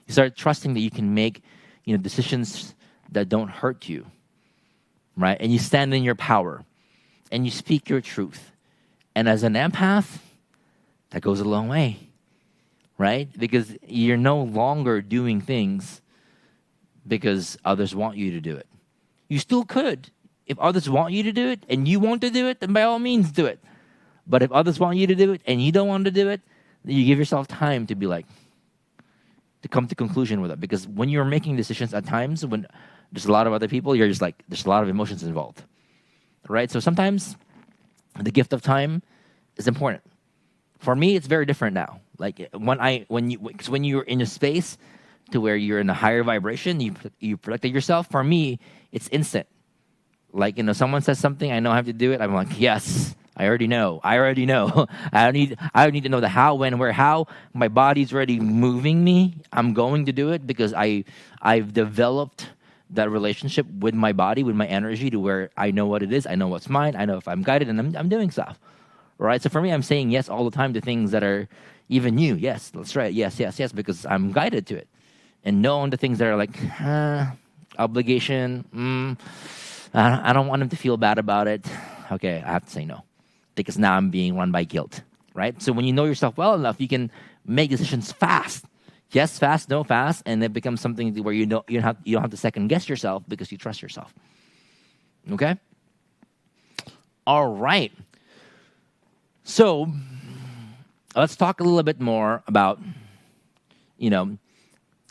You start trusting that you can make, decisions that don't hurt you, right? And you stand in your power, and you speak your truth. And as an empath, that goes a long way, right? Because you're no longer doing things because others want you to do it. You still could. If others want you to do it and you want to do it, then by all means do it. But if others want you to do it and you don't want to do it, then you give yourself time to to come to conclusion with it. Because when you're making decisions at times, when there's a lot of other people, you're just like, there's a lot of emotions involved, right? So sometimes the gift of time is important. For me, it's very different now. Like when you're in a space to where you're in a higher vibration, you protected yourself. For me, it's instant. Like, someone says something, I know I have to do it. I'm like, yes, I already know. I don't need to know the how, when, where, how. My body's already moving me. I'm going to do it because I've developed that relationship with my body, with my energy, to where I know what it is. I know what's mine. I know if I'm guided, and I'm doing stuff. Right? So for me, I'm saying yes all the time to things that are even new. Yes, that's right. Yes, yes, yes, because I'm guided to it. And no on the things that are like, obligation, I don't want him to feel bad about it. Okay, I have to say no. Because now I'm being run by guilt, right? So when you know yourself well enough, you can make decisions fast. Yes, fast, no fast, and it becomes something where you don't have to second guess yourself because you trust yourself. Okay? All right. So let's talk a little bit more about,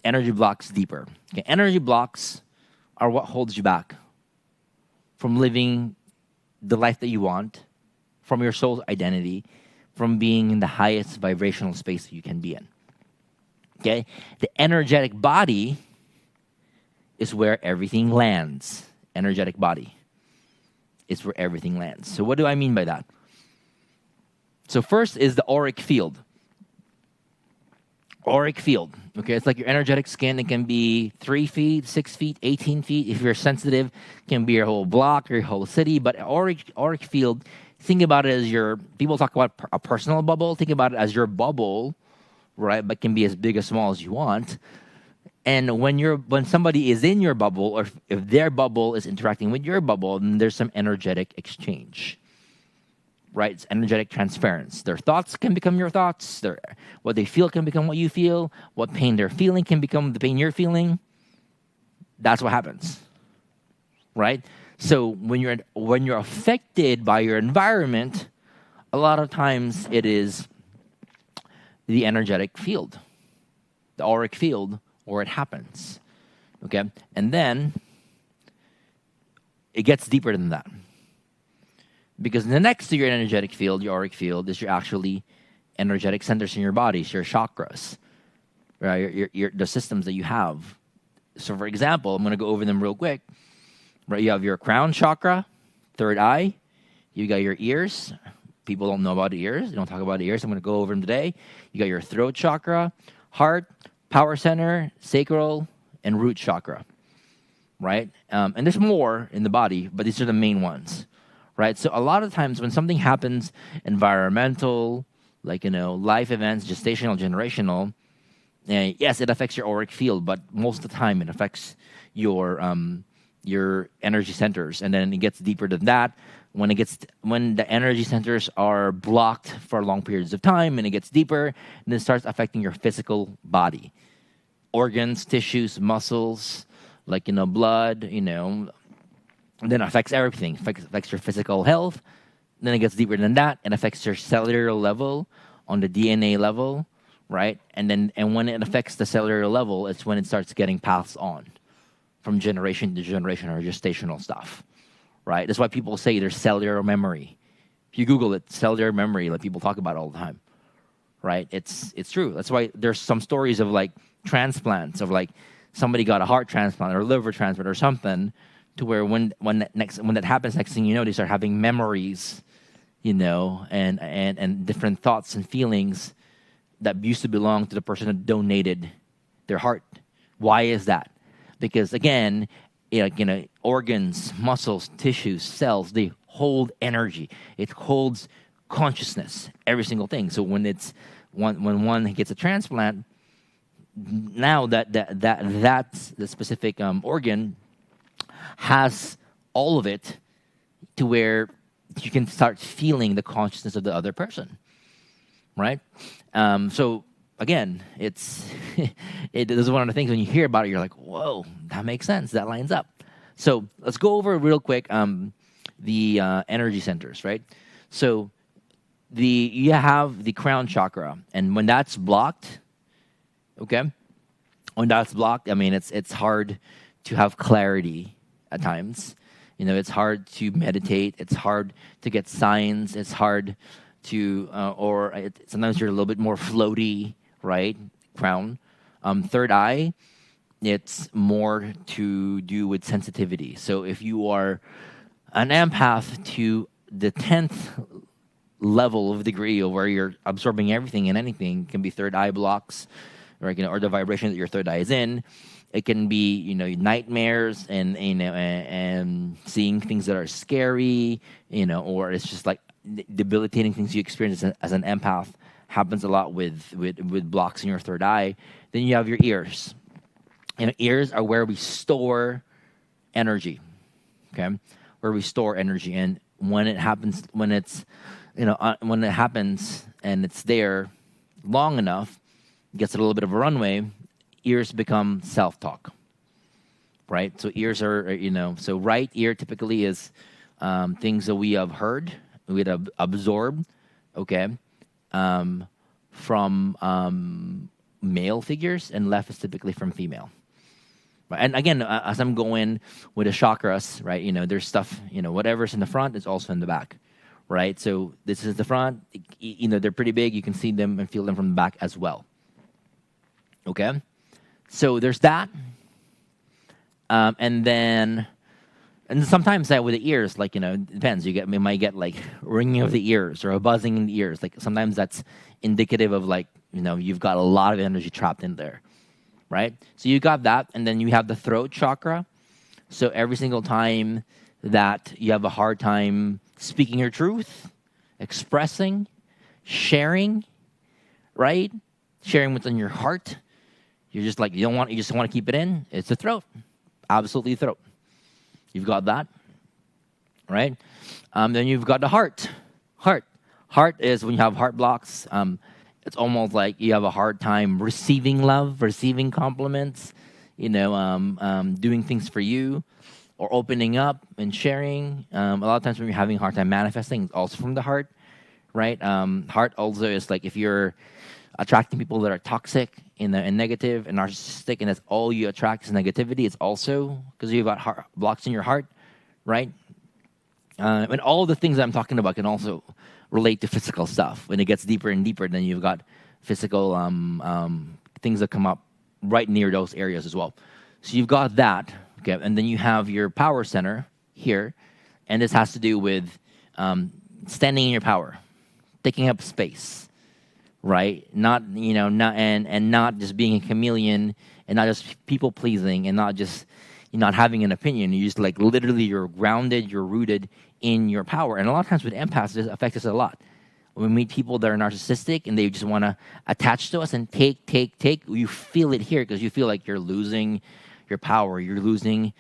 energy blocks deeper. Okay, energy blocks are what holds you back from living the life that you want, from your soul's identity, from being in the highest vibrational space that you can be in. Okay? The energetic body is where everything lands. Energetic body is where everything lands. So what do I mean by that? So first is the auric field. Auric field. Okay, it's like your energetic skin. It can be 3 feet, 6 feet, 18 feet. If you're sensitive, it can be your whole block or your whole city. But auric field, think about it as people talk about a personal bubble. Think about it as your bubble, right? But can be as big or small as you want. And when somebody is in your bubble, or if their bubble is interacting with your bubble, then there's some energetic exchange. Right? It's energetic transference. Their thoughts can become your thoughts. What they feel can become what you feel. What pain they're feeling can become the pain you're feeling. That's what happens. Right? So when you're affected by your environment, a lot of times it is the energetic field, the auric field, where it happens. Okay? And then it gets deeper than that. Because next to your energetic field, your auric field, is your actually energetic centers in your body, so your chakras, right? The systems that you have. So, for example, I'm going to go over them real quick. Right, you have your crown chakra, third eye. You got your ears. People don't know about the ears. They don't talk about the ears. I'm going to go over them today. You got your throat chakra, heart, power center, sacral, and root chakra. Right, and there's more in the body, but these are the main ones. Right, so a lot of times when something happens, environmental, life events, gestational, generational, yes, it affects your auric field, but most of the time it affects your your energy centers, and then it gets deeper than that. When the energy centers are blocked for long periods of time, and it gets deeper, and it starts affecting your physical body, organs, tissues, muscles, like blood, and then affects everything. Affects your physical health. Then it gets deeper than that, and affects your cellular level, on the DNA level, right? And when it affects the cellular level, it's when it starts getting passed on from generation to generation, or gestational stuff, right? That's why people say there's cellular memory. If you Google it, cellular memory, like people talk about it all the time, right? It's true. That's why there's some stories of like transplants, of like somebody got a heart transplant or a liver transplant or something, to where when that happens, next thing you know, they start having memories, and different thoughts and feelings that used to belong to the person that donated their heart. Why is that? Because again, organs, muscles, tissues, cells, they hold energy. It holds consciousness, every single thing. So when when one gets a transplant, now that's the specific organ has all of it, to where you can start feeling the consciousness of the other person, right? So again, it is one of the things when you hear about it, you're like, whoa, that makes sense. That lines up. So let's go over real quick the energy centers, right? So you have the crown chakra, and when that's blocked, okay, I mean, it's hard to have clarity at times. It's hard to meditate. It's hard to get signs. It's hard to, sometimes you're a little bit more floaty, right? Crown. Third eye, it's more to do with sensitivity. So if you are an empath to the 10th level of degree, of where you're absorbing everything and anything, can be third eye blocks, or the vibration that your third eye is in. It can be, nightmares and seeing things that are scary, or it's just like debilitating things you experience as an empath. Happens a lot with blocks in your third eye. Then you have your ears. Ears are where we store energy, okay? Where we store energy, and when it happens, when it happens and it's there long enough, gets a little bit of a runway, ears become self-talk, right? So ears are, so right ear typically is things that we have heard, we have absorbed, okay, from male figures, and left is typically from female. Right? And again, as I'm going with the chakras, right, there's stuff, whatever's in the front is also in the back, right? So this is the front, they're pretty big, you can see them and feel them from the back as well, okay? So there's that, and sometimes that with the ears, like, it depends. You might get like ringing of the ears or a buzzing in the ears. Like sometimes that's indicative of like, you've got a lot of energy trapped in there, right? So you got that, and then you have the throat chakra. So every single time that you have a hard time speaking your truth, expressing, sharing, right? Sharing what's in your heart. You're just like, you just want to keep it in. It's the throat. Absolutely throat. You've got that, right? Then you've got the heart. Heart is when you have heart blocks. It's almost like you have a hard time receiving love, receiving compliments, doing things for you, or opening up and sharing. A lot of times when you're having a hard time manifesting, it's also from the heart, right? Heart also is like if you're attracting people that are toxic and negative and narcissistic, and that's all you attract is negativity. It's also because you've got heart blocks in your heart, right? And all the things I'm talking about can also relate to physical stuff. When it gets deeper and deeper, then you've got physical things that come up right near those areas as well. So you've got that, okay? And then you have your power center here, and this has to do with standing in your power, taking up space. Right, not not just being a chameleon, and not just people pleasing, and not just not having an opinion. You just like literally you're grounded, you're rooted in your power. And a lot of times with empaths, this affects us a lot. When we meet people that are narcissistic and they just want to attach to us and take, you feel it here because you feel like you're losing your power, you're losing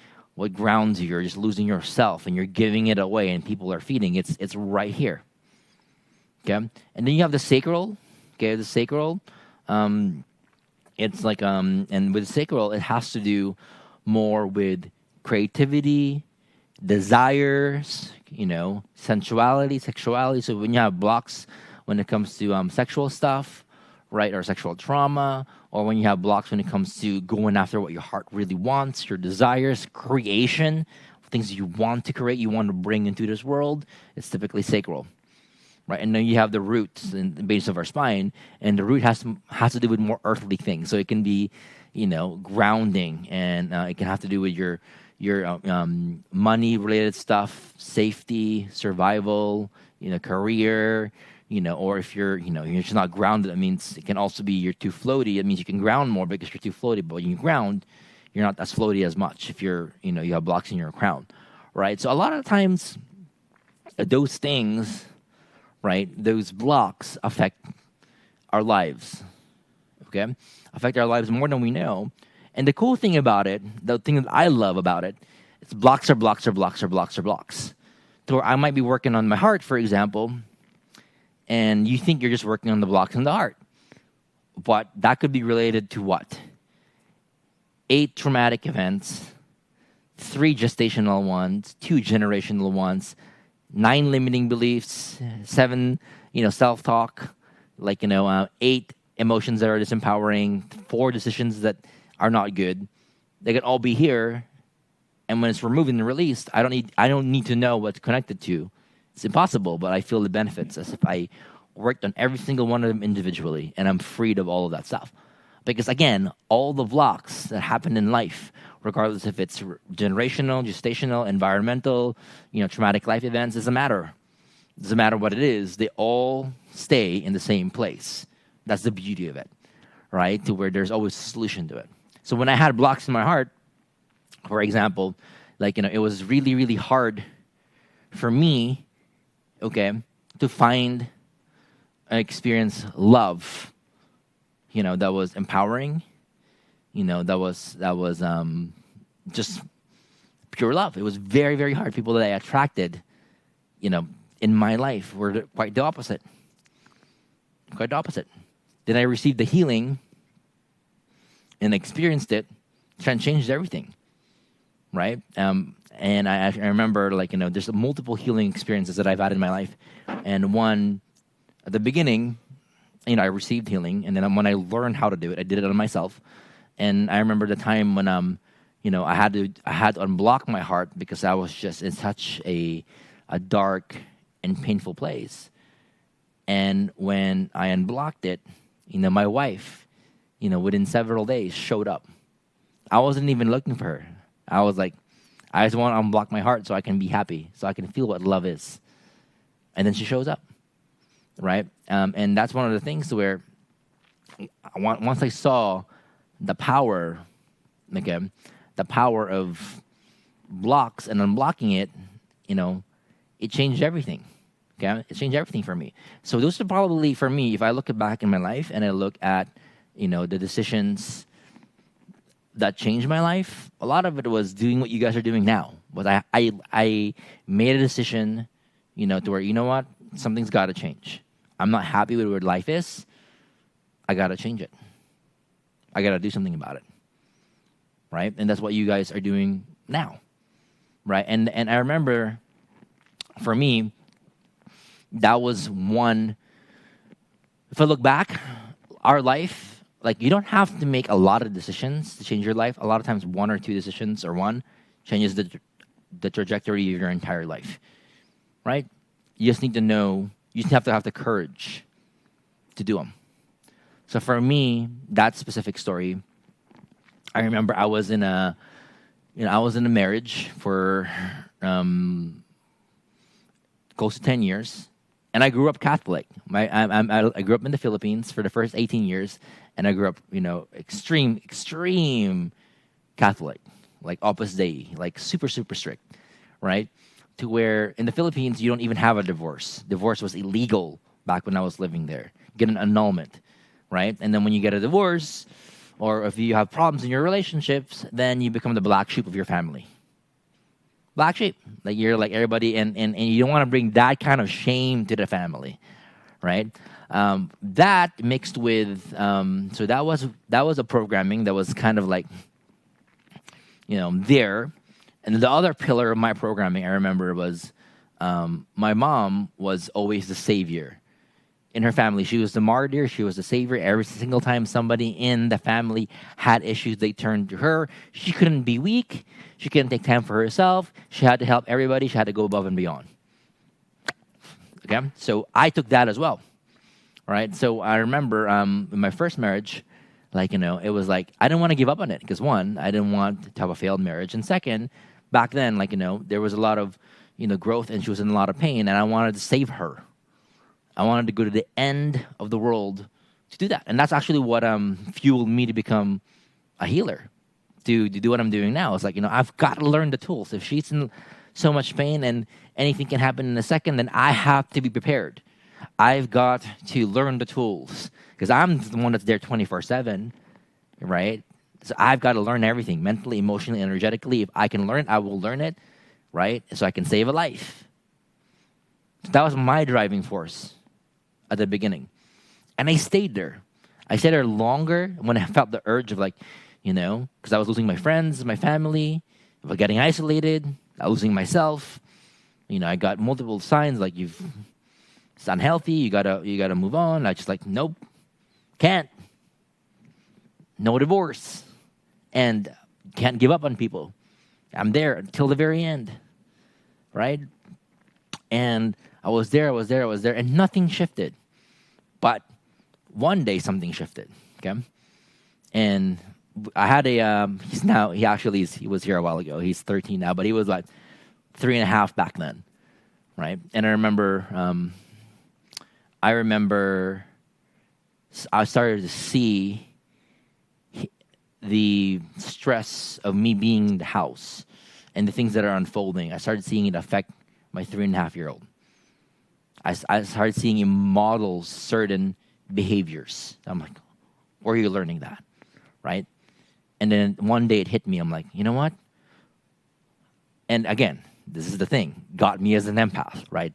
what grounds you. You're just losing yourself, and you're giving it away, and people are feeding. It's right here. Okay, and then you have the sacral. Okay, the sacral. It's like and with the sacral, it has to do more with creativity, desires, sensuality, sexuality. So when you have blocks when it comes to sexual stuff, right, or sexual trauma, or when you have blocks when it comes to going after what your heart really wants, your desires, creation, things you want to create, you want to bring into this world, it's typically sacral, right? And then you have the roots in the base of our spine, and the root has to do with more earthly things. So it can be, grounding, and it can have to do with your money related stuff, safety, survival, career, or if you're just not grounded, that means it can also be you're too floaty. It means you can ground more because you're too floaty. But when you ground, you're not as floaty as much if you have blocks in your crown, right? So a lot of times those things, right, those blocks affect our lives, okay? Affect our lives more than we know. And the cool thing about it, the thing that I love about it, is blocks are blocks are blocks are blocks are blocks. So I might be working on my heart, for example, and you think you're just working on the blocks in the heart. But that could be related to what? 8 traumatic events, 3 gestational ones, 2 generational ones, 9 limiting beliefs, 7, self-talk, 8 emotions that are disempowering, 4 decisions that are not good. They could all be here, and when it's removed and released, I don't need to know what's connected to. It's impossible, but I feel the benefits as if I worked on every single one of them individually, and I'm freed of all of that stuff. Because again, all the blocks that happen in life, regardless if it's generational, gestational, environmental, traumatic life events, doesn't matter. It doesn't matter what it is. They all stay in the same place. That's the beauty of it, right? To where there's always a solution to it. So when I had blocks in my heart, for example, it was really, really hard for me, okay, to find and experience love, that was empowering, that was just pure love. It was very, very hard. People that I attracted, in my life were quite the opposite. Quite the opposite. Then I received the healing and experienced it, and changed everything, right? And I remember, there's multiple healing experiences that I've had in my life. And one, at the beginning, I received healing. And then when I learned how to do it, I did it on myself. And I remember the time when, I had to unblock my heart because I was just in such a dark and painful place. And when I unblocked it, my wife, within several days showed up. I wasn't even looking for her. I was like, I just want to unblock my heart so I can be happy, so I can feel what love is. And then she shows up, right? And that's one of the things where once I saw the power, the power of blocks and unblocking it, it changed everything. Okay, it changed everything for me. So those are probably, for me, if I look back in my life and I look at, the decisions that changed my life, a lot of it was doing what you guys are doing now. But I made a decision, to where, what? Something's got to change. I'm not happy with where life is. I got to change it. I got to do something about it. Right? And that's what you guys are doing now. Right? And I remember, for me, that was one. If I look back, our life, you don't have to make a lot of decisions to change your life. A lot of times, 1 or 2 decisions or one changes the trajectory of your entire life, right? You just need to know. You just have to have the courage to do them. So for me, that specific story, I remember I was in a marriage for close to 10 years. And I grew up Catholic. I grew up in the Philippines for the first 18 years, and I grew up, extreme Catholic, Opus Dei, super, super strict, right? To where in the Philippines, you don't even have a divorce. Divorce was illegal back when I was living there. You get an annulment, right? And then when you get a divorce, or if you have problems in your relationships, then you become the black sheep of your family, black sheep. Like you're like everybody, and you don't want to bring that kind of shame to the family, right? That mixed with so that was a programming that was kind of like there, and the other pillar of my programming I remember was my mom was always the savior. In her family, she was the martyr, she was the savior. Every single time somebody in the family had issues, they turned to her. She couldn't be weak. She couldn't take time for herself. She had to help everybody. She had to go above and beyond. Okay? So I took that as well. All right? So I remember in my first marriage, it was like, I didn't want to give up on it. Because one, I didn't want to have a failed marriage. And second, back then, there was a lot of, growth, and she was in a lot of pain, and I wanted to save her. I wanted to go to the end of the world to do that. And that's actually what fueled me to become a healer, to do what I'm doing now. It's like, I've got to learn the tools. If she's in so much pain and anything can happen in a second, then I have to be prepared. I've got to learn the tools because I'm the one that's there 24/7, right? So I've got to learn everything mentally, emotionally, energetically. If I can learn it, I will learn it, right? So I can save a life. So that was my driving force at the beginning. And I stayed there. I stayed there longer when I felt the urge of because I was losing my friends, my family, I was getting isolated, I was losing myself. I got multiple signs like it's unhealthy, you gotta move on. I just nope, can't. No divorce. And can't give up on people. I'm there until the very end. Right? And I was there, and nothing shifted. But one day something shifted, okay? And I had he was here a while ago. He's 13 now, but he was like 3.5 back then, right? And I remember I started to see the stress of me being in the house and the things that are unfolding. I started seeing it affect my 3.5-year-old. I started seeing him model certain behaviors. I'm like, where are you learning that? Right? And then one day it hit me. I'm like, you know what? And again, this is the thing. Got me as an empath, right?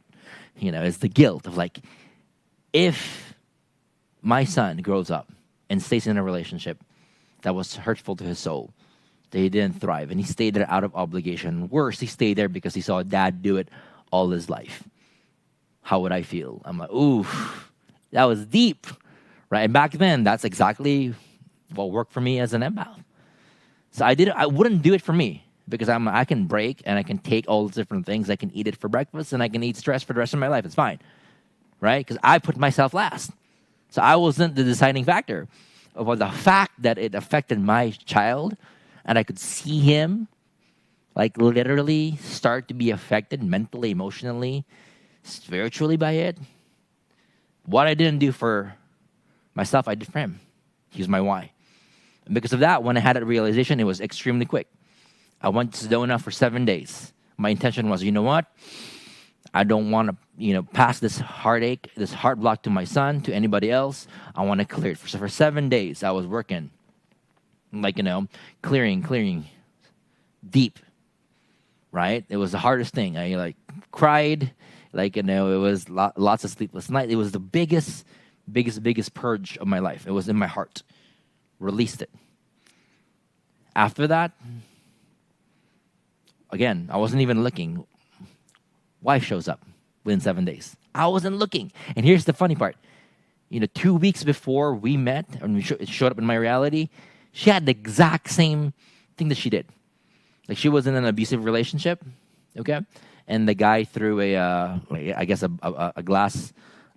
It's the guilt of if my son grows up and stays in a relationship that was hurtful to his soul, that he didn't thrive, and he stayed there out of obligation. Worse, he stayed there because he saw dad do it all his life. How would I feel? I'm like, ooh, that was deep, right? And back then, that's exactly what worked for me as an empath. So I wouldn't do it for me because I can break and I can take all these different things. I can eat it for breakfast and I can eat stress for the rest of my life. It's fine, right? Because I put myself last. So I wasn't the deciding factor. Of the fact that it affected my child and I could see him literally start to be affected mentally, emotionally, spiritually by it. What I didn't do for myself, I did for him. He was my why. And because of that, when I had that realization, it was extremely quick. I went to Sedona for 7 days. My intention was, you know what? I don't want to, pass this heartache, this heart block to my son, to anybody else. I want to clear it. So for 7 days, I was working, clearing deep, right? It was the hardest thing. I cried, it was lots of sleepless nights. It was the biggest purge of my life. It was in my heart. Released it. After that, again, I wasn't even looking. Wife shows up within 7 days. I wasn't looking. And here's the funny part. 2 weeks before we met, and it showed up in my reality, she had the exact same thing that she did. She was in an abusive relationship, okay? And the guy threw a glass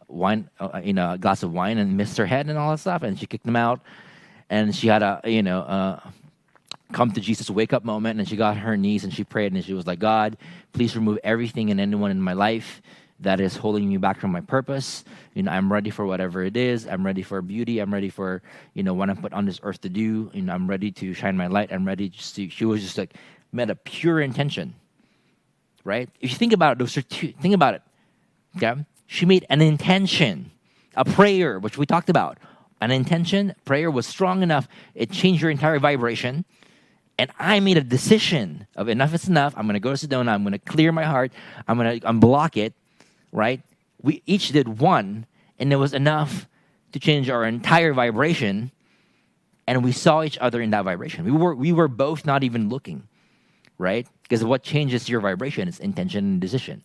wine, a glass of wine and missed her head and all that stuff, and she kicked him out. And she had a come to Jesus wake up moment, and she got on her knees and she prayed and she was like, God, please remove everything and anyone in my life that is holding me back from my purpose. I'm ready for whatever it is. I'm ready for beauty. I'm ready for, what I'm put on this earth to do. I'm ready to shine my light. I'm ready to, she was just met a pure intention, right? If you think about it, those are two, think about it, okay? She made an intention, a prayer, which we talked about. An intention, prayer was strong enough, it changed your entire vibration. And I made a decision of enough is enough. I'm going to go to Sedona. I'm going to clear my heart. I'm going to unblock it, right? We each did one, and it was enough to change our entire vibration, and we saw each other in that vibration. We were both not even looking, right? Because what changes your vibration is intention and decision.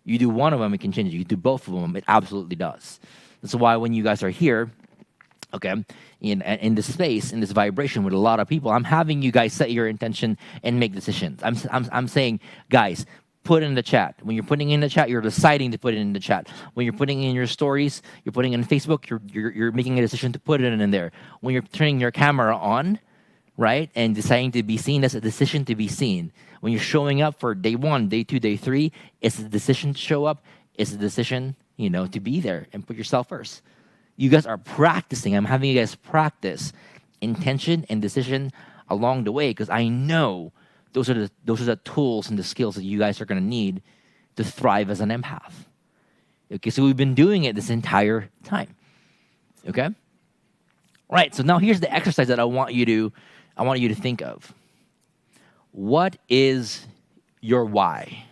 You do one of them, it can change it. You do both of them, it absolutely does. That's why when you guys are here, okay, in this space, in this vibration with a lot of people, I'm having you guys set your intention and make decisions. I'm saying, guys, put it in the chat. When you're putting in the chat, you're deciding to put it in the chat. When you're putting in your stories, you're putting it in Facebook, you're making a decision to put it in there. When you're turning your camera on, right, and deciding to be seen, that's a decision to be seen. When you're showing up for day 1, day 2, day 3, it's a decision to show up. It's a decision, to be there and put yourself first. You guys are practicing. I'm having you guys practice intention and decision along the way because I know those are the tools and the skills that you guys are going to need to thrive as an empath. Okay, so we've been doing it this entire time. Okay? All right, so now here's the exercise that I want you to think of. What is your why?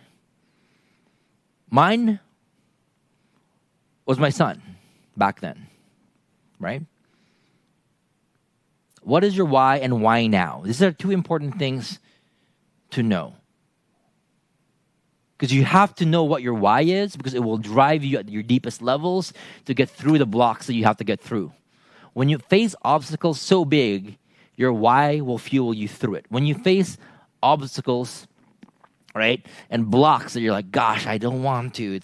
Mine was my son back then, right? What is your why and why now? These are two important things to know. Because you have to know what your why is because it will drive you at your deepest levels to get through the blocks that you have to get through. When you face obstacles so big, your why will fuel you through it. When you face obstacles, right, and blocks that you're like, gosh, I don't want to.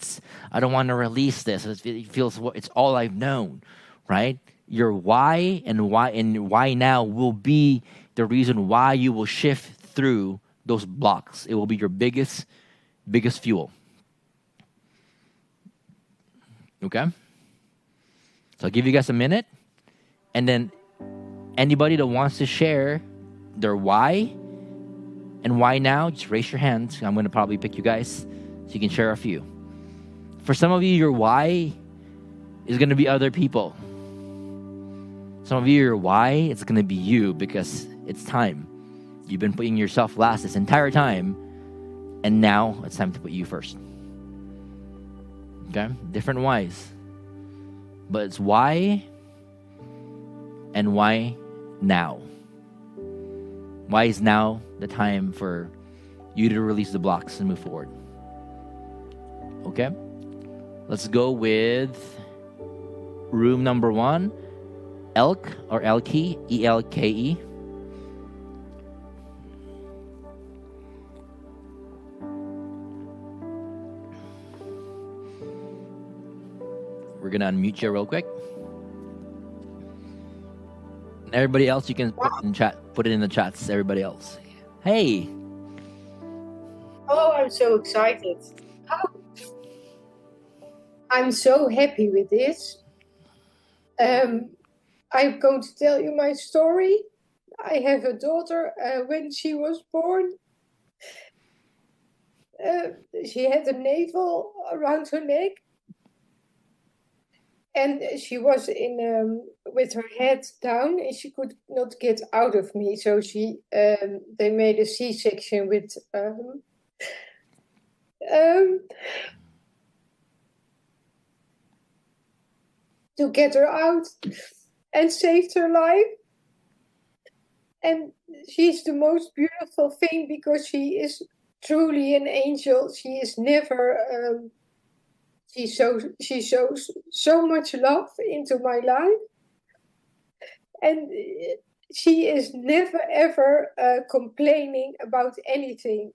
I don't want to release this. It feels it's all I've known, right? Your why and why now will be the reason why you will shift through those blocks. It will be your biggest fuel. Okay? So I'll give you guys a minute, and then anybody that wants to share their why and why now, just raise your hands. I'm going to probably pick you guys so you can share a few. For some of you, your why is going to be other people. Some of you, your why is going to be you because it's time. You've been putting yourself last this entire time, and now it's time to put you first. Okay? Different whys. But it's why and why now. Why is now the time for you to release the blocks and move forward? Okay? Let's go with room number 1. Elk or Elke, E-L-K-E. We're going to unmute you real quick. And everybody else, you can put it in the chats, everybody else. Hey. Oh, I'm so excited. Oh. I'm so happy with this. I'm going to tell you my story. I have a daughter. When she was born, she had a navel around her neck. And she was with her head down, and she could not get out of me. So they made a C-section with to get her out and saved her life. And she's the most beautiful thing because she is truly an angel. She is never. She shows so much love into my life, and she is never ever complaining about anything.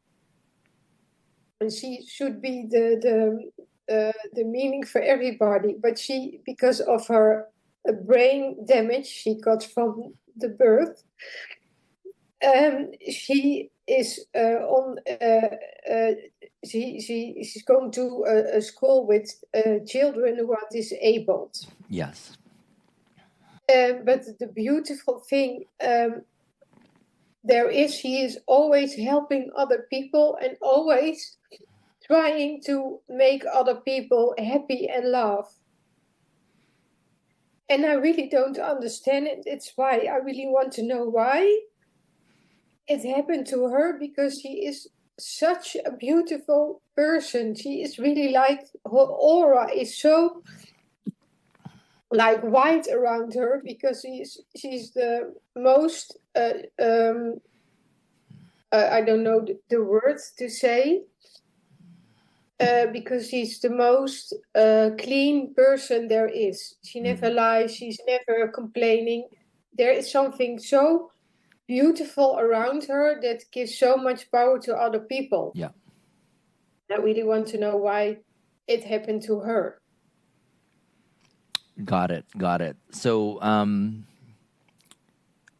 And she should be the meaning for everybody. But because of her brain damage she got from the birth, she is she's going to a school with children who are disabled. Yes. But the beautiful thing she is always helping other people and always trying to make other people happy and laugh. And I really don't understand it. It's why I really want to know why. it happened to her because she is such a beautiful person. She is really like, her aura is so like white around her because she's the most I don't know the words to say, because she's the most clean person there is. She never lies. She's never complaining. There is something so beautiful around her that gives so much power to other people. Yeah. I really want to know why it happened to her. Got it. So,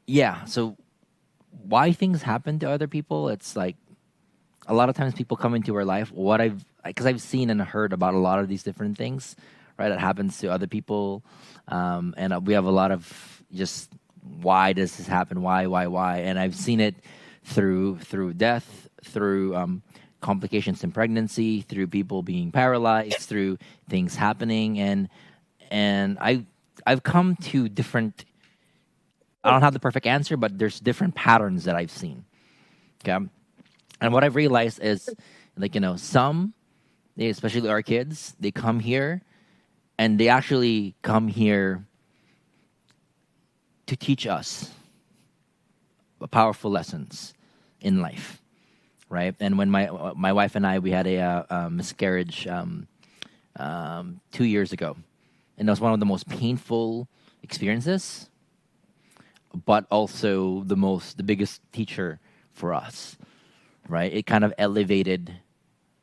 yeah. So, why things happen to other people? It's like a lot of times people come into our life. Because I've seen and heard about a lot of these different things, right? That happens to other people, and we have a lot of just why does this happen? Why? And I've seen it through death, through complications in pregnancy, through people being paralyzed, through things happening, and I've come to different. I don't have the perfect answer, but there's different patterns that I've seen. Okay, and what I've realized is, like, some, especially our kids, they come here, and they actually come here to teach us powerful lessons in life, right? And when my wife and I, we had a miscarriage 2 years ago, and it was one of the most painful experiences, but also the biggest teacher for us, right? It kind of elevated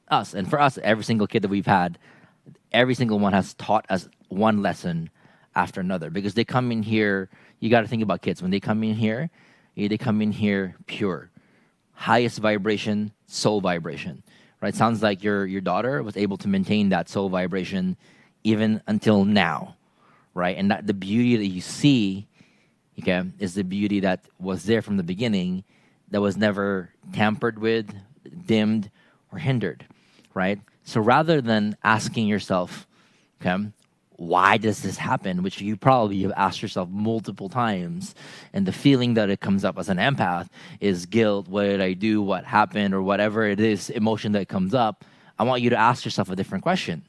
us, and for us, every single kid that we've had, every single one has taught us one lesson after another, because they come in here. You got to think about kids when they come in here. They come in here pure, highest vibration, soul vibration, right? Sounds like your daughter was able to maintain that soul vibration even until now, right? And that the beauty that you see, okay, is the beauty that was there from the beginning, that was never tampered with, dimmed, or hindered, right? So rather than asking yourself, okay, why does this happen, which you probably have asked yourself multiple times, and the feeling that it comes up as an empath is guilt, what did I do, what happened, or whatever it is, emotion that comes up, I want you to ask yourself a different question.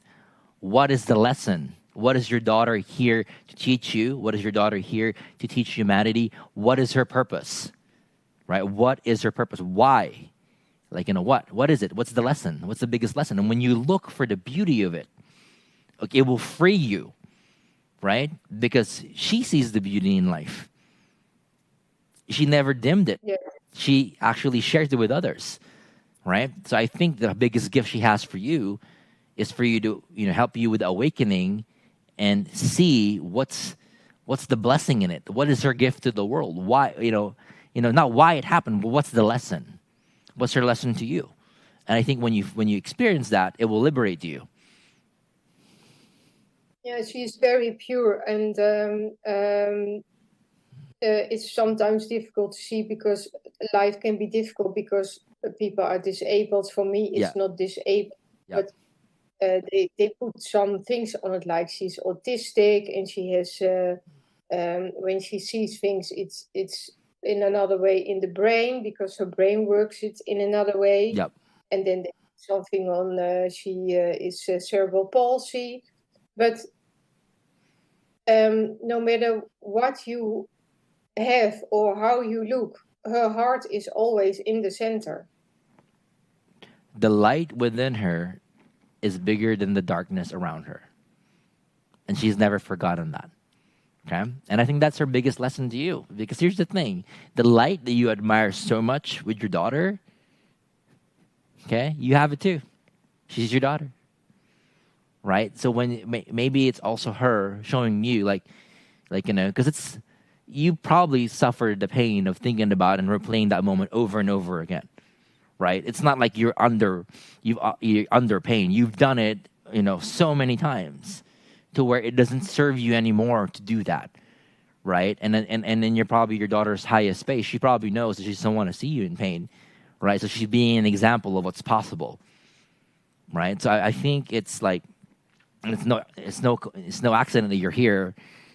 What is the lesson? What is your daughter here to teach you? What is your daughter here to teach humanity? What is her purpose? Right? What is her purpose? Why? Like, what is it? What's the lesson? What's the biggest lesson? And when you look for the beauty of it, okay, it will free you, right? Because she sees the beauty in life. She never dimmed it. Yeah. She actually shares it with others, right? So I think the biggest gift she has for you is for you to, help you with awakening and see what's the blessing in it. What is her gift to the world? Why, not why it happened, but what's the lesson? What's her lesson to you? And I think when you experience that, it will liberate you. Yeah, she's very pure, and it's sometimes difficult to see because life can be difficult because people are disabled. For me, it's not disabled, but they put some things on it, like she's autistic, and she has when she sees things, it's in another way in the brain because her brain works it in another way. Yep. And then there's something on she is cerebral palsy, but no matter what you have or how you look, her heart is always in the center. The light within her is bigger than the darkness around her. And she's never forgotten that. Okay? And I think that's her biggest lesson to you. Because here's the thing. The light that you admire so much with your daughter, okay, you have it too. She's your daughter. Right? So when maybe it's also her showing you, because you probably suffered the pain of thinking about and replaying that moment over and over again. Right? It's not like you're under pain. You've done it, so many times to where it doesn't serve you anymore to do that. Right? And then you're probably your daughter's highest space. She probably knows that she doesn't want to see you in pain. Right? So she's being an example of what's possible. Right? So I think it's like, it's no accident that you're here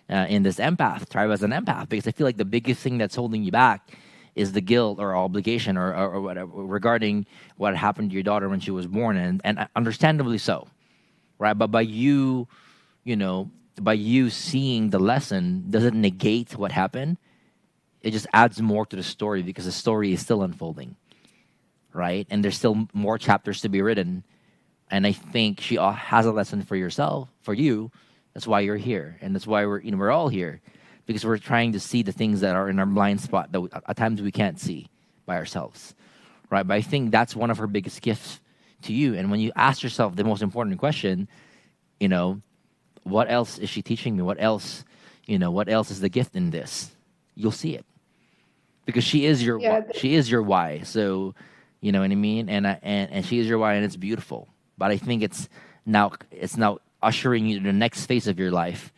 in this empath, thrive as an empath, because I feel like the biggest thing that's holding you back is the guilt or obligation or whatever regarding what happened to your daughter when she was born, and understandably so, right? But by you, by you seeing the lesson doesn't negate what happened. It just adds more to the story because the story is still unfolding, right? And there's still more chapters to be written. And I think she has a lesson for yourself, for you. That's why you're here, and that's why we're all here, because we're trying to see the things that are in our blind spot that at times we can't see by ourselves, right? But I think that's one of her biggest gifts to you. And when you ask yourself the most important question, what else is she teaching me? What else is the gift in this? You'll see it, because she is your why. So, you know what I mean? And she is your why, and it's beautiful. But I think it's now ushering you to the next phase of your life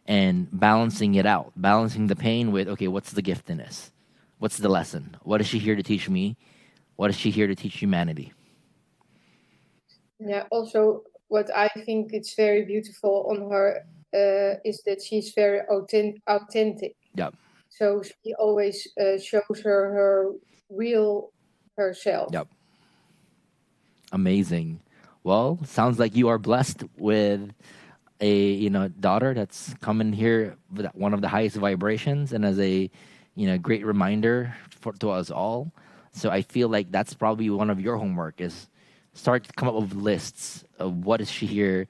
and balancing it out, balancing the pain with, okay, what's the gift in this? What's the lesson? What is she here to teach me? What is she here to teach humanity? Yeah, also what I think it's very beautiful on her is that she's very authentic. Yeah. So she always shows her real herself. Yep. Amazing. Well, sounds like you are blessed with a daughter that's coming here with one of the highest vibrations, and as a great reminder to us all. So I feel like that's probably one of your homework is start to come up with lists of what is she here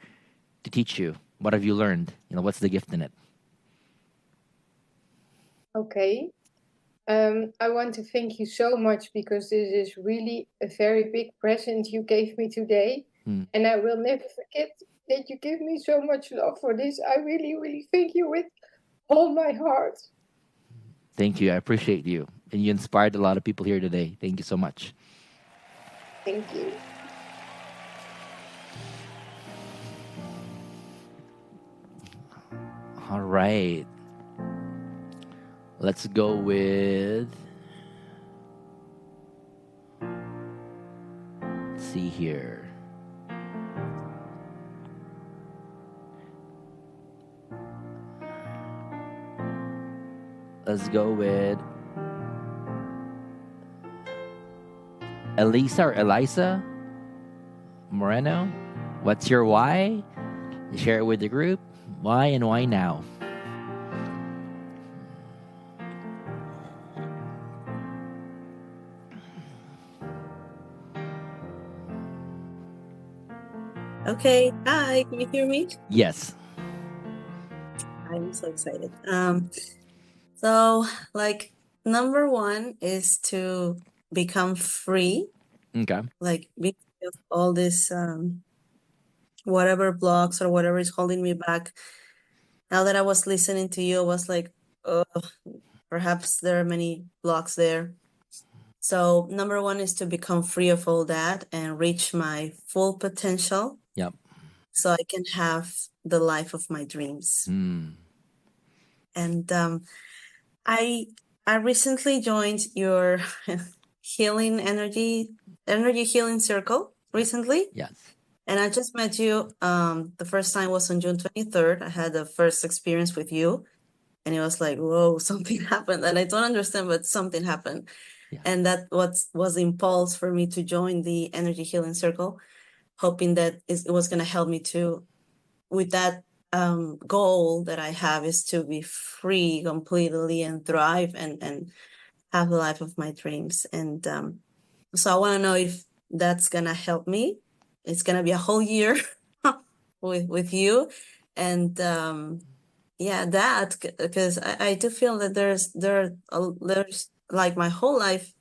to teach you. What have you learned? What's the gift in it? Okay. I want to thank you so much, because this is really a very big present you gave me today. And I will never forget that you give me so much love for this. I really, really thank you with all my heart. Thank you. I appreciate you. And you inspired a lot of people here today. Thank you so much. Thank you. All right. Let's go with... Let's see here. Let's go with Elisa Moreno. What's your why? Share it with the group. Why and why now? Okay. Hi. Can you hear me? Yes. I'm so excited. So number one is to become free. Okay. Be free of all this whatever blocks or whatever is holding me back. Now that I was listening to you, I was like, oh, perhaps there are many blocks there. So number one is to become free of all that and reach my full potential. Yep. So I can have the life of my dreams. And I recently joined your healing energy healing circle recently. Yes. And I just met you. The first time was on June 23rd. I had the first experience with you. And it was like, whoa, something happened. And I don't understand, but something happened. Yeah. And that was the impulse for me to join the energy healing circle, hoping that it was going to help me with that goal that I have, is to be free completely and thrive and have the life of my dreams. And so I want to know if that's going to help me. It's going to be a whole year with you. And that, because I do feel that there's like my whole life,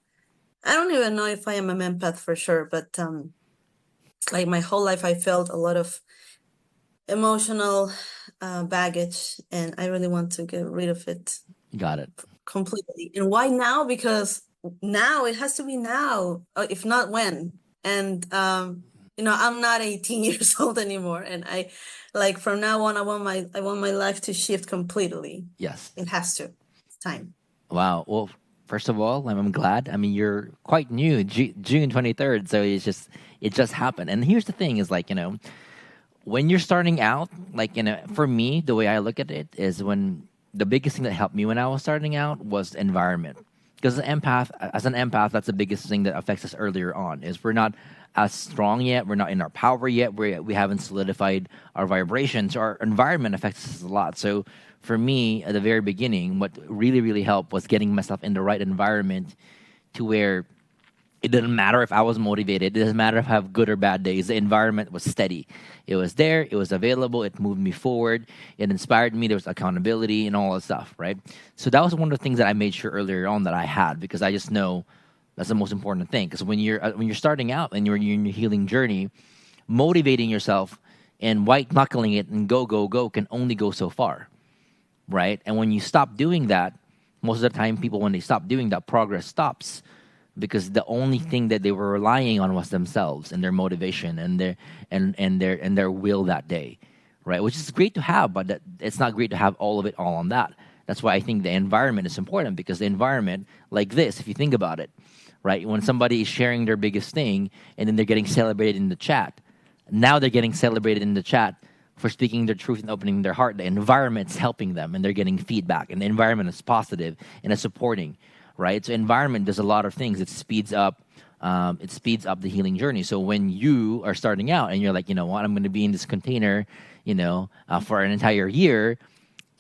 I don't even know if I am an empath for sure, but like my whole life I felt a lot of emotional baggage, and I really want to get rid of it. Got it. Completely. And why now? Because now, it has to be now, if not when. And I'm not 18 years old anymore, and I from now on I want my life to shift completely. Yes. It has to. It's time. Wow. Well, first of all, I'm glad. I mean, you're quite new, June 23rd, so it just happened. And here's the thing: is when you're starting out, for me, the way I look at it is when the biggest thing that helped me when I was starting out was environment. Because as an empath, that's the biggest thing that affects us earlier on. Is we're not as strong yet. We're not in our power yet. We haven't solidified our vibrations. Our environment affects us a lot. So for me, at the very beginning, what really, really helped was getting myself in the right environment to where it didn't matter if I was motivated. It doesn't matter if I have good or bad days. The environment was steady. It was there. It was available. It moved me forward. It inspired me. There was accountability and all that stuff, right? So that was one of the things that I made sure earlier on that I had, because I just know that's the most important thing. Because when you're starting out and you're in your healing journey, motivating yourself and white knuckling it and go can only go so far, right? And when you stop doing that, most of the time, people, when they stop doing that, progress stops, because the only thing that they were relying on was themselves and their motivation and their will that day, right? Which is great to have, but it's not great to have all of it all on that. That's why I think the environment is important, because the environment, like this, if you think about it, right? When somebody is sharing their biggest thing and then they're getting celebrated in the chat, now they're getting celebrated in the chat for speaking their truth and opening their heart. The environment's helping them and they're getting feedback, and the environment is positive and it's supporting. Right, so environment does a lot of things. It speeds up the healing journey. So when you are starting out and you're like, you know what, I'm going to be in this container, for an entire year,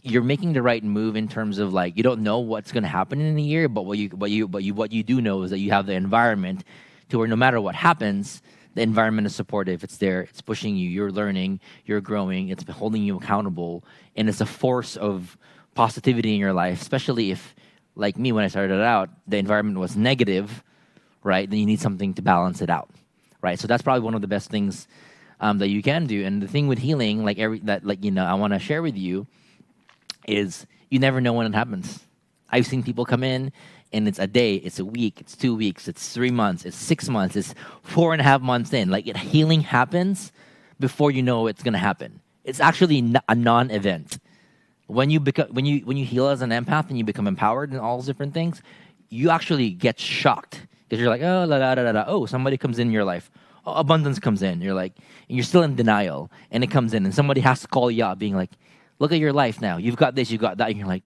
you're making the right move in terms of, like, you don't know what's going to happen in a year, but what you do know is that you have the environment to where no matter what happens, the environment is supportive. It's there. It's pushing you. You're learning. You're growing. It's holding you accountable, and it's a force of positivity in your life, especially if, like me, when I started out, the environment was negative, right? Then you need something to balance it out, right? So that's probably one of the best things that you can do. And the thing with healing, I want to share with you, is you never know when it happens. I've seen people come in, and it's a day, it's a week, it's 2 weeks, it's 3 months, it's 6 months, it's 4.5 months in. Healing happens before you know it's going to happen. It's actually a non-event. When you heal as an empath and you become empowered and all those different things, you actually get shocked, because you're like, oh, la la la la. Oh, somebody comes in your life. Oh, abundance comes in. You're like, and you're still in denial, and it comes in, and somebody has to call you out, being like, look at your life now. You've got this, you've got that. And you're like,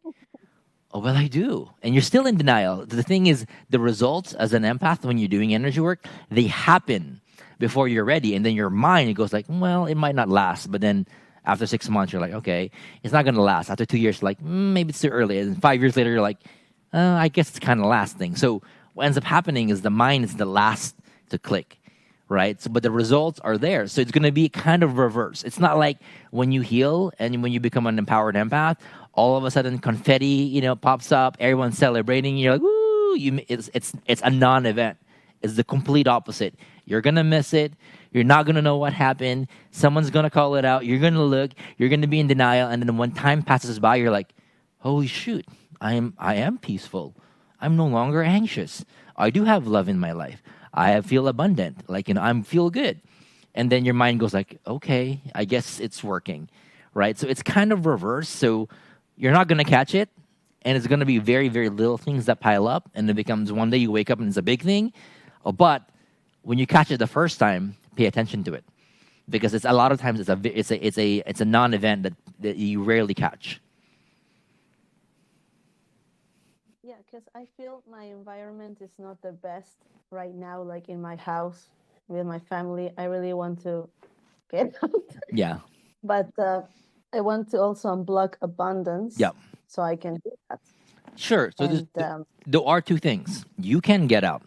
oh, well, I do. And you're still in denial. The thing is, the results as an empath when you're doing energy work, they happen before you're ready, and then your mind, it goes like, well, it might not last, but then after 6 months, you're like, okay, it's not going to last. After 2 years, you're like, maybe it's too early. And 5 years later, you're like, I guess it's kind of lasting. So what ends up happening is the mind is the last to click, right? So, but the results are there. So it's going to be kind of reverse. It's not like when you heal and when you become an empowered empath, all of a sudden confetti, pops up, everyone's celebrating. You're like, woo! It's a non-event. It's the complete opposite. You're going to miss it. You're not going to know what happened. Someone's going to call it out. You're going to look. You're going to be in denial. And then when time passes by, you're like, holy shoot, I am peaceful. I'm no longer anxious. I do have love in my life. I feel abundant. I feel good. And then your mind goes like, okay, I guess it's working, right? So it's kind of reverse. So you're not going to catch it. And it's going to be very, very little things that pile up. And it becomes one day you wake up and it's a big thing. But when you catch it the first time, pay attention to it, because it's a lot of times it's a non-event that you rarely catch. Yeah, because I feel my environment is not the best right now, like in my house with my family. I really want to get out. Yeah. But I want to also unblock abundance. Yeah. So I can do that. Sure. So there are two things. You can get out.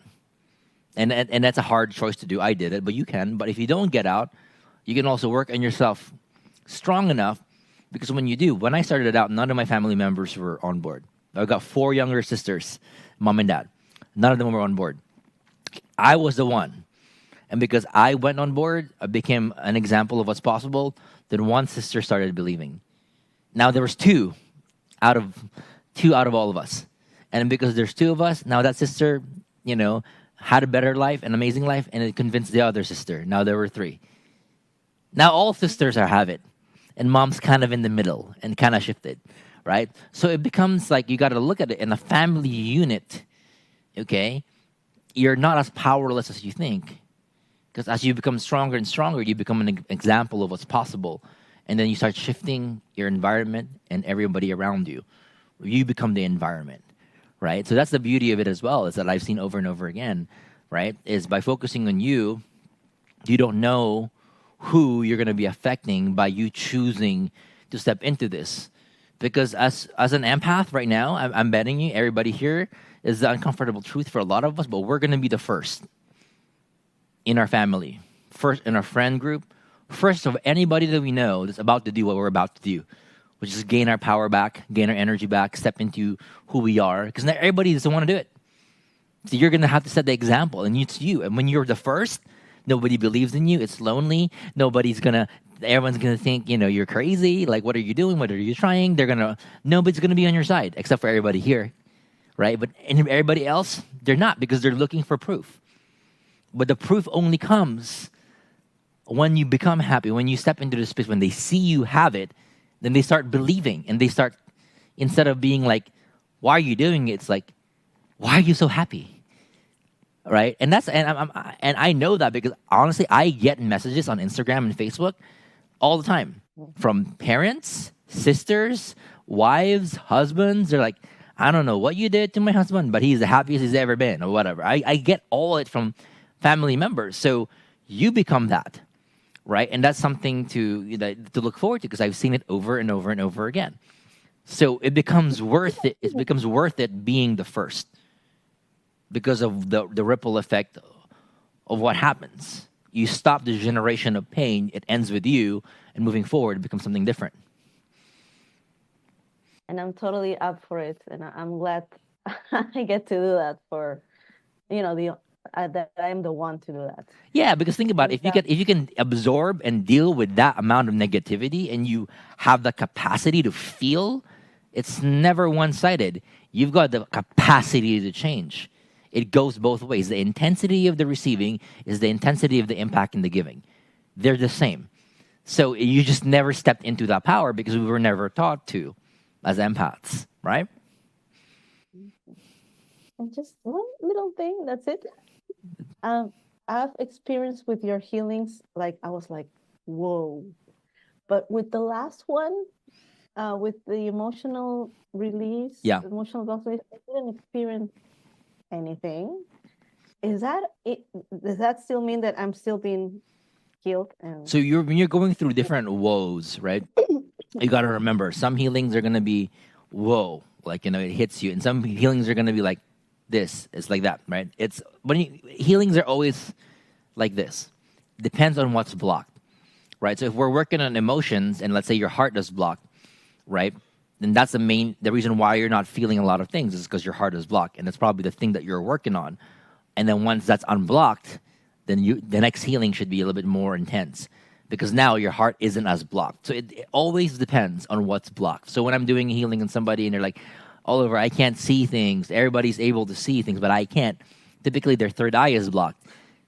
And that's a hard choice to do. I did it, but you can. But if you don't get out, you can also work on yourself strong enough, because when you do, when I started out, none of my family members were on board. I've got 4 younger sisters, mom and dad. None of them were on board. I was the one. And because I went on board, I became an example of what's possible. Then one sister started believing. Now there was two out of all of us. And because there's 2 of us, now that sister, had a better life, an amazing life, and it convinced the other sister. Now there were 3. Now all sisters have it, and mom's kind of in the middle and kind of shifted, right? So it becomes like you got to look at it in a family unit, okay? You're not as powerless as you think, because as you become stronger and stronger, you become an example of what's possible, and then you start shifting your environment and everybody around you. You become the environment, right? So that's the beauty of it as well, is that I've seen over and over again, right? Is by focusing on you, you don't know who you're going to be affecting by you choosing to step into this. Because as an empath right now, I'm betting you everybody here is the uncomfortable truth for a lot of us, but we're going to be the first in our family, first in our friend group, first of anybody that we know that's about to do what we're about to do, which is gain our power back, gain our energy back, step into who we are. Because not everybody doesn't want to do it. So you're going to have to set the example, and it's you. And when you're the first, nobody believes in you. It's lonely. Everyone's going to think, you're crazy. Like, what are you doing? What are you trying? Nobody's going to be on your side except for everybody here, right? But everybody else, they're not, because they're looking for proof. But the proof only comes when you become happy, when you step into the space, when they see you have it, then they start believing, and they start, instead of being like, why are you doing it? It's like, why are you so happy? Right? And I know that because honestly, I get messages on Instagram and Facebook all the time from parents, sisters, wives, husbands. They're like, I don't know what you did to my husband, but he's the happiest he's ever been, or whatever. I get all it from family members. So you become that, right? And that's something to look forward to, because I've seen it over and over and over again. So it becomes worth it. It becomes worth it being the first, because of the ripple effect of what happens. You stop the generation of pain, it ends with you, and moving forward, it becomes something different. And I'm totally up for it, and I'm glad I get to do that for, that I'm the one to do that. Yeah, because think about it, if you can absorb and deal with that amount of negativity, and you have the capacity to feel, it's never one-sided. You've got the capacity to change. It goes both ways. The intensity of the receiving is the intensity of the impact in the giving. They're the same. So you just never stepped into that power because we were never taught to as empaths, right? And just one little thing, that's it. I've experienced with your healings, like I was like, whoa. But with the last one, with the emotional release, emotional block release, I didn't experience anything. Is that it? Does that still mean that I'm still being healed? So when you're going through different woes, right? You got to remember, some healings are going to be whoa, like it hits you, and some healings are going to be like this. It's like that, right? It's healings are always like this. Depends on what's blocked, right? So if we're working on emotions, and let's say your heart is blocked, right? Then that's the reason why you're not feeling a lot of things is because your heart is blocked, and that's probably the thing that you're working on. And then once that's unblocked, then the next healing should be a little bit more intense, because now your heart isn't as blocked. So it always depends on what's blocked. So when I'm doing a healing on somebody and they're like, Oliver, I can't see things. Everybody's able to see things, but I can't. Typically, their third eye is blocked.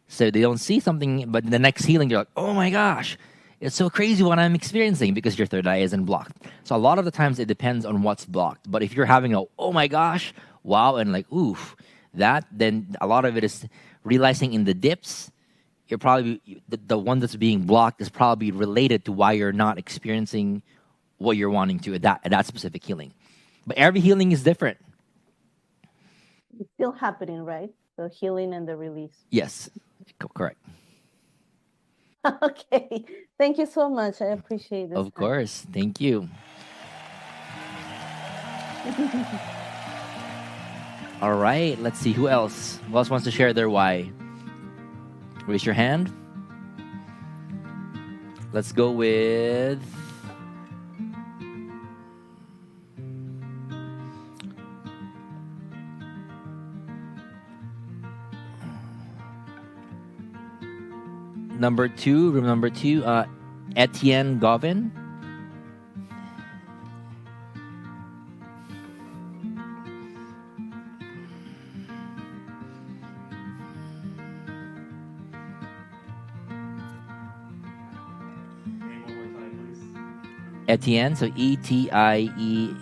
So they don't see something, but the next healing, they're like, oh my gosh, it's so crazy what I'm experiencing, because your third eye isn't blocked. So a lot of the times it depends on what's blocked. But if you're having oh my gosh, wow, and like, oof, then a lot of it is realizing in the dips, you're probably, the one that's being blocked is probably related to why you're not experiencing what you're wanting to at that specific healing. But every healing is different. It's still happening, right? The healing and the release. Yes, correct. Okay. Thank you so much. I appreciate this. Of course. Thank you. All right. Let's see. Who else? Who else wants to share their why? Raise your hand. Let's go with... room number two, Etienne Govin. Etienne, so Etienne.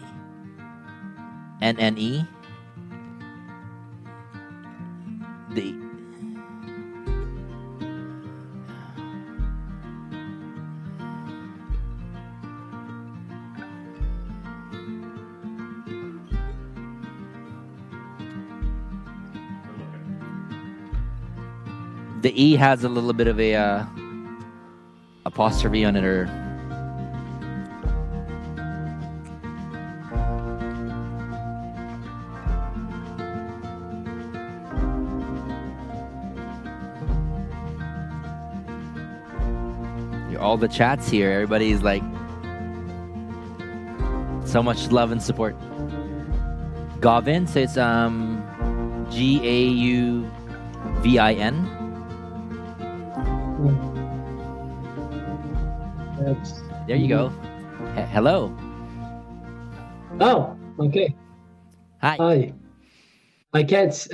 The E has a little bit of a apostrophe on it, or all the chats here. Everybody's like, so much love and support. Gavin, so it's Gauvin. There you go. Hello. Oh, okay. Hi. I can't.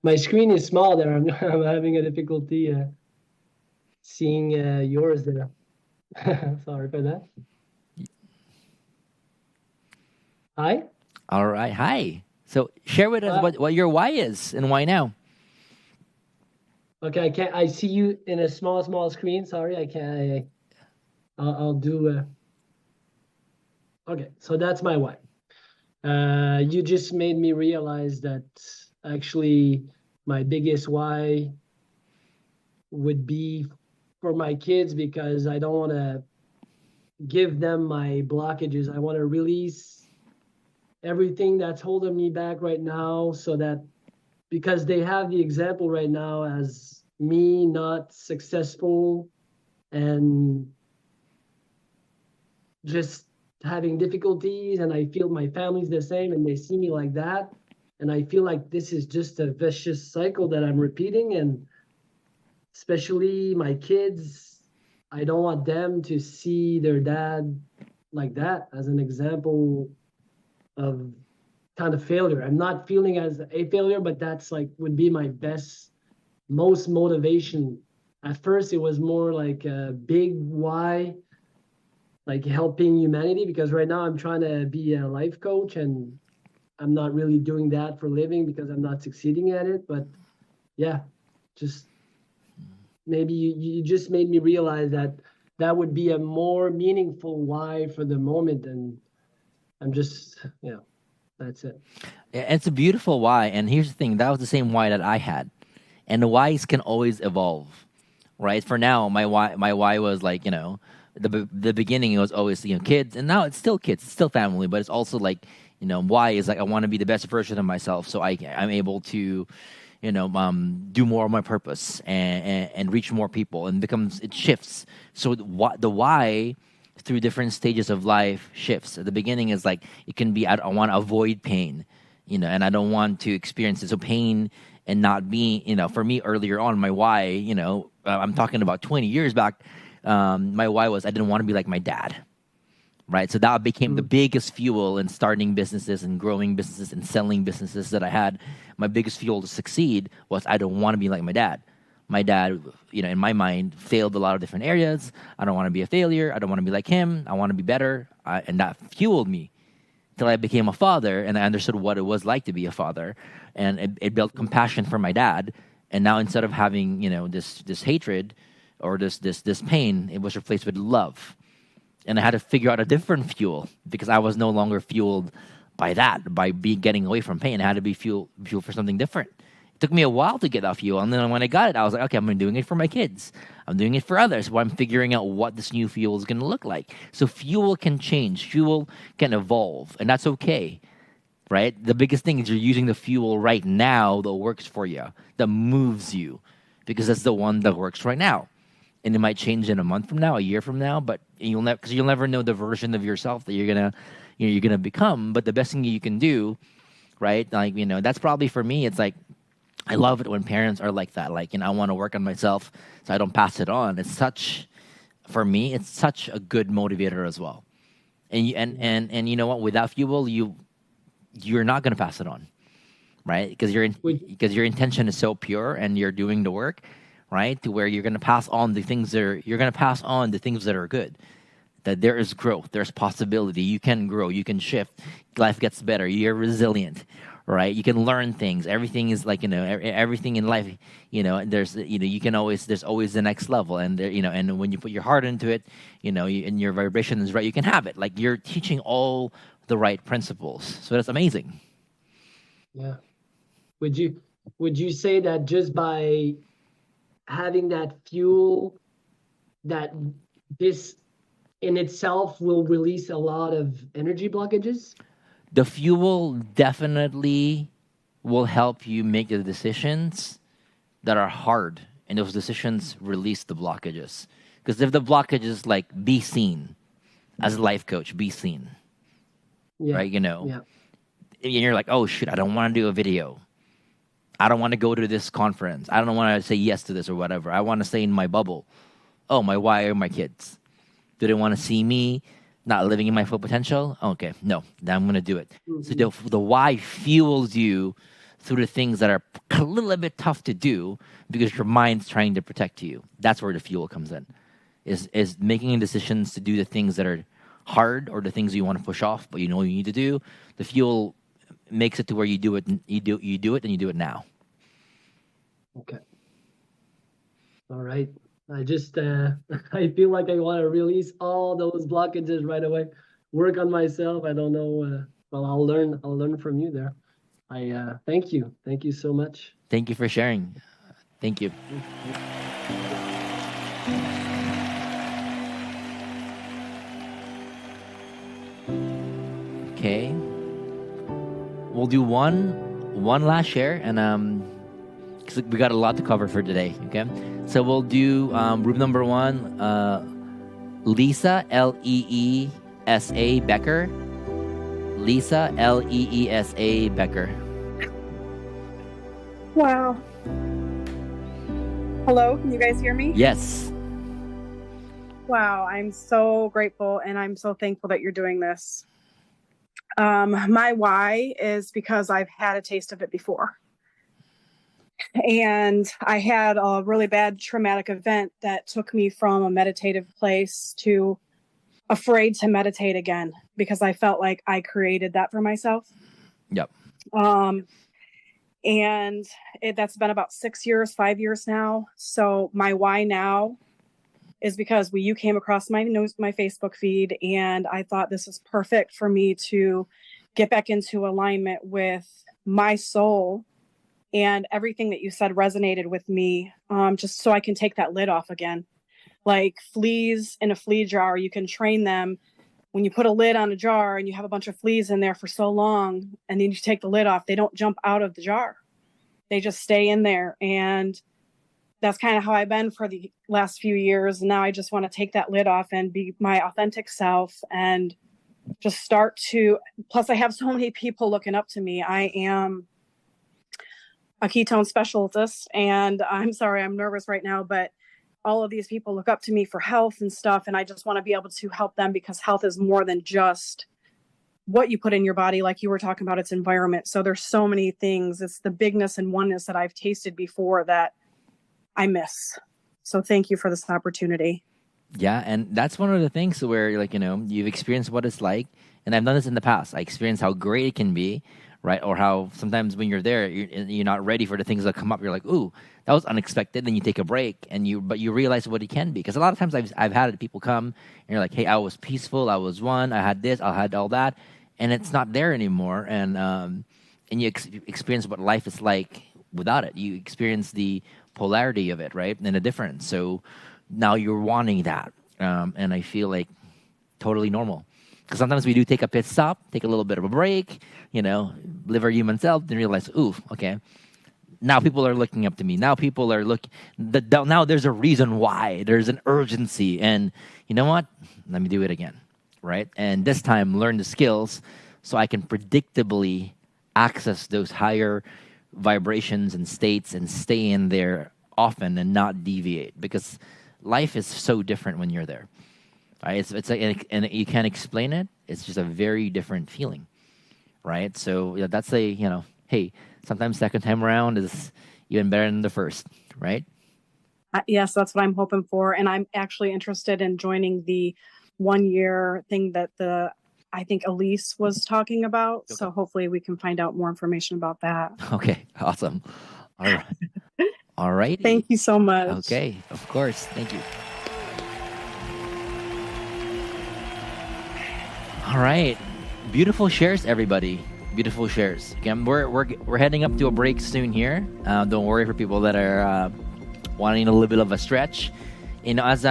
My screen is small there. I'm having a difficulty seeing yours there. Sorry for that. Hi. All right. Hi. So share with us what your why is and why now. Okay, I can't. I see you in a small screen. Sorry, I can't. I'll do. Okay, so that's my why. You just made me realize that actually my biggest why would be for my kids, because I don't want to give them my blockages. I want to release everything that's holding me back right now, so that because they have the example right now as me not successful and just having difficulties, and I feel my family's the same and they see me like that, and I feel like this is just a vicious cycle that I'm repeating. And especially my kids, I don't want them to see their dad like that as an example of kind of failure. I'm not feeling as a failure, but that's like would be my most motivation. At first it was more like a big why, like helping humanity, because right now I'm trying to be a life coach and I'm not really doing that for a living because I'm not succeeding at it. But yeah, just maybe you just made me realize that that would be a more meaningful why for the moment. And I'm just, that's it. It's a beautiful why. And here's the thing, that was the same why that I had. And the whys can always evolve, right? For now, my why was like, the beginning, it was always, kids. And now it's still kids, it's still family. But it's also like, why is like, I want to be the best version of myself. So I'm able to, do more of my purpose and reach more people, and it shifts. So the why through different stages of life shifts. At the beginning is like, it can be, I want to avoid pain, and I don't want to experience it. So pain and not being, for me earlier on, my why, I'm talking about 20 years back, my why was I didn't want to be like my dad. Right. So that became the biggest fuel in starting businesses and growing businesses and selling businesses that I had. My biggest fuel to succeed was I don't want to be like my dad. My dad, in my mind, failed a lot of different areas. I don't want to be a failure. I don't want to be like him. I want to be better. And that fueled me till I became a father, and I understood what it was like to be a father. And it built compassion for my dad. And now instead of having, this hatred or this pain, it was replaced with love. And I had to figure out a different fuel, because I was no longer fueled by that, by getting away from pain. I had to be fuel for something different. It took me a while to get that fuel. And then when I got it, I was like, okay, I'm doing it for my kids. I'm doing it for others. So I'm figuring out what this new fuel is going to look like. So fuel can change. Fuel can evolve. And that's okay, right? The biggest thing is you're using the fuel right now that works for you, that moves you, because that's the one that works right now. And it might change in a month from now, a year from now, but you'll never know the version of yourself that you're gonna become. But the best thing you can do, right? Like, that's probably for me. It's like, I love it when parents are like that. Like, I want to work on myself so I don't pass it on. For me, it's such a good motivator as well. And you know what? Without fuel, you're not gonna pass it on, right? Because your intention is so pure and you're doing the work. Right, to where you're going to pass on the things that are good. That there is growth, there's possibility. You can grow, you can shift. Life gets better. You're resilient, right? You can learn things. Everything is like everything in life. There's there's always the next level, and and when you put your heart into it, and your vibration is right, you can have it. Like you're teaching all the right principles. So that's amazing. Yeah. Would you say that just by having that fuel, that this in itself will release a lot of energy blockages? The fuel definitely will help you make the decisions that are hard, and those decisions release the blockages. Because if the blockage is like be seen as a life coach, be seen, Yeah. right? You know, Yeah. and you're like, oh shit, I don't want to do a video. I don't want to go to this conference. I don't want to say yes to this or whatever. I want to stay in my bubble. Oh, why are my kids? Do they want to see me not living in my full potential? Okay, no, then I'm going to do it. So the why fuels you through the things that are a little bit tough to do because your mind's trying to protect you. That's where the fuel comes in, is making decisions to do the things that are hard or the things you want to push off, but you know you need to do. The fuel makes it to where you do it, and you do it, and you do it now. Okay. All right. I just I feel like I want to release all those blockages right away. Work on myself. I don't know. Well, I'll learn from you there. I thank you. Thank you so much. Thank you for sharing. Thank you. Okay. We'll do one last share, and because we got a lot to cover for today. Okay, so we'll do room number 1. Lisa, Leesa Becker. Lisa, Leesa Becker. Wow. Hello, can you guys hear me? Yes. Wow, I'm so grateful and I'm so thankful that you're doing this. My why is because I've had a taste of it before. And I had a really bad traumatic event that took me from a meditative place to afraid to meditate again because I felt like I created that for myself. Yep. And that's been about 5 years now. So my why now is because you came across my Facebook feed, and I thought this is perfect for me to get back into alignment with my soul, and everything that you said resonated with me, just so I can take that lid off again. Like fleas in a flea jar, you can train them. When you put a lid on a jar and you have a bunch of fleas in there for so long, and then you take the lid off, they don't jump out of the jar. They just stay in there. And that's kind of how I've been for the last few years. And now I just want to take that lid off and be my authentic self and just start to, plus I have so many people looking up to me. I am a ketone specialist, and I'm sorry, I'm nervous right now, but all of these people look up to me for health and stuff. And I just want to be able to help them, because health is more than just what you put in your body. Like you were talking about, its environment. So there's so many things. It's the bigness and oneness that I've tasted before that I miss. So thank you for this opportunity. Yeah, and that's one of the things where you're like, you've experienced what it's like, and I've done this in the past. I experienced how great it can be, right? Or how sometimes when you're there, you're not ready for the things that come up. You're like, ooh, that was unexpected. Then you take a break, but you realize what it can be. Because a lot of times I've had people come, and you're like, hey, I was peaceful, I was one, I had this, I had all that, and it's not there anymore. And you experience what life is like without it. You experience the polarity of it, right? And the difference. So now you're wanting that. And I feel like totally normal. Because sometimes we do take a pit stop, take a little bit of a break, live our human self, then realize, ooh, okay, now people are looking up to me. Now people are now there's a reason why. There's an urgency. And you know what? Let me do it again, right? And this time, learn the skills so I can predictably access those higher vibrations and states and stay in there often and not deviate, because life is so different when you're there. Right? It's like, and you can't explain it. It's just a very different feeling, right? So that's hey, sometimes second time around is even better than the first, right? Yes, that's what I'm hoping for, and I'm actually interested in joining the 1 year thing that I think Elise was talking about. Okay. So hopefully we can find out more information about that. Okay, awesome. All right. All right. Thank you so much. Okay, of course. Thank you. All right. Beautiful shares, everybody. Beautiful shares. Again, we're heading up to a break soon here. Don't worry for people that are wanting a little bit of a stretch. As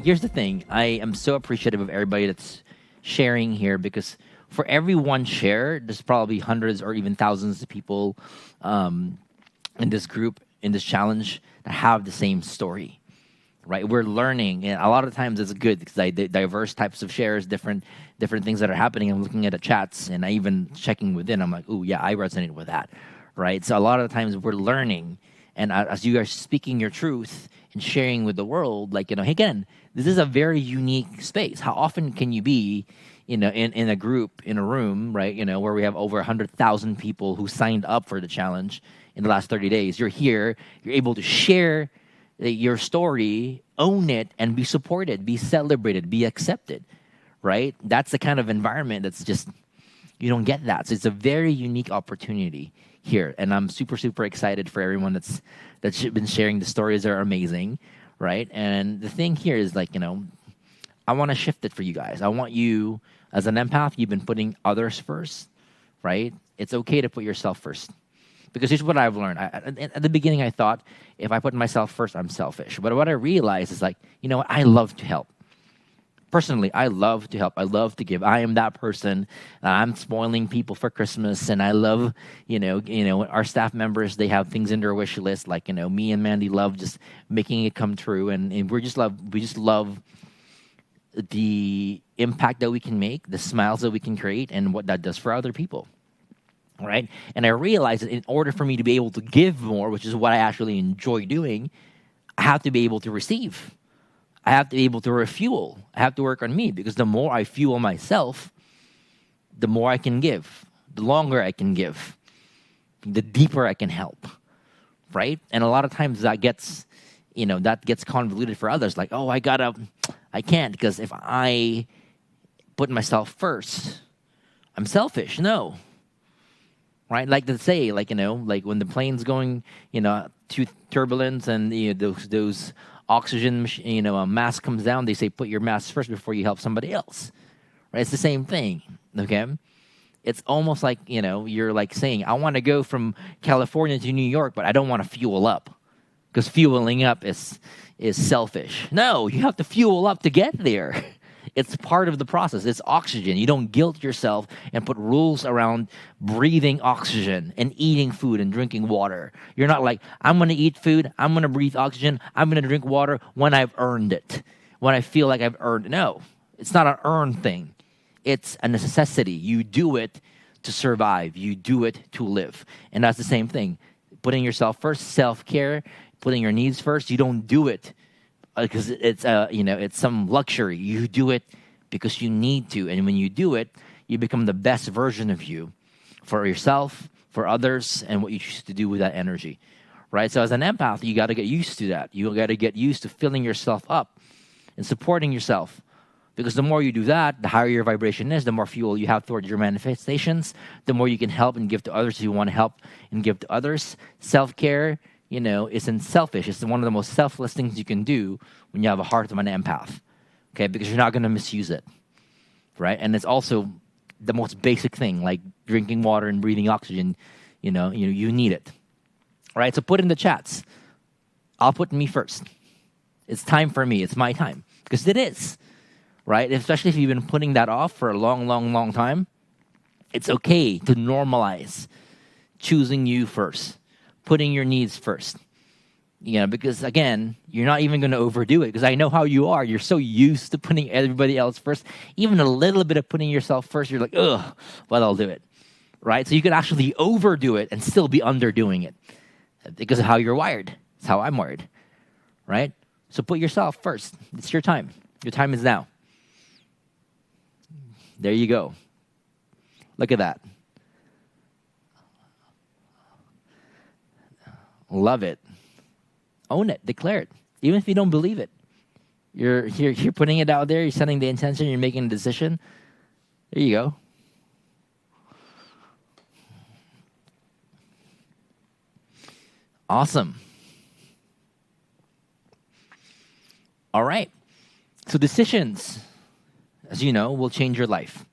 here's the thing, I am so appreciative of everybody that's sharing here, because for every one share, there's probably hundreds or even thousands of people in this group, in this challenge, that have the same story, right? We're learning, and a lot of times it's good because diverse types of shares, different things that are happening. I'm looking at the chats, and I even checking within. I'm like, oh yeah, I resonate with that, right? So a lot of the times we're learning, and as you are speaking your truth and sharing with the world, like, hey, again, this is a very unique space. How often can you be, in a group, in a room, right, where we have over 100,000 people who signed up for the challenge in the last 30 days? You're here, you're able to share your story, own it, and be supported, be celebrated, be accepted, right? That's the kind of environment that's just, you don't get that. So it's a very unique opportunity here, and I'm super, super excited for everyone that's been sharing. The stories are amazing, right? And the thing here is, like, I want to shift it for you guys. I want you, as an empath, you've been putting others first, right? It's okay to put yourself first. Because here's what I've learned. At the beginning, I thought, if I put myself first, I'm selfish. But what I realized is, like, what? I love to help. Personally, I love to help. I love to give. I am that person. I'm spoiling people for Christmas, and I love, our staff members, they have things in their wish list. Like, me and Mandy love just making it come true, and we just love the impact that we can make, the smiles that we can create, and what that does for other people, right? And I realized that in order for me to be able to give more, which is what I actually enjoy doing, I have to be able to receive. I have to be able to refuel. I have to work on me, because the more I fuel myself, the more I can give, the longer I can give, the deeper I can help, right? And a lot of times that gets convoluted for others. Like, oh, I can't, because if I put myself first, I'm selfish. No, right? Like they say, like when the plane's going, to turbulence, and those oxygen, mask comes down, they say put your mask first before you help somebody else, right? It's the same thing, okay? It's almost like, you're like saying, I want to go from California to New York, but I don't want to fuel up, because fueling up is selfish. No, you have to fuel up to get there. It's part of the process. It's oxygen. You don't guilt yourself and put rules around breathing oxygen and eating food and drinking water. You're not like, I'm going to eat food, I'm going to breathe oxygen, I'm going to drink water when I've earned it, when I feel like I've earned it. No, it's not an earned thing. It's a necessity. You do it to survive. You do it to live. And that's the same thing. Putting yourself first, self-care, putting your needs first. You don't do it because it's some luxury. You do it because you need to. And when you do it, you become the best version of you for yourself, for others, and what you choose to do with that energy, right? So as an empath, you got to get used to that. You got to get used to filling yourself up and supporting yourself. Because the more you do that, the higher your vibration is, the more fuel you have towards your manifestations, the more you can help and give to others who you want to help and give to others. Self-care, isn't selfish. It's one of the most selfless things you can do when you have a heart of an empath, okay? Because you're not going to misuse it, right? And it's also the most basic thing, like drinking water and breathing oxygen. You need it, right? So put in the chats. I'll put me first. It's time for me. It's my time, because it is. Right? Especially if you've been putting that off for a long, long, long time, it's okay to normalize choosing you first, putting your needs first. Because again, you're not even going to overdo it, because I know how you are. You're so used to putting everybody else first. Even a little bit of putting yourself first, you're like, ugh, well, I'll do it. Right? So you could actually overdo it and still be underdoing it because of how you're wired. It's how I'm wired. Right? So put yourself first. It's your time. Your time is now. There you go. Look at that. Love it. Own it. Declare it. Even if you don't believe it. You're putting it out there. You're setting the intention. You're making a decision. There you go. Awesome. All right. So decisions, as you know, will change your life.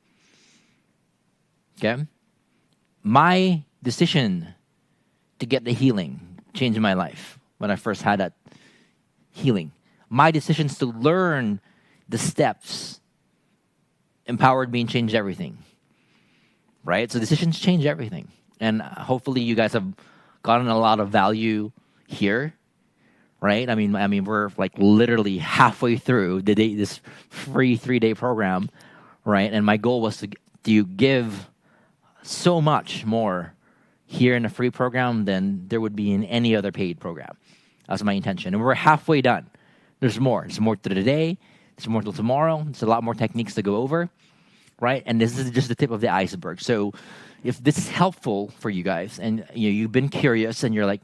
Okay? My decision to get the healing changed my life when I first had that healing. My decisions to learn the steps empowered me and changed everything. Right? So decisions change everything. And hopefully you guys have gotten a lot of value here. Right? I mean, we're like literally halfway through this free 3-day program, right? And my goal was to give so much more here in a free program than there would be in any other paid program. That's my intention. And we're halfway done. There's more. There's more to today. There's more till tomorrow. There's a lot more techniques to go over, right? And this is just the tip of the iceberg. So if this is helpful for you guys and you've been curious and you're like,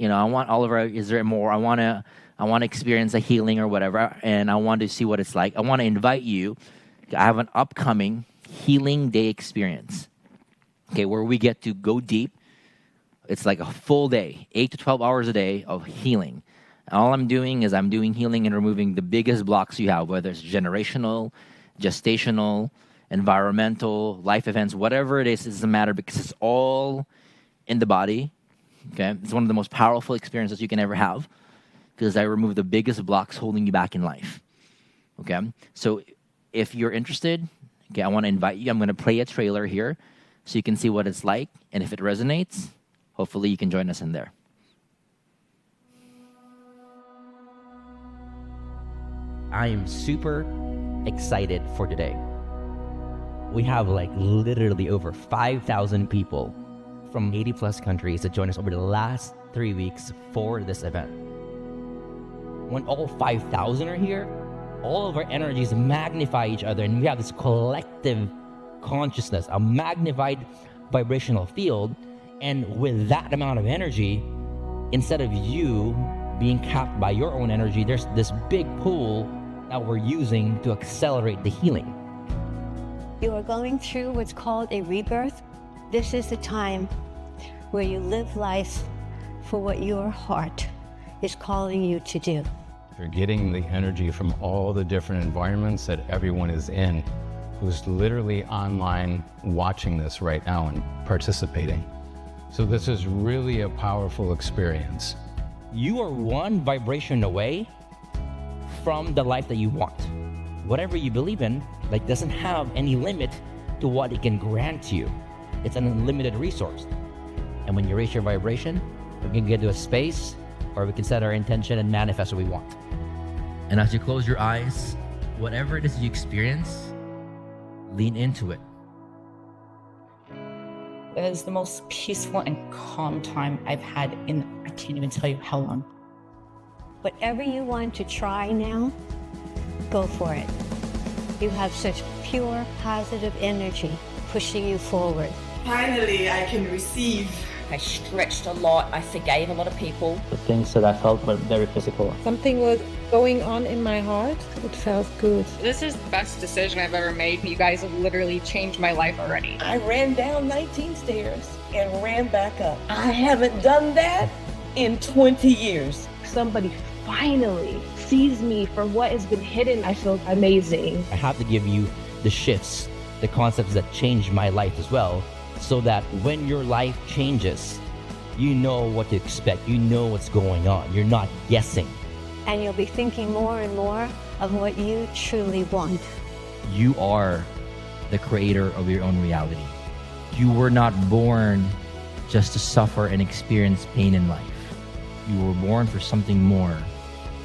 I want Oliver, is there more? I want to experience a healing or whatever, and I want to see what it's like. I want to invite you. I have an upcoming healing day experience, okay, where we get to go deep. It's like a full day, 8 to 12 hours a day of healing. And all I'm doing is I'm doing healing and removing the biggest blocks you have, whether it's generational, gestational, environmental, life events, whatever it doesn't matter because it's all in the body. Okay, it's one of the most powerful experiences you can ever have because I remove the biggest blocks holding you back in life. Okay, so if you're interested, okay, I want to invite you. I'm going to play a trailer here so you can see what it's like, and if it resonates, hopefully you can join us in there. I am super excited for today. We have like literally over 5,000 people from 80 plus countries that joined us over the last 3 weeks for this event. When all 5,000 are here, all of our energies magnify each other and we have this collective consciousness, a magnified vibrational field. And with that amount of energy, instead of you being capped by your own energy, there's this big pool that we're using to accelerate the healing. You are going through what's called a rebirth. This is the time where you live life for what your heart is calling you to do. You're getting the energy from all the different environments that everyone is in, who's literally online watching this right now and participating. So this is really a powerful experience. You are one vibration away from the life that you want. Whatever you believe in, doesn't have any limit to what it can grant you. It's an unlimited resource. And when you raise your vibration, we can get to a space where we can set our intention and manifest what we want. And as you close your eyes, whatever it is you experience, lean into it. It is the most peaceful and calm time I've had in, I can't even tell you how long. Whatever you want to try now, go for it. You have such pure, positive energy pushing you forward. Finally, I can receive. I stretched a lot. I forgave a lot of people. The things that I felt were very physical. Something was going on in my heart. It felt good. This is the best decision I've ever made. You guys have literally changed my life already. I ran down 19 stairs and ran back up. I haven't done that in 20 years. Somebody finally sees me for what has been hidden. I feel amazing. I have to give you the shifts, the concepts that changed my life as well, so that when your life changes, you know what to expect. You know what's going on. You're not guessing. And you'll be thinking more and more of what you truly want. You are the creator of your own reality. You were not born just to suffer and experience pain in life. You were born for something more.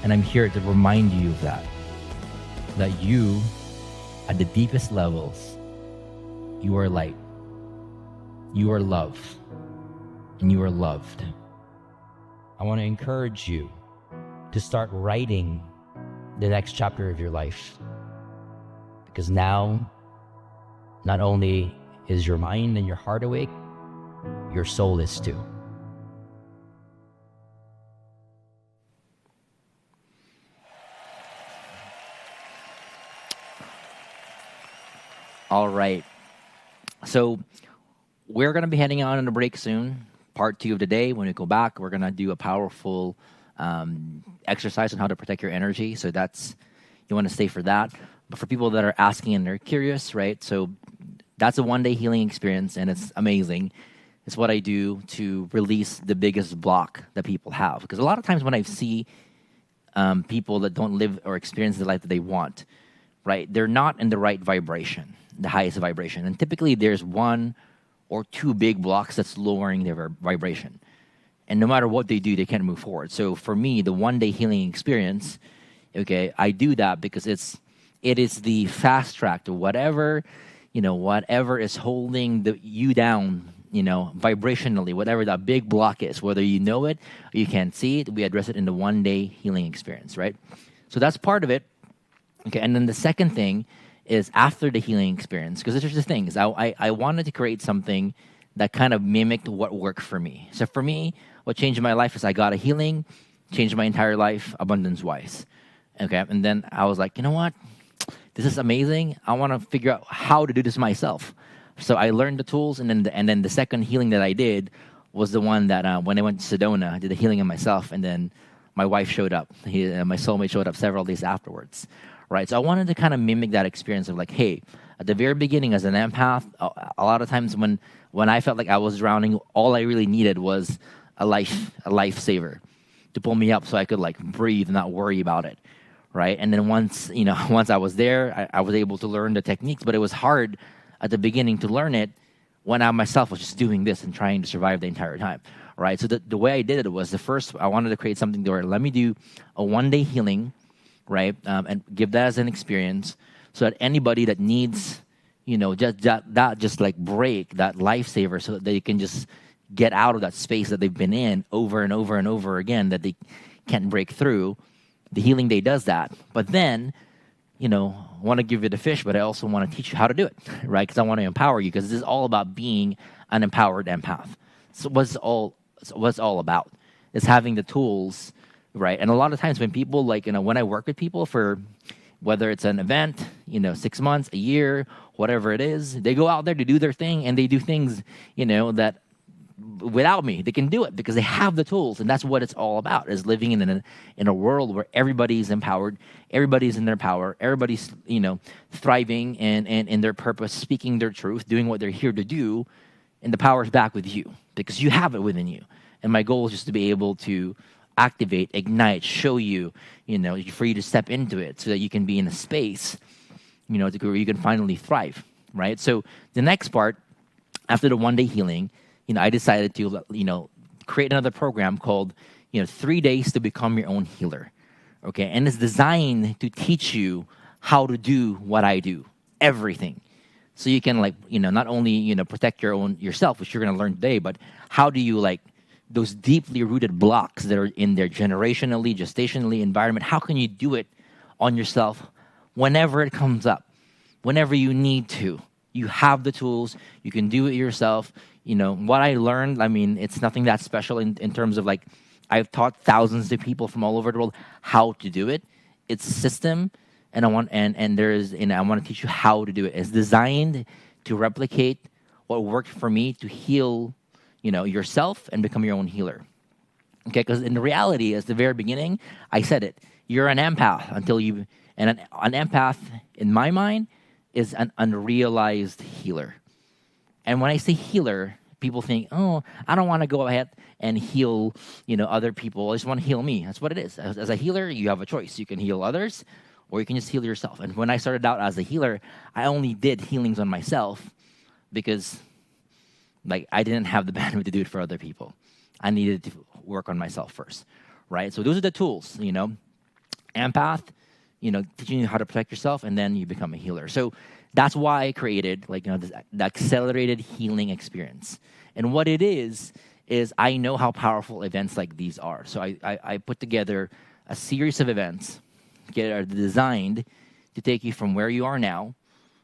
And I'm here to remind you of that. That you, at the deepest levels, you are light. You are love. And you are loved. I want to encourage you to start writing the next chapter of your life. Because now, not only is your mind and your heart awake, your soul is too. All right. So we're going to be heading out on a break soon. Part 2 of the day. When we go back, we're going to do a powerful exercise on how to protect your energy. So you want to stay for that. But for people that are asking and they're curious, right? So that's a one-day healing experience, and it's amazing. It's what I do to release the biggest block that people have. Because a lot of times when I see people that don't live or experience the life that they want, right? They're not in the right vibration, the highest vibration. And typically there's one or two big blocks that's lowering their vibration. And no matter what they do, they can't move forward. So for me, the one-day healing experience, okay, I do that because it is the fast track to whatever is holding you down, vibrationally, whatever that big block is, whether you know it or you can't see it, we address it in the one-day healing experience, right? So that's part of it. Okay, and then the second thing is after the healing experience, because there's the thing, is I wanted to create something that kind of mimicked what worked for me. So for me, what changed my life is I got a healing, changed my entire life abundance-wise. Okay, and then I was like, you know what? This is amazing. I want to figure out how to do this myself. So I learned the tools, and then the second healing that I did was the one that when I went to Sedona, I did the healing of myself, and then my wife showed up. My soulmate showed up several days afterwards, right? So I wanted to kind of mimic that experience of like, hey, at the very beginning as an empath, a lot of times when I felt like I was drowning, all I really needed was a lifesaver to pull me up so I could like breathe and not worry about it, right? And then once I was there, I was able to learn the techniques, but it was hard at the beginning to learn it when I myself was just doing this and trying to survive the entire time, right? So the way I did it was I wanted to create something where let me do a one-day healing, right? And give that as an experience so that anybody that needs, just like break, that lifesaver so that they can just get out of that space that they've been in over and over and over again that they can't break through. The healing day does that. But then, I want to give you the fish, but I also want to teach you how to do it, right? Because I want to empower you, because this is all about being an empowered empath. So what's all about? It's having the tools, right? And a lot of times when people when I work with people for whether it's an event, 6 months, a year, whatever it is, they go out there to do their thing, and they do things, that without me, they can do it because they have the tools. And that's what it's all about, is living in a world where everybody's empowered, everybody's in their power, everybody's, thriving and in their purpose, speaking their truth, doing what they're here to do. And the power is back with you because you have it within you. And my goal is just to be able to activate, ignite, show you, for you to step into it so that you can be in a space, where you can finally thrive, right? So the next part, after the one-day healing, I decided to, create another program called, 3 days to become your own healer, okay? And it's designed to teach you how to do what I do, everything. So you can, not only, protect yourself, which you're going to learn today, but how do you, those deeply rooted blocks that are in their generationally, gestationally environment, how can you do it on yourself whenever it comes up, whenever you need to? You have the tools, you can do it yourself. What I learned, it's nothing that special in terms of I've taught thousands of people from all over the world how to do it. It's a system, and I want to teach you how to do it. It's designed to replicate what worked for me to heal yourself and become your own healer. Okay, because in the reality, at the very beginning, I said it. You're an empath an empath, in my mind, is an unrealized healer. And when I say healer, people think, oh, I don't want to go ahead and heal, other people. I just want to heal me. That's what it is. As a healer, you have a choice. You can heal others, or you can just heal yourself. And when I started out as a healer, I only did healings on myself because I didn't have the bandwidth to do it for other people. I needed to work on myself first, right? So those are the tools, Empath, teaching you how to protect yourself, and then you become a healer. So that's why I created the accelerated healing experience. And what it is I know how powerful events like these are. So I put together a series of events that are designed to take you from where you are now,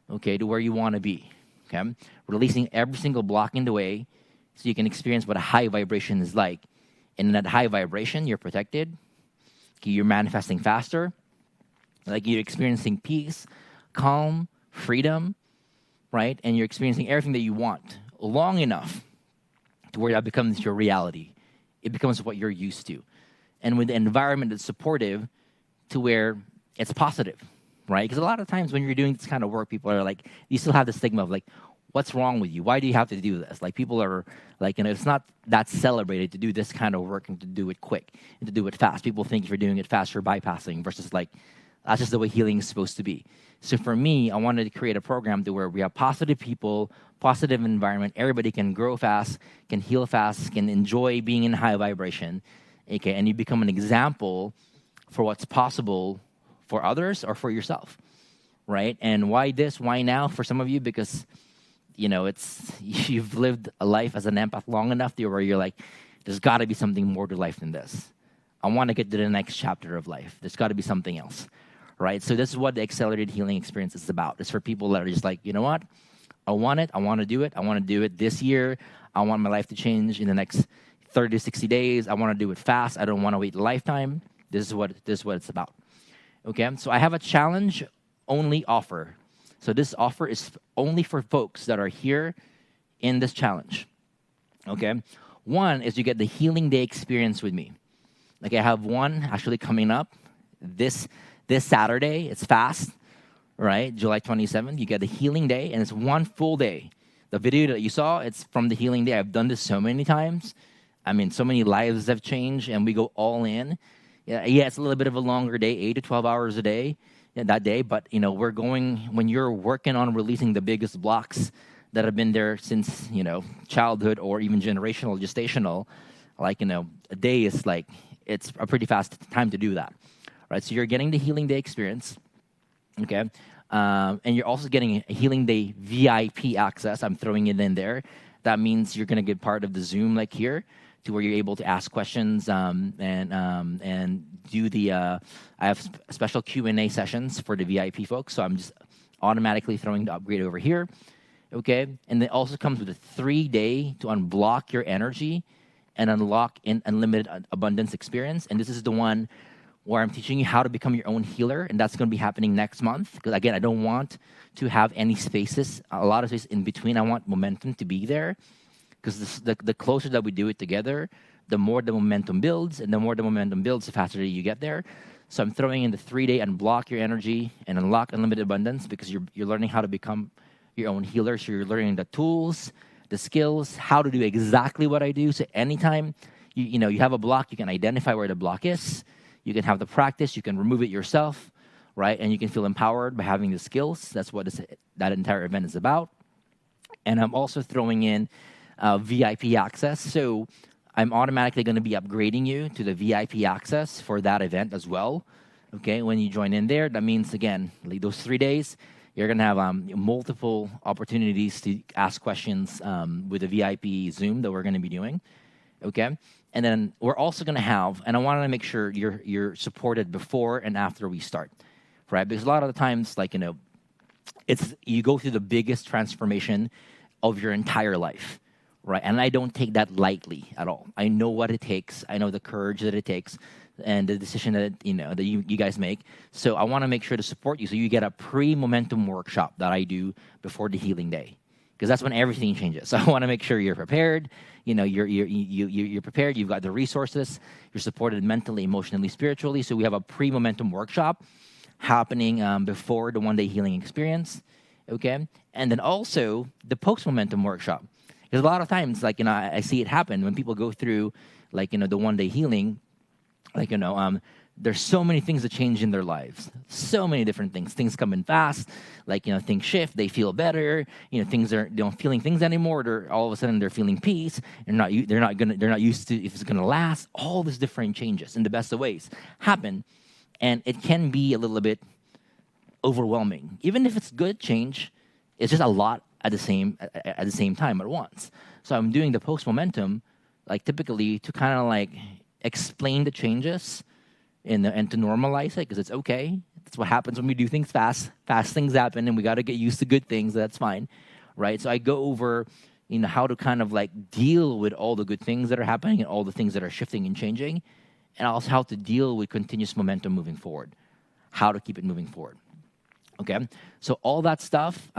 okay, to where you want to be. Okay? Releasing every single block in the way so you can experience what a high vibration is like. And in that high vibration, you're protected. You're manifesting faster. You're experiencing peace, calm, freedom, right? And you're experiencing everything that you want long enough to where that becomes your reality. It becomes what you're used to. And with the environment that's supportive to where it's positive, right? Because a lot of times when you're doing this kind of work, people are you still have the stigma of What's wrong with you? Why do you have to do this? Like, people are like, it's not that celebrated to do this kind of work and to do it quick and to do it fast. People think if you're doing it fast, you're bypassing, versus like, that's just the way healing is supposed to be. So for me, I wanted to create a program to where we have positive people, positive environment. Everybody can grow fast, can heal fast, can enjoy being in high vibration. Okay, and you become an example for what's possible for others or for yourself, right? And why this? Why now? For some of you, because you've lived a life as an empath long enough to where you're like, there's got to be something more to life than this. I want to get to the next chapter of life. There's got to be something else, right? So this is what the accelerated healing experience is about. It's for people that are just like, you know what? I want it. I want to do it. I want to do it this year. I want my life to change in the next 30 to 60 days. I want to do it fast. I don't want to wait a lifetime. This is what it's about. Okay, so I have a challenge-only offer. So this offer is only for folks that are here in this challenge. Okay, one is you get the Healing Day experience with me. Like, I have one actually coming up this Saturday. It's fast, right? July 27th. You get the Healing Day, and it's one full day. The video that you saw, it's from the Healing Day. I've done this so many times. I mean, so many lives have changed, and we go all in. Yeah, it's a little bit of a longer day, 8 to 12 hours a day. That day, but we're going, when you're working on releasing the biggest blocks that have been there since childhood or even generational, gestational, like a day is like, it's a pretty fast time to do that, right? So you're getting the Healing Day experience, okay, and you're also getting a Healing Day VIP access. I'm throwing it in there. That means you're going to get part of the Zoom like here, to where you're able to ask questions and do the. I have special Q&A sessions for the VIP folks, so I'm just automatically throwing the upgrade over here, okay? And it also comes with a 3-day to unblock your energy and unlock an unlimited abundance experience. And this is the one where I'm teaching you how to become your own healer, and that's going to be happening next month. Because again, I don't want to have any spaces, a lot of space in between. I want momentum to be there. Because the closer that we do it together, the more the momentum builds, and the more the momentum builds, the faster you get there. So I'm throwing in the 3-day unblock your energy and unlock unlimited abundance, because you're learning how to become your own healer. So you're learning the tools, the skills, how to do exactly what I do. So anytime you have a block, you can identify where the block is. You can have the practice. You can remove it yourself, right? And you can feel empowered by having the skills. That's what that entire event is about. And I'm also throwing in VIP access. So I'm automatically going to be upgrading you to the VIP access for that event as well. Okay, when you join in there, that means, again, like those 3 days, you're going to have multiple opportunities to ask questions with the VIP Zoom that we're going to be doing. Okay, and then we're also going to have, and I wanted to make sure you're supported before and after we start, right? Because a lot of the times, like, it's you go through the biggest transformation of your entire life. Right, and I don't take that lightly at all. I know what it takes. I know the courage that it takes, and the decision that that you guys make. So I want to make sure to support you. So you get a pre-momentum workshop that I do before the Healing Day, because that's when everything changes. So I want to make sure you're prepared. You're prepared. You've got the resources. You're supported mentally, emotionally, spiritually. So we have a pre-momentum workshop happening before the one-day healing experience. Okay, and then also the post-momentum workshop. Because a lot of times, like, I see it happen when people go through, like, the one-day healing, like, there's so many things that change in their lives. So many different things. Things come in fast, like, things shift, they feel better, things are, they don't feeling things anymore, all of a sudden they're feeling peace, they're not used to if it's gonna last. All these different changes in the best of ways happen, and it can be a little bit overwhelming. Even if it's good change, it's just a lot at the same time at once. So I'm doing the post momentum, like, typically to kind of like explain the changes and to normalize it, because it's okay. That's what happens when we do things fast. Fast things happen, and we got to get used to good things. That's fine, right? So I go over how to kind of like deal with all the good things that are happening and all the things that are shifting and changing, and also how to deal with continuous momentum moving forward, how to keep it moving forward. Okay, so all that stuff.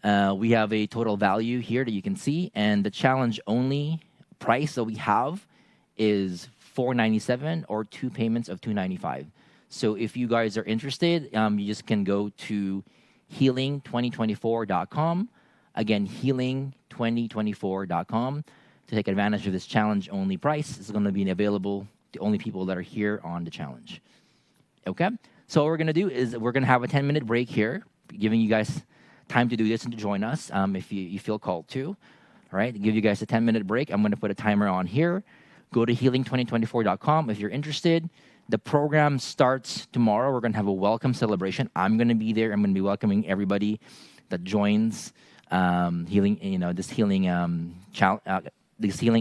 We have a total value here that you can see, and the challenge only price that we have is $497 or 2 payments of $295. So if you guys are interested, you just can go to healing2024.com. Again, healing2024.com to take advantage of this challenge-only price. It's going to be available to only people that are here on the challenge. Okay? So what we're going to do is we're going to have a 10-minute break here, giving you guys time to do this and to join us if you feel called to. All right? Give you guys a 10-minute break. I'm going to put a timer on here. Go to healing2024.com if you're interested. The program starts tomorrow. We're going to have a welcome celebration. I'm going to be there. I'm going to be welcoming everybody that joins this healing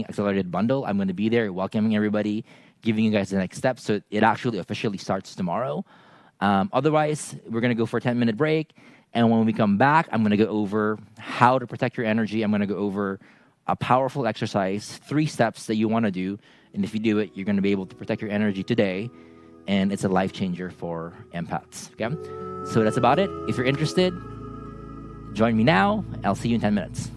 accelerated bundle. I'm going to be there welcoming everybody, giving you guys the next step. So it actually officially starts tomorrow. Otherwise, we're going to go for a 10-minute break. And when we come back, I'm going to go over how to protect your energy. I'm going to go over a powerful exercise, 3 steps that you want to do. And if you do it, you're going to be able to protect your energy today. And it's a life changer for empaths. Okay? So that's about it. If you're interested, join me now. I'll see you in 10 minutes.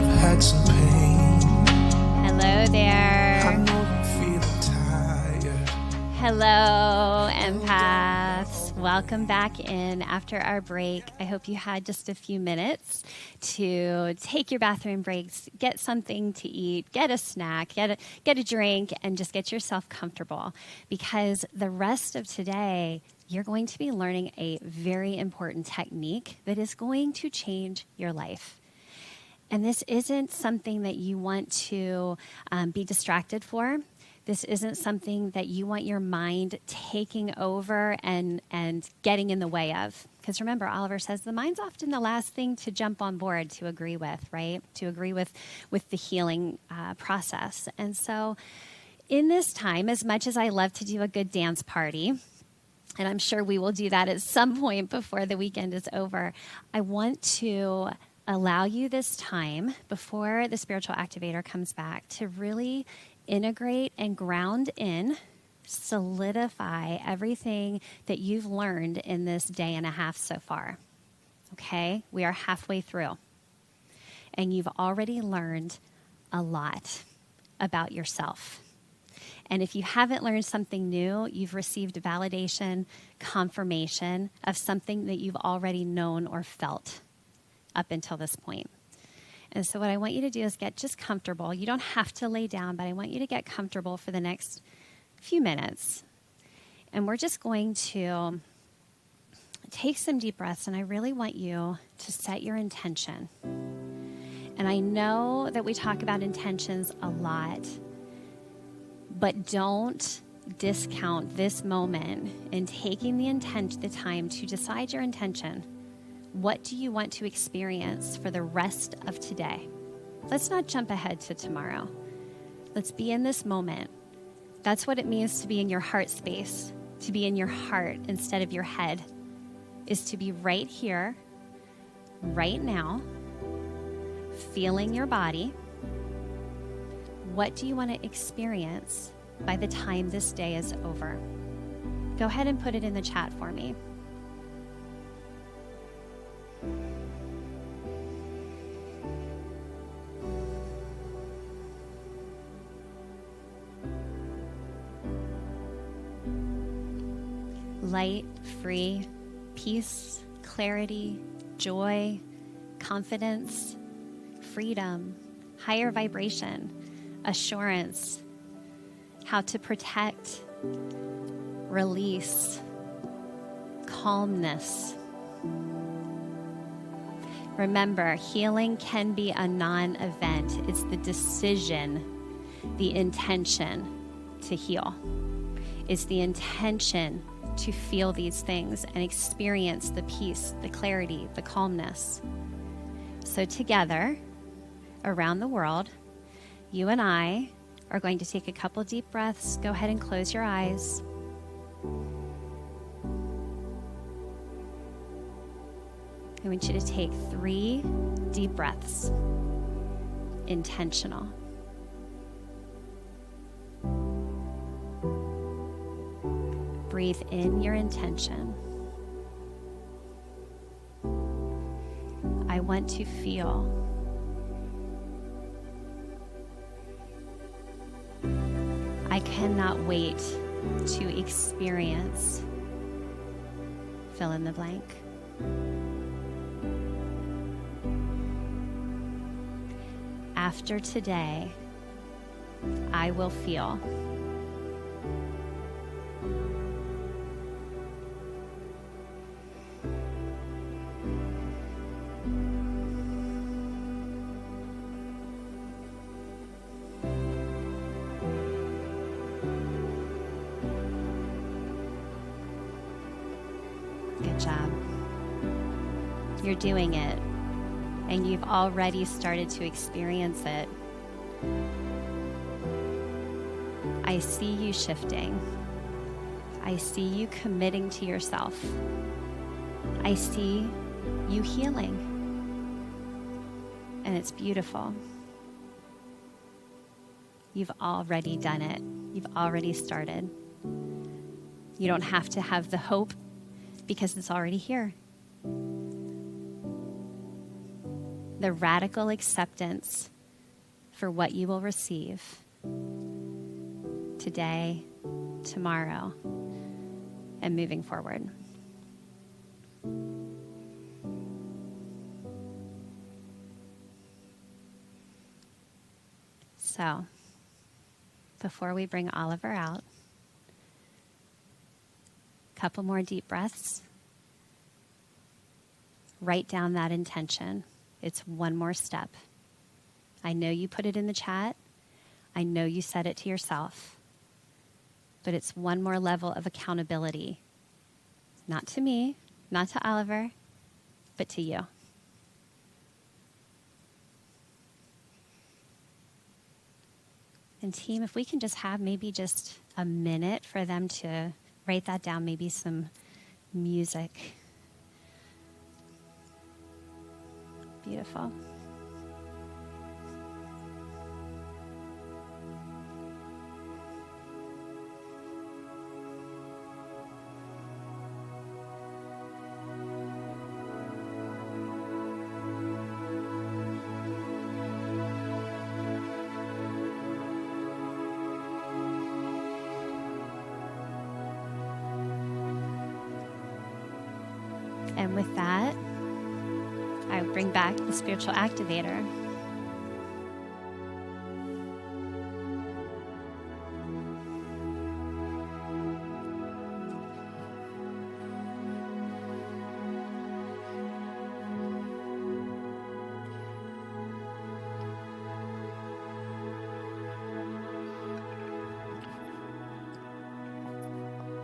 you've had some pain. Hello there. I know you're feeling tired. Hello, empaths. Welcome back in after our break. I hope you had just a few minutes to take your bathroom breaks, get something to eat, get a snack, get a drink, and just get yourself comfortable. Because the rest of today, you're going to be learning a very important technique that is going to change your life. And this isn't something that you want to be distracted for. This isn't something that you want your mind taking over and getting in the way of. Because remember, Oliver says the mind's often the last thing to jump on board to agree with, right? To agree with the healing process. And so in this time, as much as I love to do a good dance party, and I'm sure we will do that at some point before the weekend is over, I want to allow you this time before the spiritual activator comes back to really integrate and ground in, solidify everything that you've learned in this day and a half so far. Okay? We are halfway through. And you've already learned a lot about yourself. And if you haven't learned something new, you've received validation, confirmation of something that you've already known or felt up until this point. And so what I want you to do is get just comfortable. You don't have to lay down, but I want you to get comfortable for the next few minutes. And we're just going to take some deep breaths, and I really want you to set your intention. And I know that we talk about intentions a lot, but don't discount this moment in taking the time to decide your intention. What do you want to experience for the rest of today? Let's not jump ahead to tomorrow. Let's be in this moment. That's what it means to be in your heart space, to be in your heart instead of your head, is to be right here, right now, feeling your body. What do you want to experience by the time this day is over? Go ahead and put it in the chat for me. Light, free, peace, clarity, joy, confidence, freedom, higher vibration, assurance, how to protect, release, calmness. Remember, healing can be a non-event. It's the decision, the intention to heal. It's the intention to feel these things and experience the peace, the clarity, the calmness. So together, around the world, you and I are going to take a couple deep breaths. Go ahead and close your eyes. I want you to take 3 deep breaths, intentional. Breathe in your intention. I want to feel. I cannot wait to experience. Fill in the blank. After today, I will feel. Good job. You're doing it, and you've already started to experience it. I see you shifting. I see you committing to yourself. I see you healing. And it's beautiful. You've already done it. You've already started. You don't have to have the hope because it's already here. the radical acceptance for what you will receive today, tomorrow, and moving forward. So, before we bring Oliver out, a couple more deep breaths. Write down that intention. It's one more step. I know you put it in the chat. I know you said it to yourself. But it's one more level of accountability. Not to me, not to Oliver, but to you. And team, if we can just have maybe just a minute for them to write that down, maybe some music. Beautiful. And with that, I bring back the spiritual activator.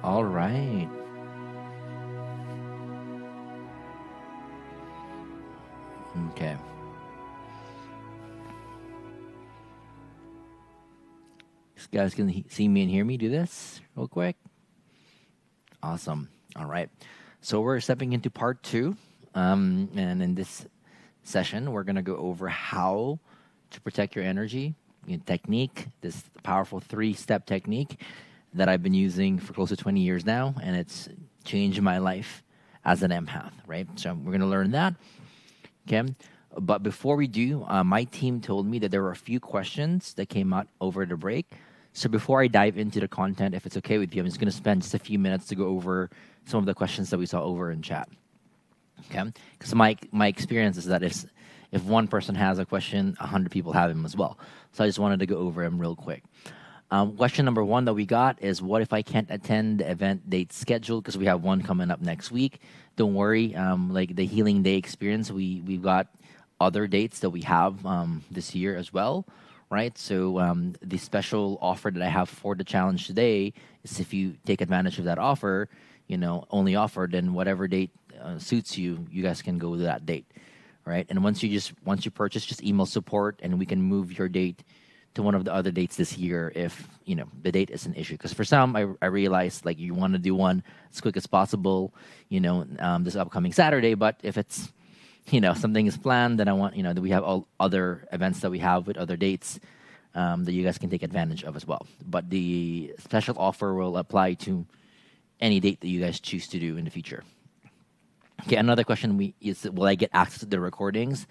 All right. Okay. You guys can see me and hear me do this real quick. Awesome. All right. So we're stepping into part 2. And in this session, we're going to go over how to protect your energy, technique, this powerful 3-step technique that I've been using for close to 20 years now. And it's changed my life as an empath, right? So we're going to learn that. Okay. But before we do, my team told me that there were a few questions that came out over the break. So before I dive into the content, if it's okay with you, I'm just going to spend just a few minutes to go over some of the questions that we saw over in chat. Okay? Because my experience is that if one person has a question, 100 people have them as well. So I just wanted to go over them real quick. Question number 1 that we got is, what if I can't attend the event date scheduled? Because we have one coming up next week. Don't worry. Like the Healing Day experience, we've got other dates that we have this year as well, right? So the special offer that I have for the challenge today is, if you take advantage of that offer, only offer, then whatever date suits you, you guys can go to that date, right? And once you purchase, just email support, and we can move your date to one of the other dates this year if the date is an issue. Because for some, I realized you want to do one as quick as possible, this upcoming Saturday. But if it's something is planned, then I want that we have all other events that we have with other dates that you guys can take advantage of as well. But the special offer will apply to any date that you guys choose to do in the future. Okay, another question is, will I get access to the recordings?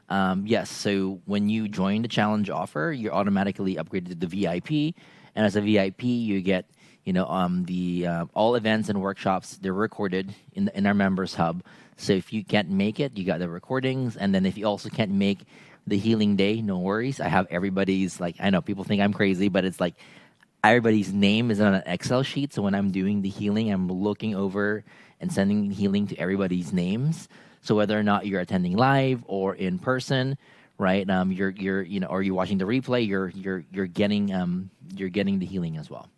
Yes, so when you join the challenge offer, you're automatically upgraded to the VIP. And as a VIP, you get, all events and workshops, they're recorded in our members hub. So if you can't make it, you got the recordings. And then if you also can't make the Healing Day, no worries. I have everybody's, I know people think I'm crazy, but it's everybody's name is on an Excel sheet. So when I'm doing the healing, I'm looking over and sending healing to everybody's names. So whether or not you're attending live or in person, right? Or you're watching the replay, you're getting the healing as well.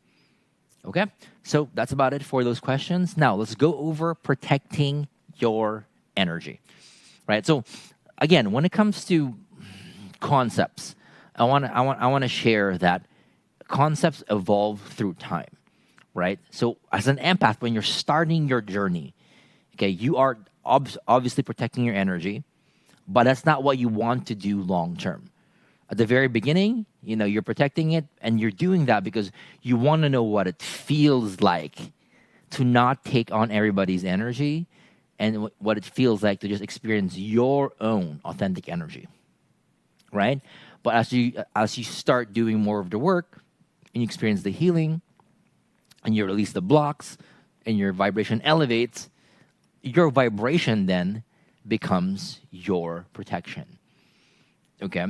Okay, so that's about it for those questions. Now let's go over protecting your energy, right? So again, when it comes to concepts, I want to share that concepts evolve through time, right? So as an empath, when you're starting your journey, okay, you are obviously protecting your energy, but that's not what you want to do long term. At the very beginning, you're protecting it, and you're doing that because you want to know what it feels like to not take on everybody's energy and what it feels like to just experience your own authentic energy, right? But as you start doing more of the work, and you experience the healing, and you release the blocks, and your vibration elevates, your vibration then becomes your protection. Okay?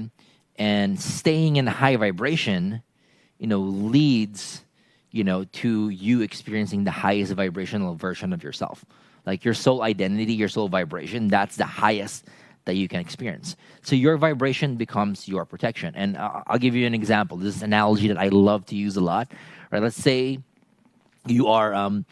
And staying in high vibration, leads, to you experiencing the highest vibrational version of yourself. Like your soul identity, your soul vibration, that's the highest that you can experience. So your vibration becomes your protection. And I'll give you an example. This is an analogy that I love to use a lot. Right? Let's say you are on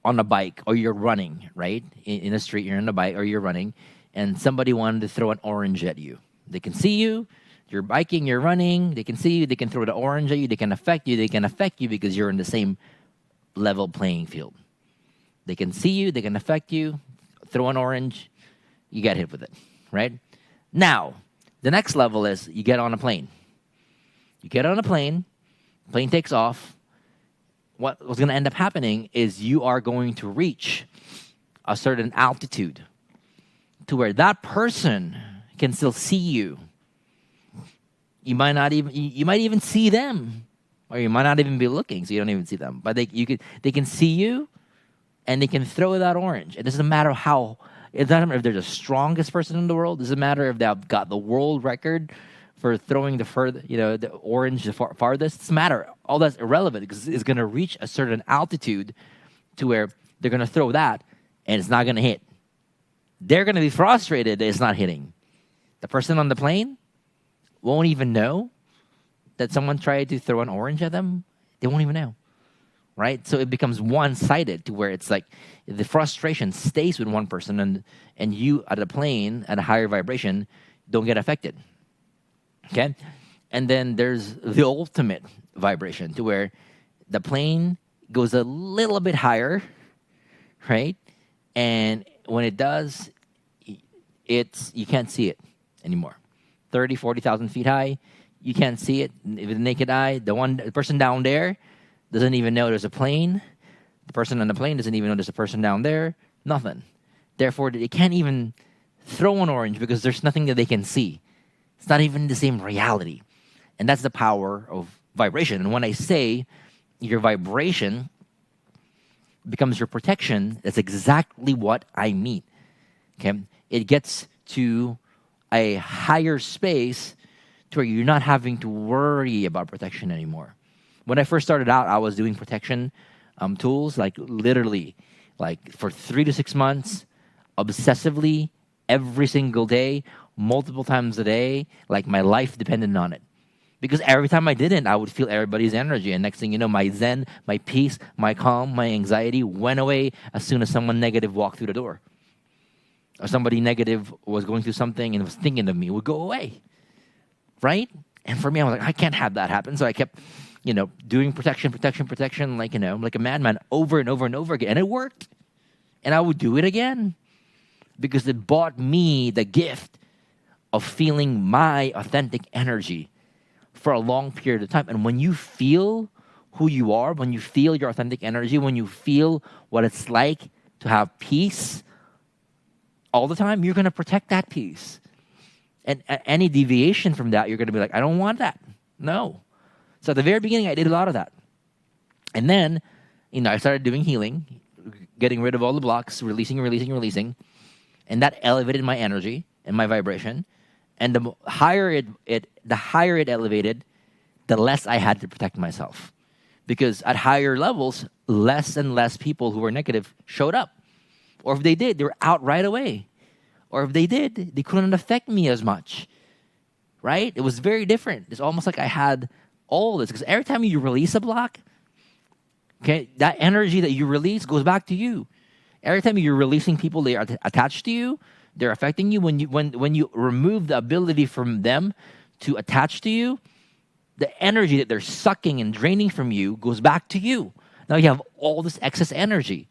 a bike or you're running, right? In a street, you're on a bike or you're running, and somebody wanted to throw an orange at you. They can see you. You're biking, you're running. They can see you. They can throw the orange at you. They can affect you. They can affect you because you're in the same level playing field. They can see you. They can affect you. Throw an orange. You get hit with it, right? Now, the next level is you get on a plane. You get on a plane. Plane takes off. What's going to end up happening is you are going to reach a certain altitude to where that person can still see you. You might even see them, or you might not even be looking, so you don't even see them. But they can see you, and they can throw that orange. It doesn't matter it doesn't matter if they're the strongest person in the world. It doesn't matter if they've got the world record for throwing the orange the farthest. It doesn't matter. All that's irrelevant because it's going to reach a certain altitude to where they're going to throw that, and it's not going to hit. They're going to be frustrated that it's not hitting. The person on the plane won't even know that someone tried to throw an orange at them. They won't even know, right? So it becomes one-sided to where it's like the frustration stays with one person, and you at a plane at a higher vibration don't get affected, okay? And then there's the ultimate vibration to where the plane goes a little bit higher, right? And when it does, you can't see it anymore. 30, 40,000 feet high, you can't see it with the naked eye. The person down there doesn't even know there's a plane. The person on the plane doesn't even know there's a person down there. Nothing. Therefore, they can't even throw an orange because there's nothing that they can see. It's not even the same reality. And that's the power of vibration. And when I say your vibration becomes your protection, that's exactly what I mean. Okay? It gets to a higher space to where you're not having to worry about protection anymore. When I first started out, I was doing protection tools, like literally, like for 3 to 6 months, obsessively, every single day, multiple times a day, like my life depended on it. Because every time I didn't, I would feel everybody's energy. And next thing you know, my zen, my peace, my calm, my anxiety went away as soon as someone negative walked through the door. Or somebody negative was going through something and was thinking of me, would go away, right? And for me, I was like, I can't have that happen. So I kept, doing protection, like, like a madman over and over and over again. And it worked. And I would do it again because it bought me the gift of feeling my authentic energy for a long period of time. And when you feel who you are, when you feel your authentic energy, when you feel what it's like to have peace all the time, you're going to protect that peace. And any deviation from that, you're going to be like, I don't want that. No. So at the very beginning, I did a lot of that. And then, I started doing healing, getting rid of all the blocks, releasing. And that elevated my energy and my vibration. And the higher it elevated, the less I had to protect myself. Because at higher levels, less and less people who were negative showed up. Or if they did, they were out right away. Or if they did, they couldn't affect me as much. Right? It was very different. It's almost like I had all this. Because every time you release a block, okay, that energy that you release goes back to you. Every time you're releasing people, they are attached to you. They're affecting you. When you remove the ability from them to attach to you, the energy that they're sucking and draining from you goes back to you. Now you have all this excess energy.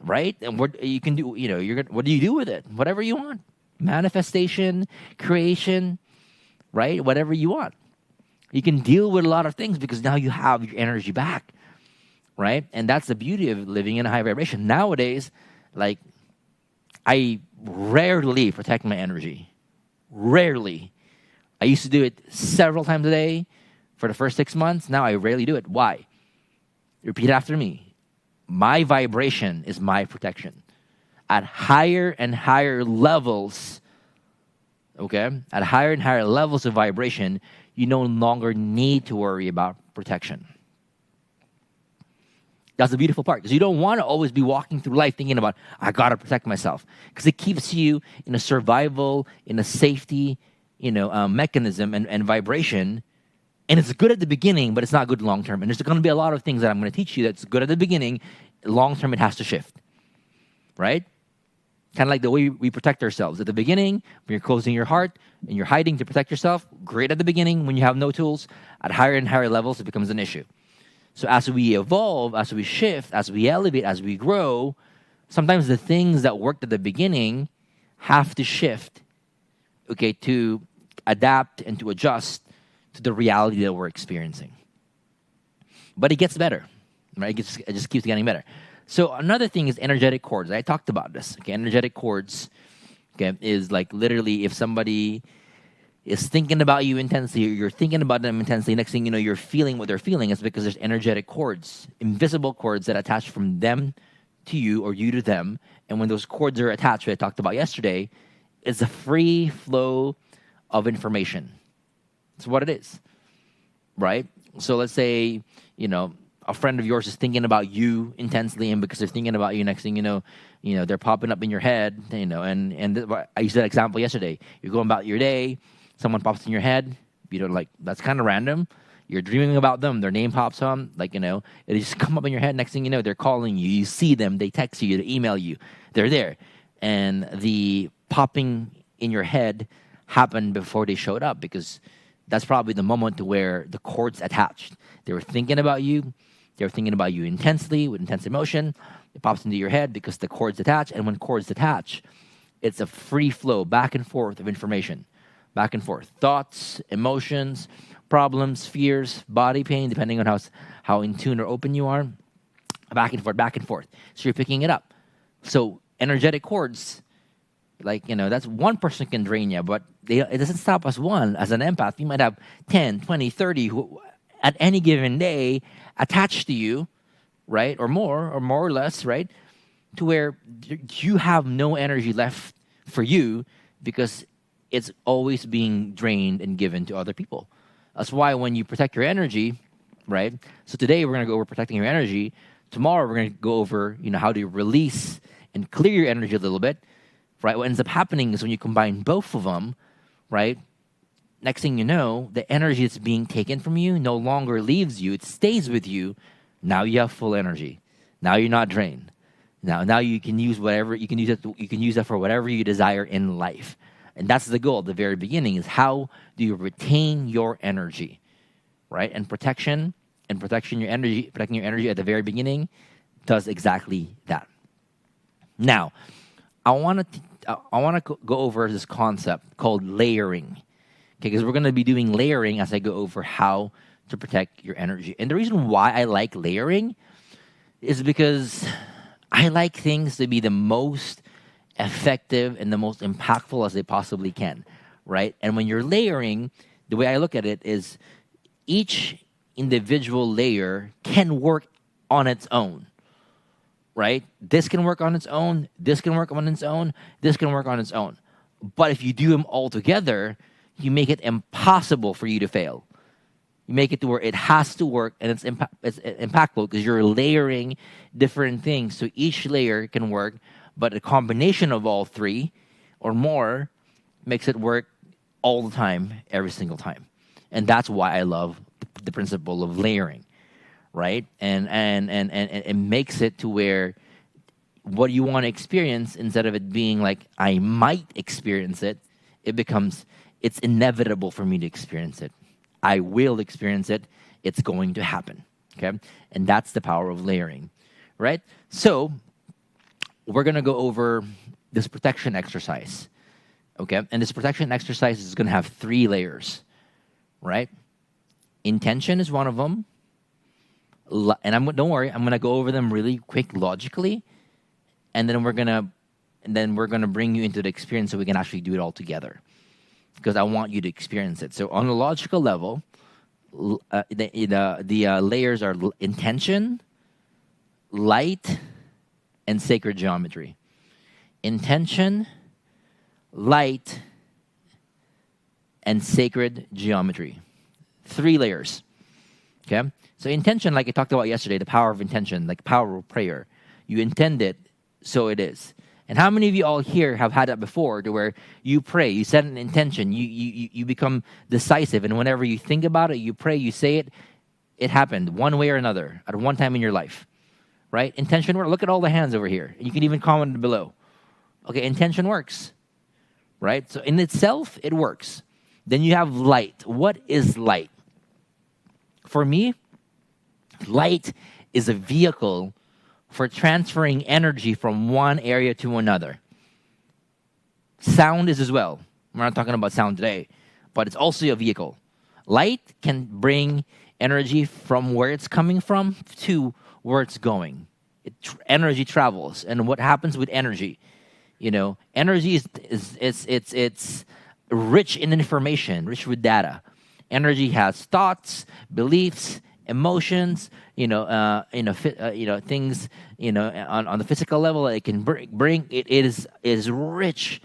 Right? And what you can do, what do you do with it? Whatever you want. Manifestation, creation, right? Whatever you want. You can deal with a lot of things because now you have your energy back, right? And that's the beauty of living in a high vibration. Nowadays, like, I rarely protect my energy. Rarely. I used to do it several times a day for the first 6 months. Now I rarely do it. Why? Repeat after me. My vibration is my protection. At higher and higher levels, okay? At higher and higher levels of vibration, you no longer need to worry about protection. That's the beautiful part, because you don't want to always be walking through life thinking about, I got to protect myself, because it keeps you in a survival, in a safety, mechanism and vibration. And it's good at the beginning, but it's not good long term. And there's going to be a lot of things that I'm going to teach you that's good at the beginning. Long term, it has to shift, right? Kind of like the way we protect ourselves. At the beginning, when you're closing your heart and you're hiding to protect yourself, great at the beginning. When you have no tools, at higher and higher levels, it becomes an issue. So as we evolve, as we shift, as we elevate, as we grow, sometimes the things that worked at the beginning have to shift, okay, to adapt and to adjust to the reality that we're experiencing. But it gets better, right? It just keeps getting better. So another thing is energetic cords. I talked about this. Okay, energetic cords, okay, is like literally if somebody is thinking about you intensely, or you're thinking about them intensely, next thing you know, you're feeling what they're feeling. It's because there's energetic cords, invisible cords that attach from them to you or you to them. And when those cords are attached, which I talked about yesterday, it's a free flow of information. That's what it is, right? So let's say, a friend of yours is thinking about you intensely, and because they're thinking about you, next thing you know, they're popping up in your head, and I used that example yesterday. You're going about your day, someone pops in your head, that's kind of random. You're dreaming about them, their name pops on, it just come up in your head. Next thing you know, they're calling you. You see them, they text you, they email you, they're there, and the popping in your head happened before they showed up, because that's probably the moment to where the cords attached. They were thinking about you. They were thinking about you intensely, with intense emotion. It pops into your head because the cords attach. And when cords attach, it's a free flow, back and forth of information. Back and forth. Thoughts, emotions, problems, fears, body pain, depending on how in tune or open you are. Back and forth, back and forth. So you're picking it up. So energetic cords, that's one person can drain you, but it doesn't stop us one. As an empath, you might have 10, 20, 30 who at any given day attached to you, right? Or more or less, right? To where you have no energy left for you because it's always being drained and given to other people. That's why when you protect your energy, right? So today we're going to go over protecting your energy. Tomorrow we're going to go over, how to release and clear your energy a little bit, right? What ends up happening is when you combine both of them, right? Next thing you know, the energy that's being taken from you no longer leaves you. It stays with you. Now you have full energy. Now you're not drained. Now you can use whatever you can use it. You can use that for whatever you desire in life, and that's the goal at the very beginning. Is how do you retain your energy, right? And protecting your energy at the very beginning does exactly that. Now, I want to go over this concept called layering. Okay, because we're going to be doing layering as I go over how to protect your energy. And the reason why I like layering is because I like things to be the most effective and the most impactful as they possibly can, right? And when you're layering, the way I look at it is each individual layer can work on its own, right? This can work on its own, this can work on its own, this can work on its own. But if you do them all together, you make it impossible for you to fail. You make it to where it has to work, and it's impactful because you're layering different things. So each layer can work, but a combination of all three or more makes it work all the time, every single time. And that's why I love the principle of layering, right? And it makes it to where what you want to experience, instead of it being like, I might experience it, it becomes, it's inevitable for me to experience it. I will experience it. It's going to happen, okay? And that's the power of layering, right? So we're going to go over this protection exercise, okay? And this protection exercise is going to have 3 layers, right? Intention is one of them. And don't worry, I'm going to go over them really quick logically. And then we're going to and then we're going to bring you into the experience so we can actually do it all together. Because I want you to experience it. So on a logical level, the layers are intention, light, and sacred geometry. Intention, light, and sacred geometry. 3 layers. Okay? So intention, like I talked about yesterday, the power of intention, like power of prayer. You intend it, so it is. And how many of you all here have had that before, to where you pray, you set an intention, you become decisive, and whenever you think about it, you pray, you say it, it happened one way or another at one time in your life, right? Intention works. Look at all the hands over here. You can even comment below. Okay, intention works, right? So in itself, it works. Then you have light. What is light? For me, light is a vehicle for transferring energy from one area to another. Sound is as well. We're not talking about sound today, but it's also a vehicle. Light can bring energy from where it's coming from to where it's going. Energy travels, and what happens with energy? You know, energy is rich in information, rich with data. Energy has thoughts, beliefs, emotions, things, on the physical level. It can bring. It is rich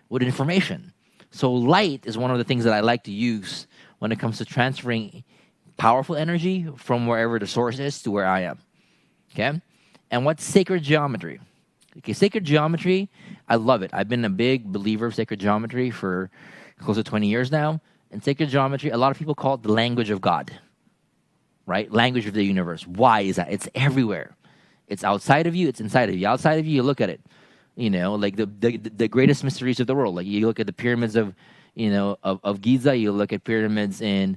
with information. So light is one of the things that I like to use when it comes to transferring powerful energy from wherever the source is to where I am. Okay, and what's sacred geometry? Okay, sacred geometry, I love it. I've been a big believer of sacred geometry for close to 20 years now. And sacred geometry, a lot of people call it the language of God, right? Language of the universe. Why is that? It's everywhere. It's outside of you. It's inside of you. Outside of you, you look at it. Like the greatest mysteries of the world. Like you look at the pyramids of Giza. You look at pyramids in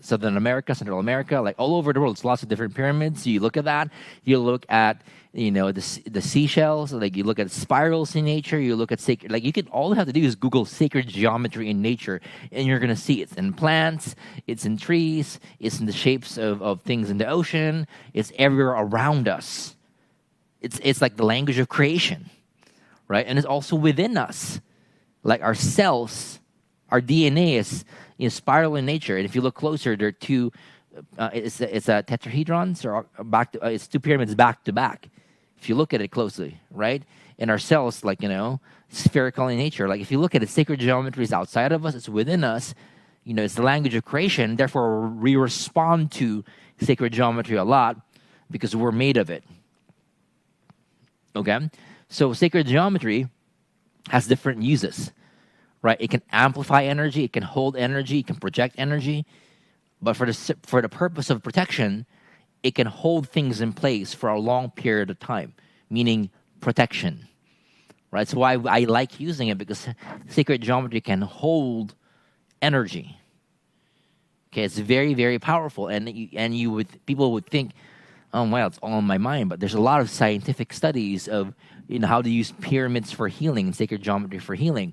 Southern America, Central America, like all over the world. It's lots of different pyramids. You look at that. You look at the seashells. Like you look at spirals in nature. You look at sacred. Like all you have to do is Google sacred geometry in nature, and you're gonna see it's in plants, it's in trees, it's in the shapes of things in the ocean. It's everywhere around us. It's like the language of creation, right? And it's also within us, like our cells, our DNA is spiral in nature. And if you look closer, there are two. It's a tetrahedrons, or it's 2 pyramids back to back. If you look at it closely, right? And our cells, spherical in nature. Like if you look at it, sacred geometry is outside of us. It's within us. It's the language of creation. Therefore, we respond to sacred geometry a lot because we're made of it. Okay, so sacred geometry has different uses. Right, it can amplify energy, it can hold energy, it can project energy, but for the purpose of protection, it can hold things in place for a long period of time, meaning protection. Right, so I like using it because sacred geometry can hold energy. Okay, it's very, very powerful, and people would think, oh well, it's all in my mind, but there's a lot of scientific studies of how to use pyramids for healing and sacred geometry for healing.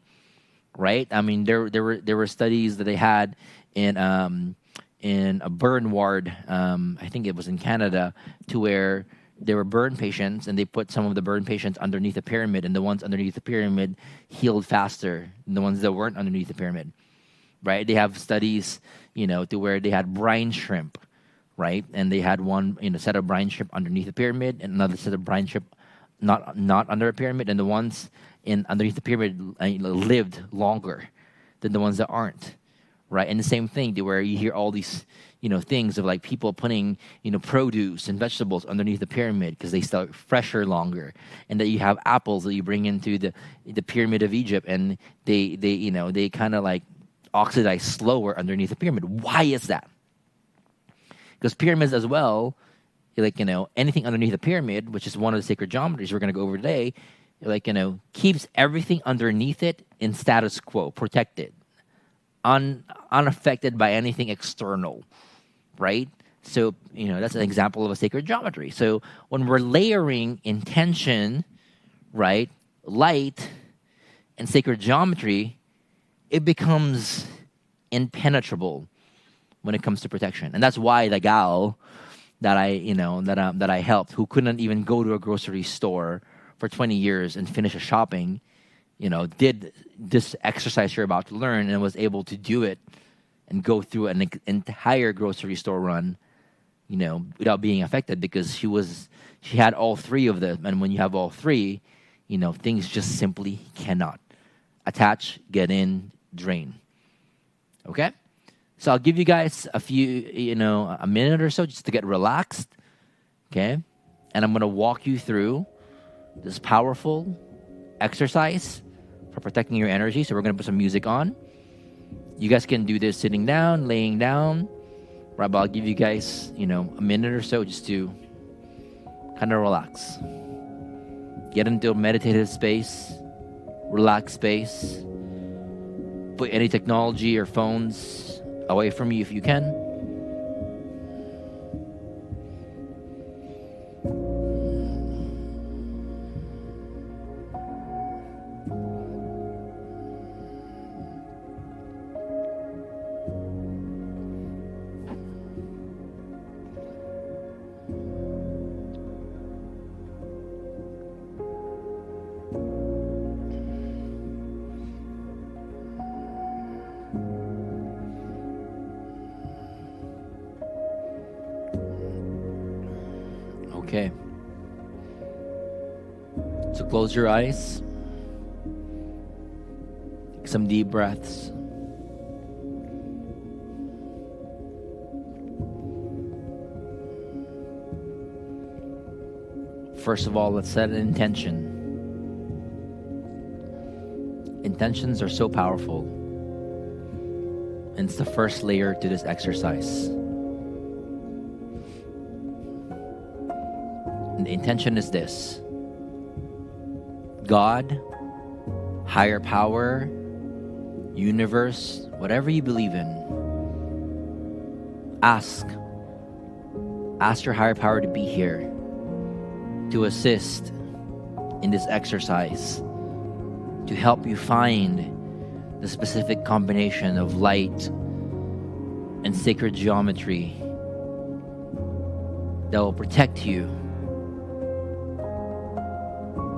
Right, I mean there were studies that they had in a burn ward. I think it was in Canada, to where there were burn patients, and they put some of the burn patients underneath a pyramid, and the ones underneath the pyramid healed faster than the ones that weren't underneath the pyramid. Right, they have studies, to where they had brine shrimp, right, and they had one set of brine shrimp underneath the pyramid, and another set of brine shrimp not under a pyramid, and the ones underneath the pyramid lived longer than the ones that aren't, right? And the same thing, where you hear all these things of like people putting produce and vegetables underneath the pyramid because they stay fresher longer, and that you have apples that you bring into the pyramid of Egypt, and they kind of like oxidize slower underneath the pyramid. Why is that? Because pyramids as well, anything underneath the pyramid, which is one of the sacred geometries we're going to go over today, keeps everything underneath it in status quo, protected, unaffected by anything external, right? So, that's an example of a sacred geometry. So when we're layering intention, right, light, and sacred geometry, it becomes impenetrable when it comes to protection. And that's why the that I helped, who couldn't even go to a grocery store for 20 years and finish a shopping, did this exercise you're about to learn and was able to do it and go through an entire grocery store run, without being affected, because she had all three of them. And when you have all three, things just simply cannot attach, get in, drain. Okay? So I'll give you guys a minute or so just to get relaxed. Okay? And I'm going to walk you through this powerful exercise for protecting your energy. So we're going to put some music on. You guys can do this sitting down, laying down. Right, but I'll give you guys, a minute or so just to kind of relax. Get into a meditative space, relaxed space. Put any technology or phones away from you if you can. Okay. So close your eyes. Take some deep breaths. First of all, let's set an intention. Intentions are so powerful. And it's the first layer to this exercise. And the intention is this: God, higher power, universe, whatever you believe in, ask your higher power to be here to assist in this exercise, to help you find the specific combination of light and sacred geometry that will protect you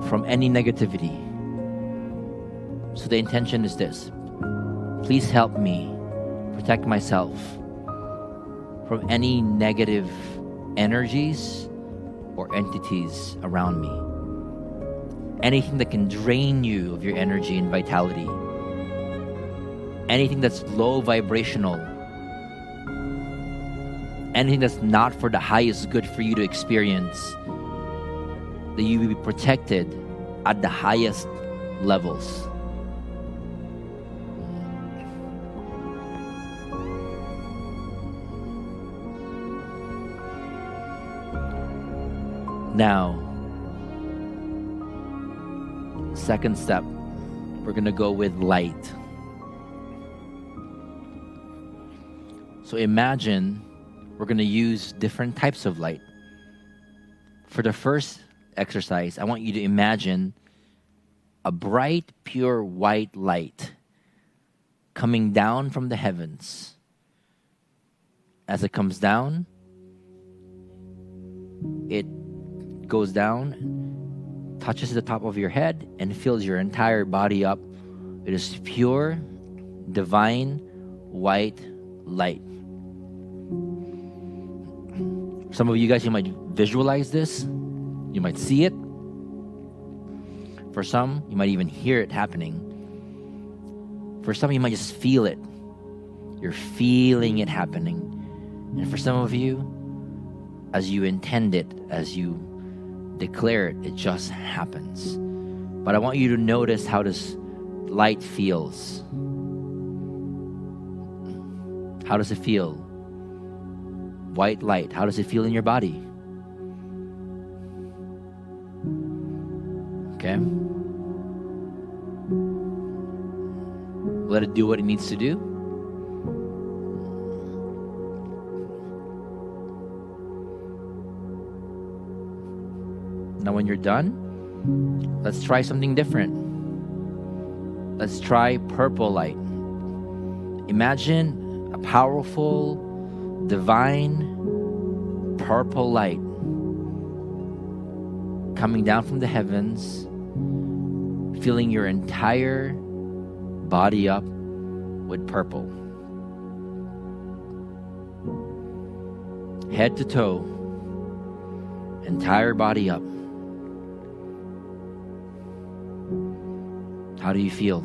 from any negativity. So the intention is this: please help me protect myself from any negative energies or entities around me. Anything that can drain you of your energy and vitality. Anything that's low vibrational. Anything that's not for the highest good for you to experience. That you will be protected at the highest levels. Now, second step, we're going to go with light. So imagine we're going to use different types of light. For the first exercise, I want you to imagine a bright, pure white light coming down from the heavens. As it comes down, it goes down, touches the top of your head, and fills your entire body up. It is pure, divine, white light. Some of you guys, you might visualize this. You might see it. For some, you might even hear it happening. For some, you might just feel it. You're feeling it happening. And for some of you, as you intend it, as you declare it, it just happens. But I want you to notice how this light feels. How does it feel? White light, how does it feel in your body? Okay? Let it do what it needs to do. Now when you're done, let's try something different. Let's try purple light. Imagine a powerful, divine, purple light coming down from the heavens, filling your entire body up with purple. Head to toe, entire body up. How do you feel?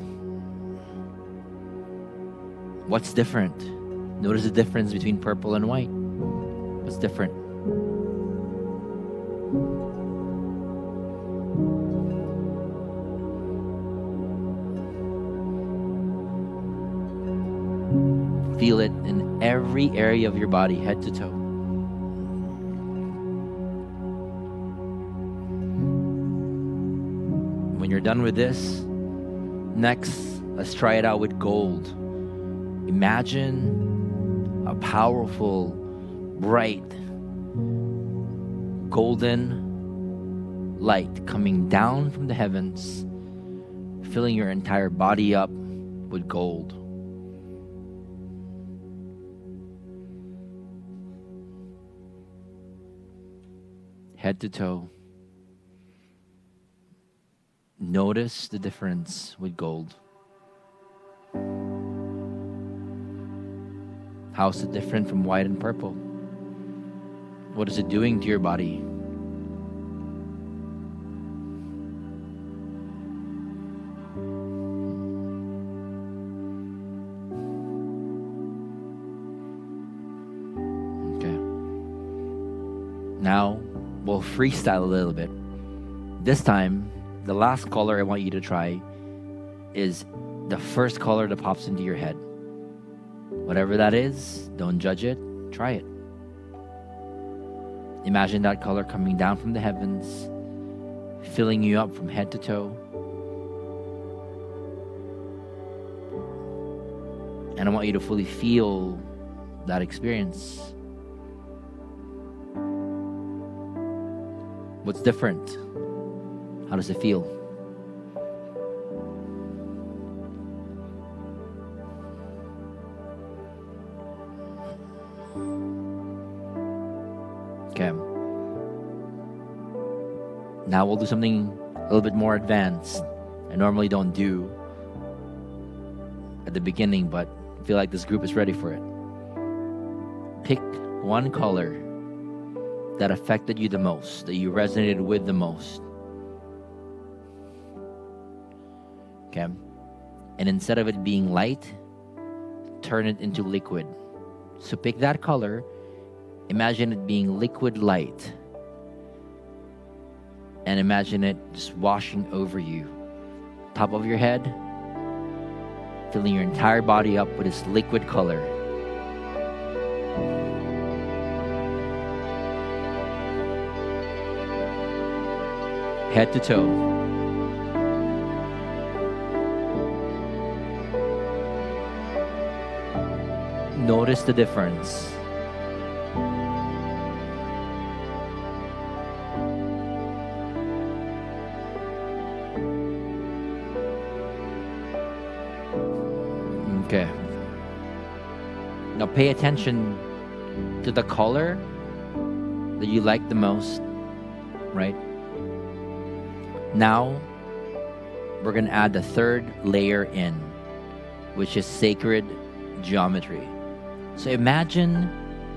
What's different? Notice the difference between purple and white. What's different? Feel it in every area of your body, head to toe. When you're done with this, next, let's try it out with gold. Imagine a powerful, bright, golden light coming down from the heavens, filling your entire body up with gold. Head to toe. Notice the difference with gold. How's it different from white and purple? What is it doing to your body? Okay. Now, we'll freestyle a little bit. This time, the last color I want you to try is the first color that pops into your head. Whatever that is, don't judge it, try it. Imagine that color coming down from the heavens, filling you up from head to toe. And I want you to fully feel that experience. What's different? How does it feel? Okay. Now we'll do something a little bit more advanced. I normally don't do at the beginning, but I feel like this group is ready for it. Pick one color that affected you the most, that you resonated with the most. Okay? And instead of it being light, turn it into liquid. So pick that color, imagine it being liquid light, and imagine it just washing over you. Top of your head, filling your entire body up with this liquid color. Head to toe. Notice the difference. Okay. Now pay attention to the color that you like the most, right? Now, we're going to add the third layer in, which is sacred geometry. So imagine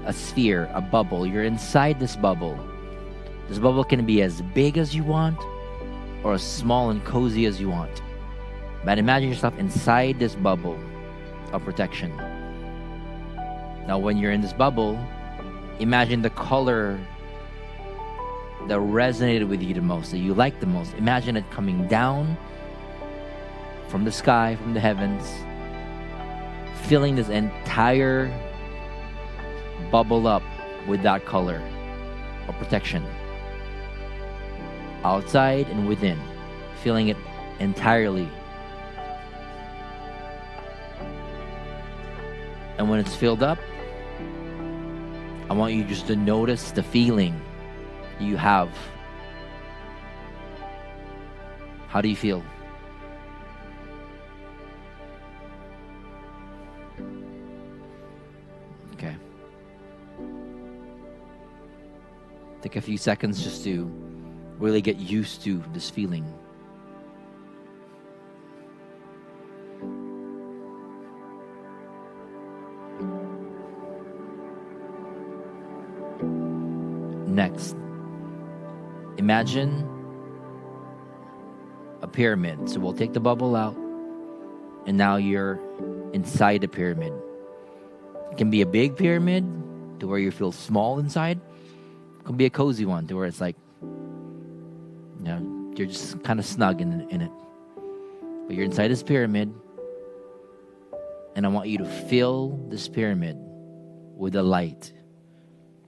a sphere, a bubble. You're inside this bubble. This bubble can be as big as you want or as small and cozy as you want. But imagine yourself inside this bubble of protection. Now, when you're in this bubble, imagine the color that resonated with you the most, that you liked the most. Imagine it coming down from the sky, from the heavens, filling this entire bubble up with that color of protection. Outside and within, filling it entirely. And when it's filled up, I want you just to notice the feeling you have. How do you feel? Okay. Take a few seconds just to really get used to this feeling. Next, imagine a pyramid. So we'll take the bubble out, and now you're inside the pyramid. It can be a big pyramid to where you feel small inside. It can be a cozy one to where it's like, you're just kind of snug in it. But you're inside this pyramid, and I want you to fill this pyramid with the light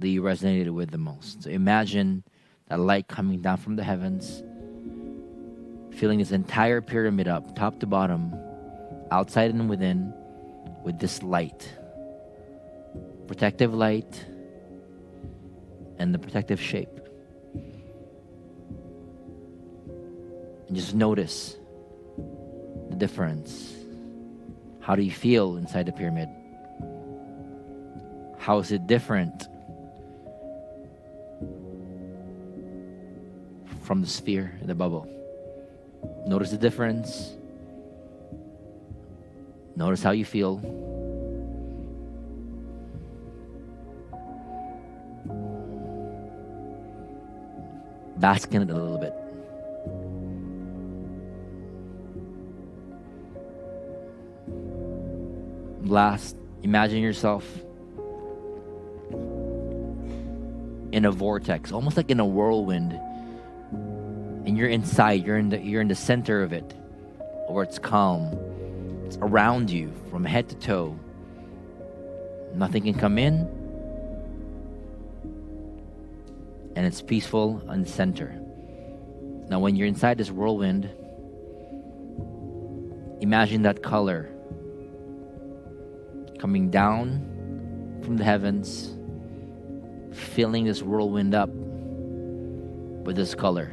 that you resonated with the most. So imagine that light coming down from the heavens, filling this entire pyramid up, top to bottom, outside and within, with this light. Protective light and the protective shape. And just notice the difference. How do you feel inside the pyramid? How is it different from the sphere in the bubble? Notice the difference. Notice how you feel. Bask in it a little bit. Last, imagine yourself in a vortex, almost like in a whirlwind, and you're inside. You're in the center of it, where it's calm. It's around you from head to toe. Nothing can come in, and it's peaceful in the center. Now, when you're inside this whirlwind, imagine that color coming down from the heavens, filling this whirlwind up with this color.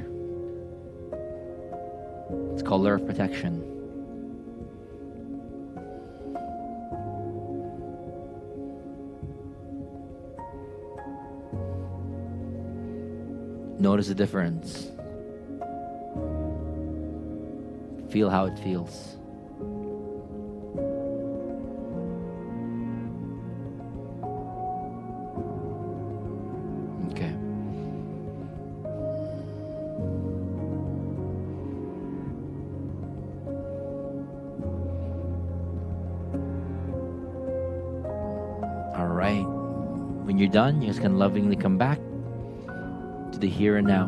It's color of protection. Notice the difference. Feel how it feels. When you're done, you just can lovingly come back to the here and now.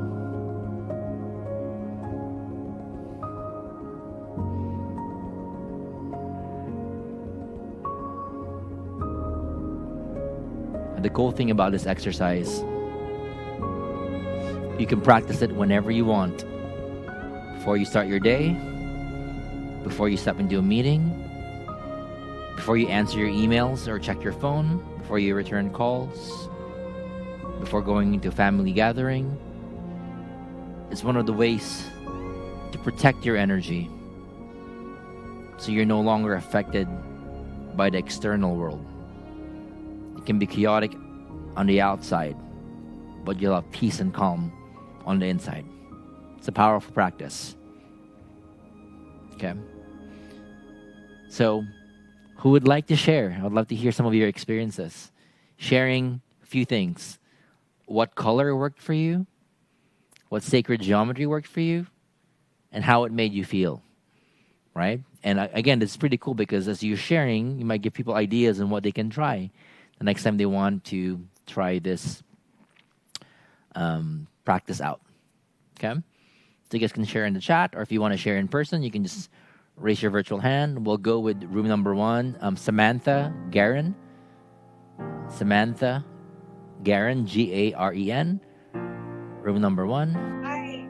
And the cool thing about this exercise, you can practice it whenever you want. Before you start your day, before you step into a meeting, before you answer your emails or check your phone, before you return calls, before going into a family gathering. It's one of the ways to protect your energy so you're no longer affected by the external world. It can be chaotic on the outside, but you'll have peace and calm on the inside. It's a powerful practice. Okay? So, who would like to share? I would love to hear some of your experiences. Sharing a few things. What color worked for you? What sacred geometry worked for you? And how it made you feel. Right? And again, it's pretty cool because as you're sharing, you might give people ideas on what they can try the next time they want to try this practice out. Okay? So you guys can share in the chat, or if you want to share in person, you can just raise your virtual hand. We'll go with room number 1, Samantha Garen. Samantha Garen, Garen. Room number 1. Hi.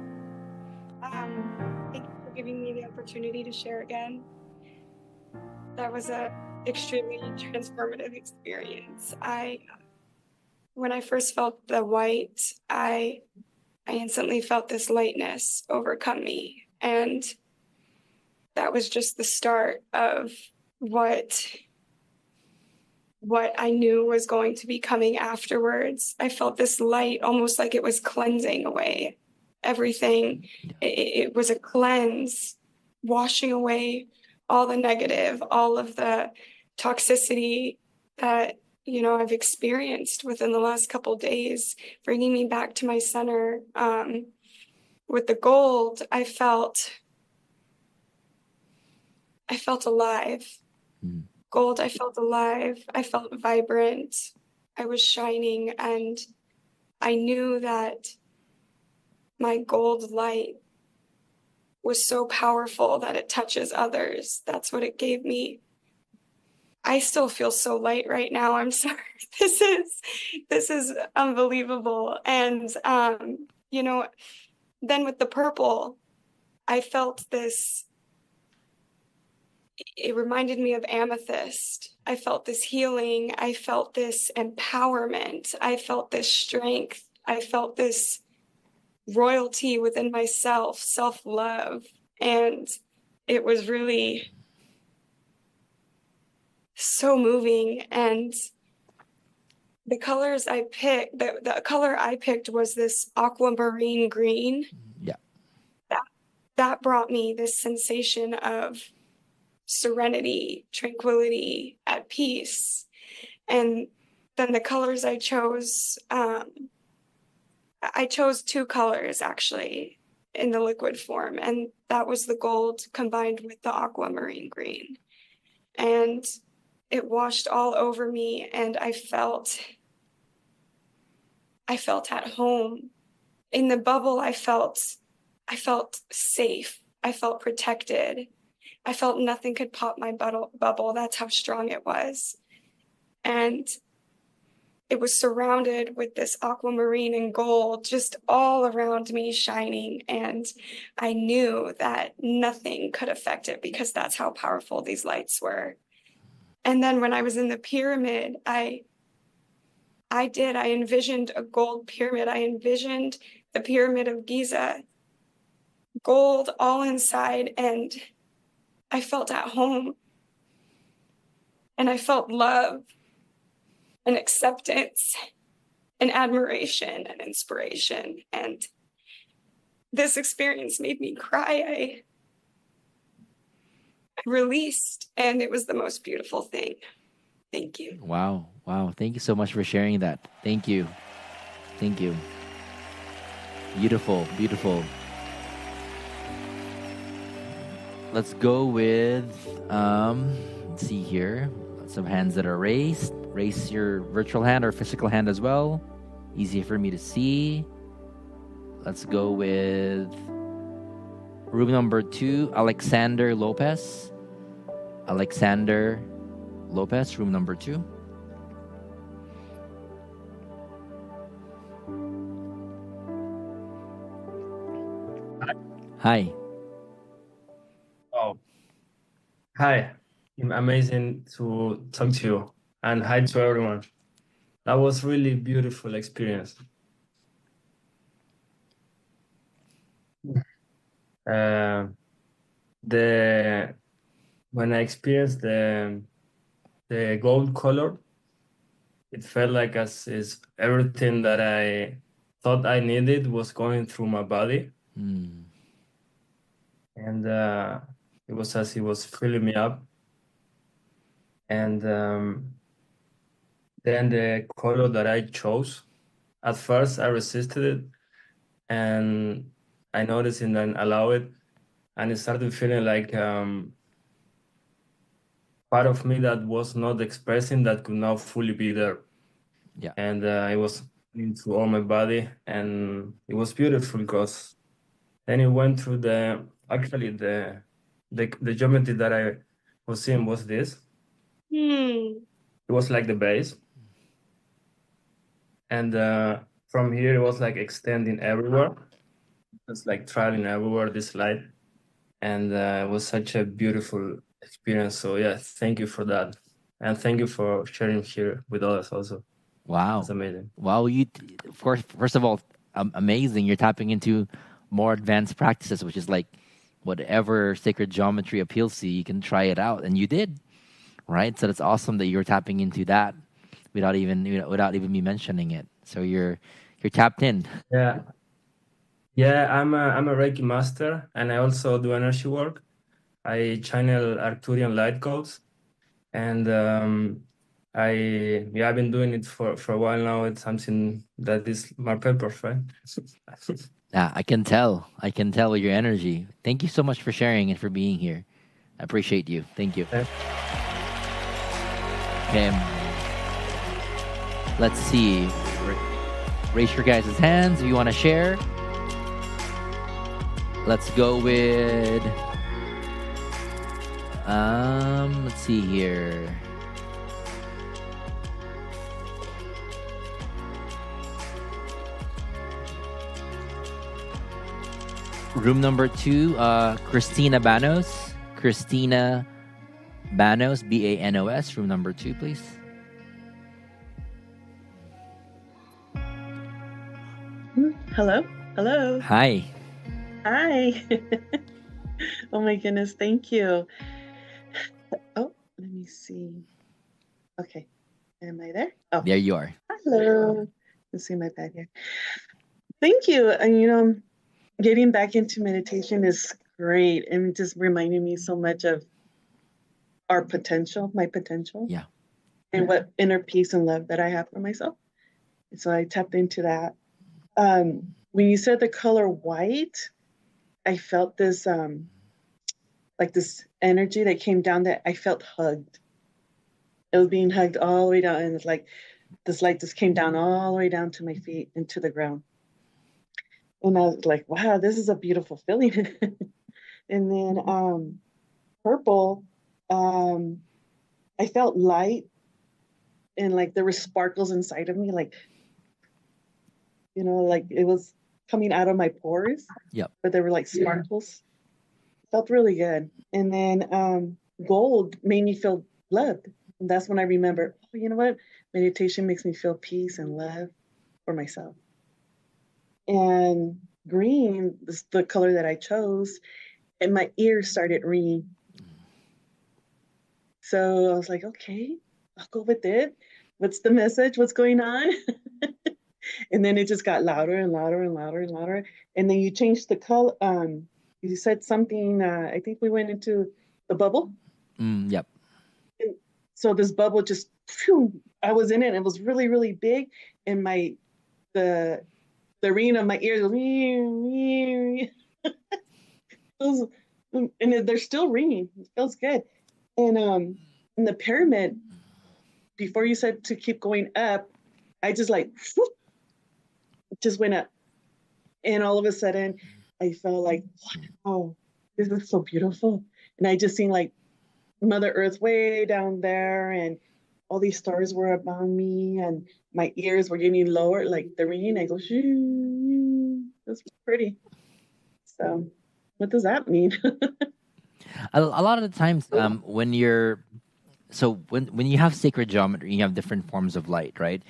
Thank you for giving me the opportunity to share again. That was a extremely transformative experience. When I first felt the white, I instantly felt this lightness overcome me, and that was just the start of what what I knew was going to be coming afterwards. I felt this light almost like it was cleansing away everything. It was a cleanse, washing away all the negative, all of the toxicity that, you know, I've experienced within the last couple of days, bringing me back to my center. With the gold, I felt alive. Gold, I felt alive. I felt vibrant. I was shining, and I knew that my gold light was so powerful that it touches others. That's what it gave me. I still feel so light right now. I'm sorry. This is unbelievable. And you know, then with the purple, I felt this. It reminded me of amethyst. I felt this healing. I felt this empowerment. I felt this strength. I felt this royalty within myself, self-love. And it was really so moving. And the colors I picked, the color I picked was this aquamarine green. Yeah. That brought me this sensation of serenity, tranquility, at peace. And then the colors I chose two colors actually in the liquid form, and that was the gold combined with the aquamarine green. And it washed all over me, and I felt at home. In the bubble, I felt safe. I felt protected. I felt nothing could pop my bubble. That's how strong it was. And it was surrounded with this aquamarine and gold just all around me shining. And I knew that nothing could affect it because that's how powerful these lights were. And then when I was in the pyramid, I envisioned a gold pyramid. I envisioned the pyramid of Giza, gold all inside, and I felt at home. And I felt love and acceptance and admiration and inspiration. And this experience made me cry. I released, and it was the most beautiful thing. Thank you. Wow. Wow. Thank you so much for sharing that. Thank you. Thank you. Beautiful. Beautiful. Let's go with, let's see here. Some hands that are raised. Raise your virtual hand or physical hand as well. Easy for me to see. Let's go with room number 2, Alexander Lopez. Alexander Lopez, room number 2. Hi. Oh, hi. Amazing to talk to you, and hi to everyone. That was really beautiful experience. When I experienced the gold color, it felt like as is everything that I thought I needed was going through my body. And it was as he was filling me up. And then the color that I chose, at first I resisted it, and I noticed and then allow it, and it started feeling like part of me that was not expressing that could now fully be there. Yeah. And it was into all my body, and it was beautiful because then it went through the geometry that I was seeing was this. It was like the base, and from here it was like extending everywhere. It's like traveling everywhere, this light, and it was such a beautiful experience. So yeah, thank you for that, and thank you for sharing here with us also. Wow. It's amazing. Wow, of course, first of all, amazing. You're tapping into more advanced practices, which is like whatever sacred geometry appeals to you, you can try it out. And you did. right? So that's awesome that you're tapping into that without even me mentioning it. So you're tapped in. Yeah. Yeah, I'm a Reiki master, and I also do energy work. I channel Arcturian light codes, and I've been doing it for a while now. It's something that is my purpose, right? Yeah, I can tell with your energy. Thank you so much for sharing and for being here. I appreciate you. Thank you. Okay. Let's see. Raise your guys' hands if you want to share. Let's go with let's see here. Room number 2, Christina Banos. Christina Banos, Banos. Room number 2, please. Hello. Hello. Hi. Hi. Oh my goodness. Thank you. Oh, let me see. Okay. Am I there? Oh, there you are. Hello. Let's see my bed here. Thank you. And getting back into meditation is great, and just reminding me so much of our potential, my potential. Yeah. And what inner peace and love that I have for myself. And so I tapped into that. When you said the color white, I felt this like this energy that came down that I felt hugged. It was being hugged all the way down, and it's like this light just came down all the way down to my feet and to the ground. And I was like, wow, this is a beautiful feeling. And then purple, I felt light, and like there were sparkles inside of me, like it was coming out of my pores. Yep. But there were like sparkles. Felt really good. And then gold made me feel loved. And that's when I remember, oh, you know what? Meditation makes me feel peace and love for myself. And green is the color that I chose, and my ears started ringing. So I was like, okay, I'll go with it. What's the message? What's going on? And then it just got louder and louder and louder and louder. And then you changed the color. You said something, I think we went into the bubble. Yep. And so this bubble just, I was in it, and it was really, really big. And the ringing of my ears was, and they're still ringing. It feels good. And in the pyramid, before you said to keep going up, I just just went up. And all of a sudden, I felt like, wow, this is so beautiful. And I just seen like Mother Earth way down there, and all these stars were above me, and my ears were getting lower, like the ringing. I go, shoo. That's pretty. So, what does that mean? A lot of the times, when you have sacred geometry, you have different forms of light, right?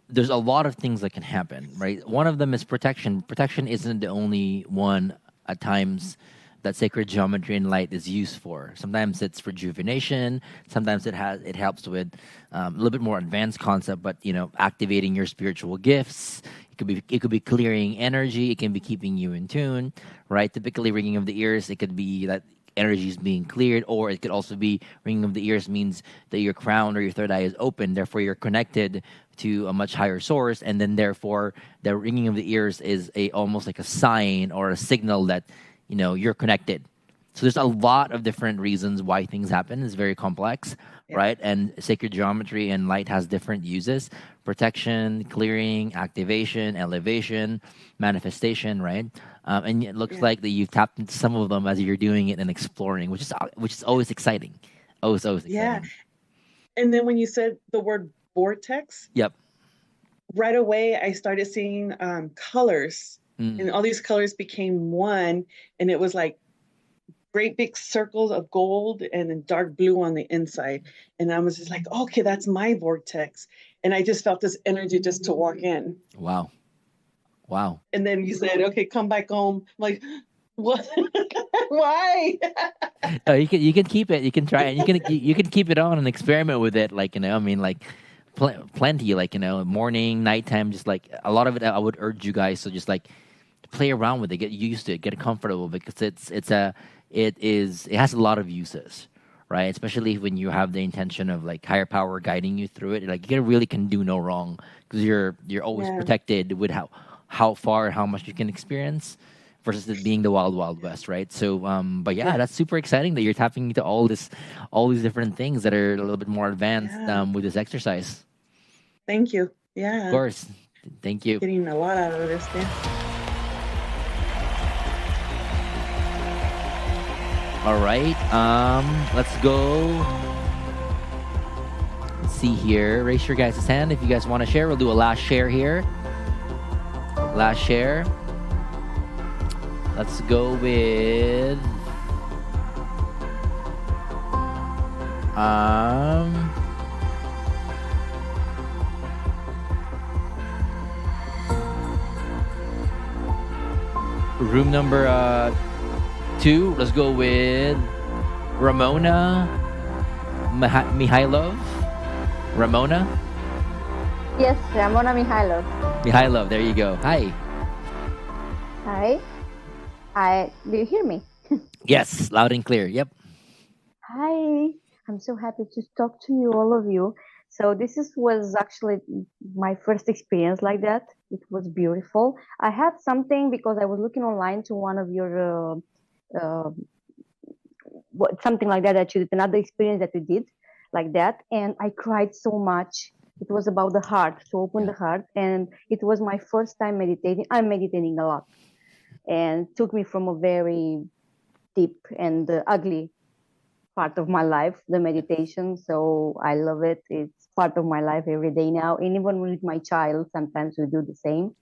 There's a lot of things that can happen, right? One of them is protection. Protection isn't the only one at times that sacred geometry and light is used for. Sometimes it's rejuvenation. Sometimes it helps with a little bit more advanced concept, but activating your spiritual gifts. It could be clearing energy. It can be keeping you in tune, right? Typically, ringing of the ears, it could be that energy is being cleared, or it could also be ringing of the ears means that your crown or your third eye is open. Therefore, you're connected to a much higher source, and then therefore, the ringing of the ears is almost like a sign or a signal that you're connected. So there's a lot of different reasons why things happen. It's very complex, right? And sacred geometry and light has different uses: protection, clearing, activation, elevation, manifestation, right? And it looks like that you've tapped into some of them as you're doing it and exploring, which is always exciting. Always exciting. Yeah. And then when you said the word vortex, yep, right away I started seeing colors, and all these colors became one, and it was like great big circles of gold and then dark blue on the inside. And I was just like, okay, that's my vortex. And I just felt this energy just to walk in. Wow. And then you said, okay, come back home. I'm like, What? Why? No, you can keep it. You can try it. You can keep it on and experiment with it. Like I mean, like plenty. Like morning, nighttime. Just like a lot of it, I would urge you guys to just like play around with it, get used to it, get comfortable because it has a lot of uses, right? Especially when you have the intention of like higher power guiding you through it. Like you really can do no wrong because you're always protected with how far and how much you can experience versus it being the wild west, right? So but that's super exciting that you're tapping into all these different things that are a little bit more advanced with this exercise. Thank you. Yeah, of course. Thank you. Getting a lot out of this. All right, let's go. Let's see here. Raise your guys' hand if you guys want to share. We'll do a last share here. Last share. Let's go with room number 2. Let's go with Ramona Mihailov. Ramona? Yes, Ramona Mihailov. Mihailov, there you go. Hi. Hi. Do you hear me? Yes, loud and clear. Yep. Hi. I'm so happy to talk to you, all of you. So this was actually my first experience like that. It was beautiful. I had something because I was looking online to one of your something like that you did, another experience that you did like that, and I cried so much. It was about the heart, to open the heart, and it was my first time meditating. I'm meditating a lot, and it took me from a very deep and ugly part of my life, the meditation. So I love it. It's part of my life every day now, and even with my child sometimes we do the same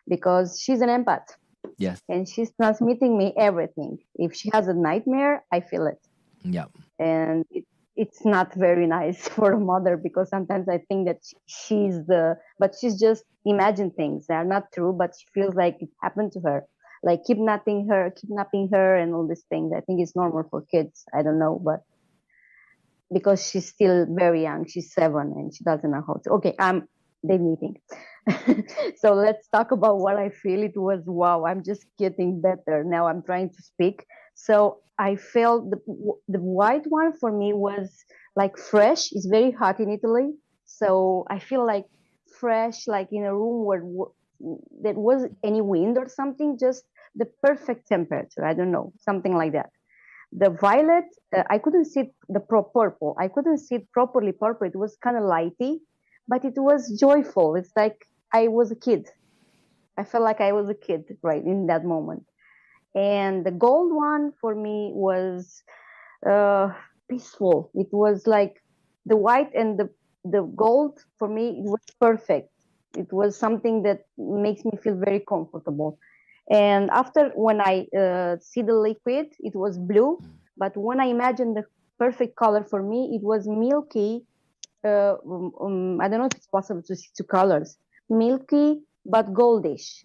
because she's an empath. Yes. And she's transmitting me everything. If she has a nightmare, I feel it. Yeah. And it's not very nice for a mother because sometimes I think that but she's just imagine things. They're not true, but she feels like it happened to her. Like kidnapping her and all these things. I think it's normal for kids. I don't know, but because she's still very young, she's 7 and she doesn't know how to. Okay, I'm deviating. So let's talk about what I feel. It was wow. I'm just getting better now. I'm trying to speak. So I felt the white one for me was like fresh. It's very hot in Italy, so I feel like fresh, like in a room where there was any wind or something. Just the perfect temperature. I don't know, something like that. The violet, I couldn't see the purple. I couldn't see it properly purple. It was kind of lighty, but it was joyful. It's like I was a kid. I felt like I was a kid right in that moment. And the gold one for me was peaceful. It was like the white and the gold for me, it was perfect. It was something that makes me feel very comfortable. And after when I see the liquid, it was blue. But when I imagine the perfect color for me, it was milky. I don't know if it's possible to see 2 colors. Milky but goldish.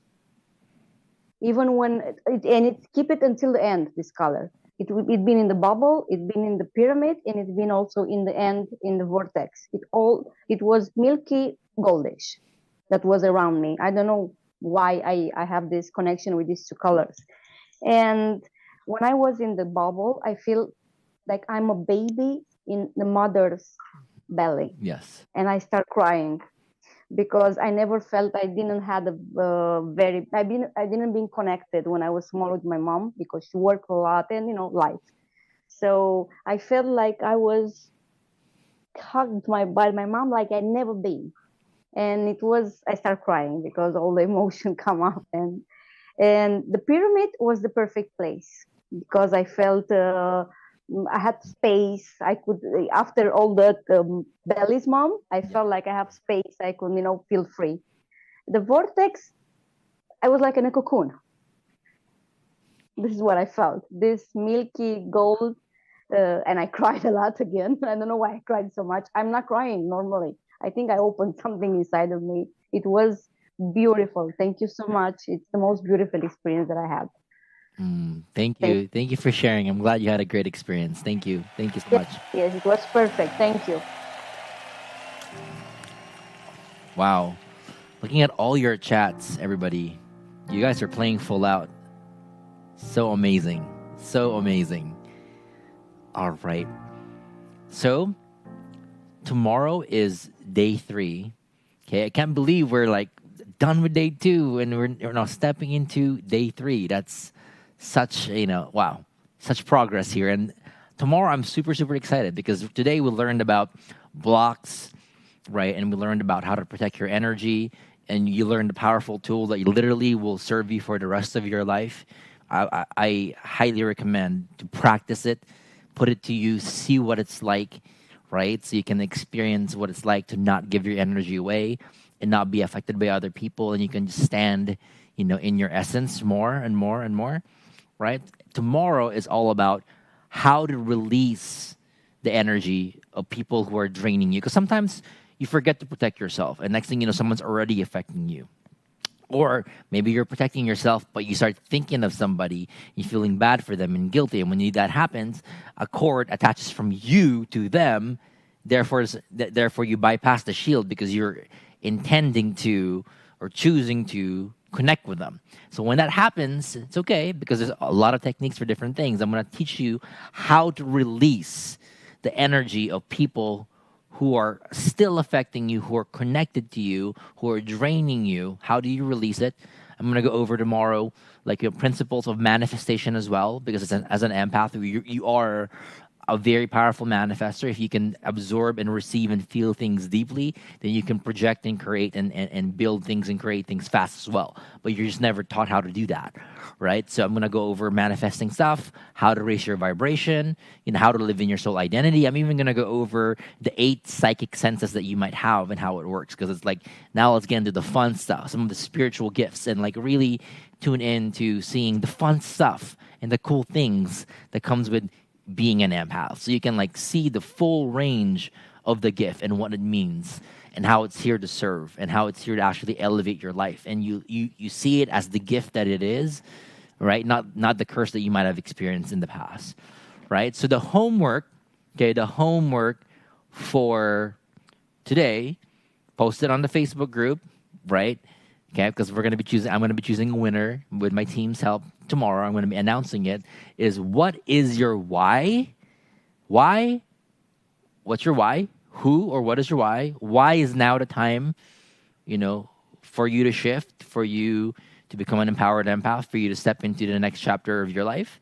Even when keep it until the end. This color. It been in the bubble. It been in the pyramid, and it's been also in the end in the vortex. It was milky goldish. That was around me. I don't know why I have this connection with these 2 colors. And when I was in the bubble, I feel like I'm a baby in the mother's belly. Yes. And I start crying because I never felt I didn't have I didn't been connected when I was small with my mom because she worked a lot and life. So I felt like I was hugged by my mom like I'd never been. And I start crying because all the emotion come up, and the pyramid was the perfect place because I felt I had space. I could, after all that belly's mom, I felt like I have space. I could, feel free. The vortex, I was like in a cocoon. This is what I felt. This milky gold, and I cried a lot again. I don't know why I cried so much. I'm not crying normally. I think I opened something inside of me. It was beautiful. Thank you so much. It's the most beautiful experience that I had. Thank you. Thank you for sharing. I'm glad you had a great experience. Thank you. Thank you so much. Yes, it was perfect. Thank you. Wow. Looking at all your chats, everybody, you guys are playing full out. So amazing. So amazing. All right. So tomorrow is day 3. Okay. I can't believe we're like done with day 2 and we're now stepping into day 3. That's such, wow, such progress here. And tomorrow I'm super, super excited because today we learned about blocks, right? And we learned about how to protect your energy. And you learned a powerful tool that literally will serve you for the rest of your life. I highly recommend to practice it, put it to use, see what it's like, right? So you can experience what it's like to not give your energy away and not be affected by other people. And you can just stand, in your essence more and more and more, right? Tomorrow is all about how to release the energy of people who are draining you. Because sometimes you forget to protect yourself. And next thing you know, someone's already affecting you. Or maybe you're protecting yourself, but you start thinking of somebody, you're feeling bad for them and guilty. And when that happens, a cord attaches from you to them. Therefore you bypass the shield because you're intending to or choosing to connect with them. So when that happens, it's okay because there's a lot of techniques for different things. I'm going to teach you how to release the energy of people who are still affecting you, who are connected to you, who are draining you. How do you release it? I'm going to go over tomorrow, like your principles of manifestation as well, because as an empath, you are a very powerful manifester. If you can absorb and receive and feel things deeply, then you can project and create and build things and create things fast as well. But you're just never taught how to do that, right? So I'm going to go over manifesting stuff, how to raise your vibration, how to live in your soul identity. I'm even going to go over the 8 psychic senses that you might have and how it works, because it's like, now let's get into the fun stuff, some of the spiritual gifts, and like really tune in to seeing the fun stuff and the cool things that comes with being an empath. So you can like see the full range of the gift and what it means and how it's here to serve and how it's here to actually elevate your life. And you see it as the gift that it is, right? Not the curse that you might have experienced in the past, right? So the homework for today, posted on the Facebook group, right? Okay, because I'm going to be choosing a winner with my team's help tomorrow. I'm going to be announcing it. Is what is your why? Why? What's your why? Who or what is your why? Why is now the time, for you to shift, for you to become an empowered empath, for you to step into the next chapter of your life?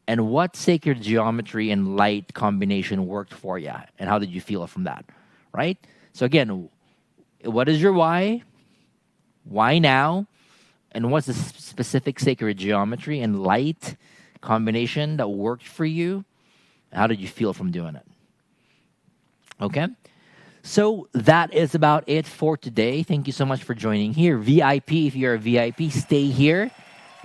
And what sacred geometry and light combination worked for you? And how did you feel from that? Right? So again, what is your why? Why now? And what's the specific sacred geometry and light combination that worked for you? How did you feel from doing it? Okay? So that is about it for today. Thank you so much for joining here. VIP, if you're a VIP, stay here.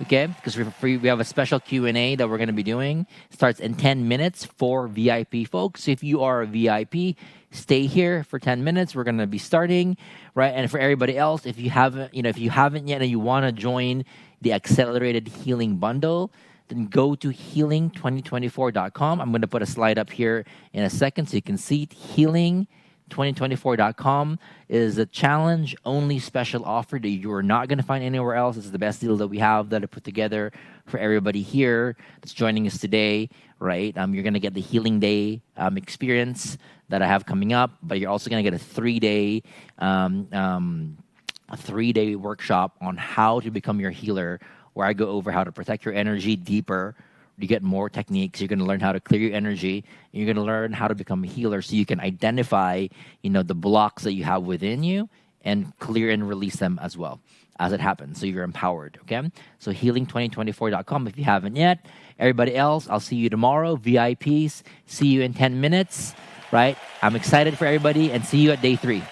Okay? Because we have a special Q&A that we're going to be doing. It starts in 10 minutes for VIP folks. So if you are a VIP, stay here for 10 minutes. We're going to be starting, right? And for everybody else, if you haven't yet and you want to join the Accelerated Healing Bundle, then go to healing2024.com. I'm going to put a slide up here in a second so you can see it. Healing2024.com is a challenge-only special offer that you are not going to find anywhere else. This is the best deal that we have that I put together for everybody here that's joining us today, right? You're going to get the Healing Day experience that I have coming up, but you're also going to get a 3-day workshop on how to become your healer, where I go over how to protect your energy deeper. You get more techniques. You're going to learn how to clear your energy. And you're going to learn how to become a healer so you can identify, the blocks that you have within you and clear and release them as well as it happens. So you're empowered, okay? So healing2024.com if you haven't yet. Everybody else, I'll see you tomorrow. VIPs, see you in 10 minutes, right? I'm excited for everybody and see you at day 3.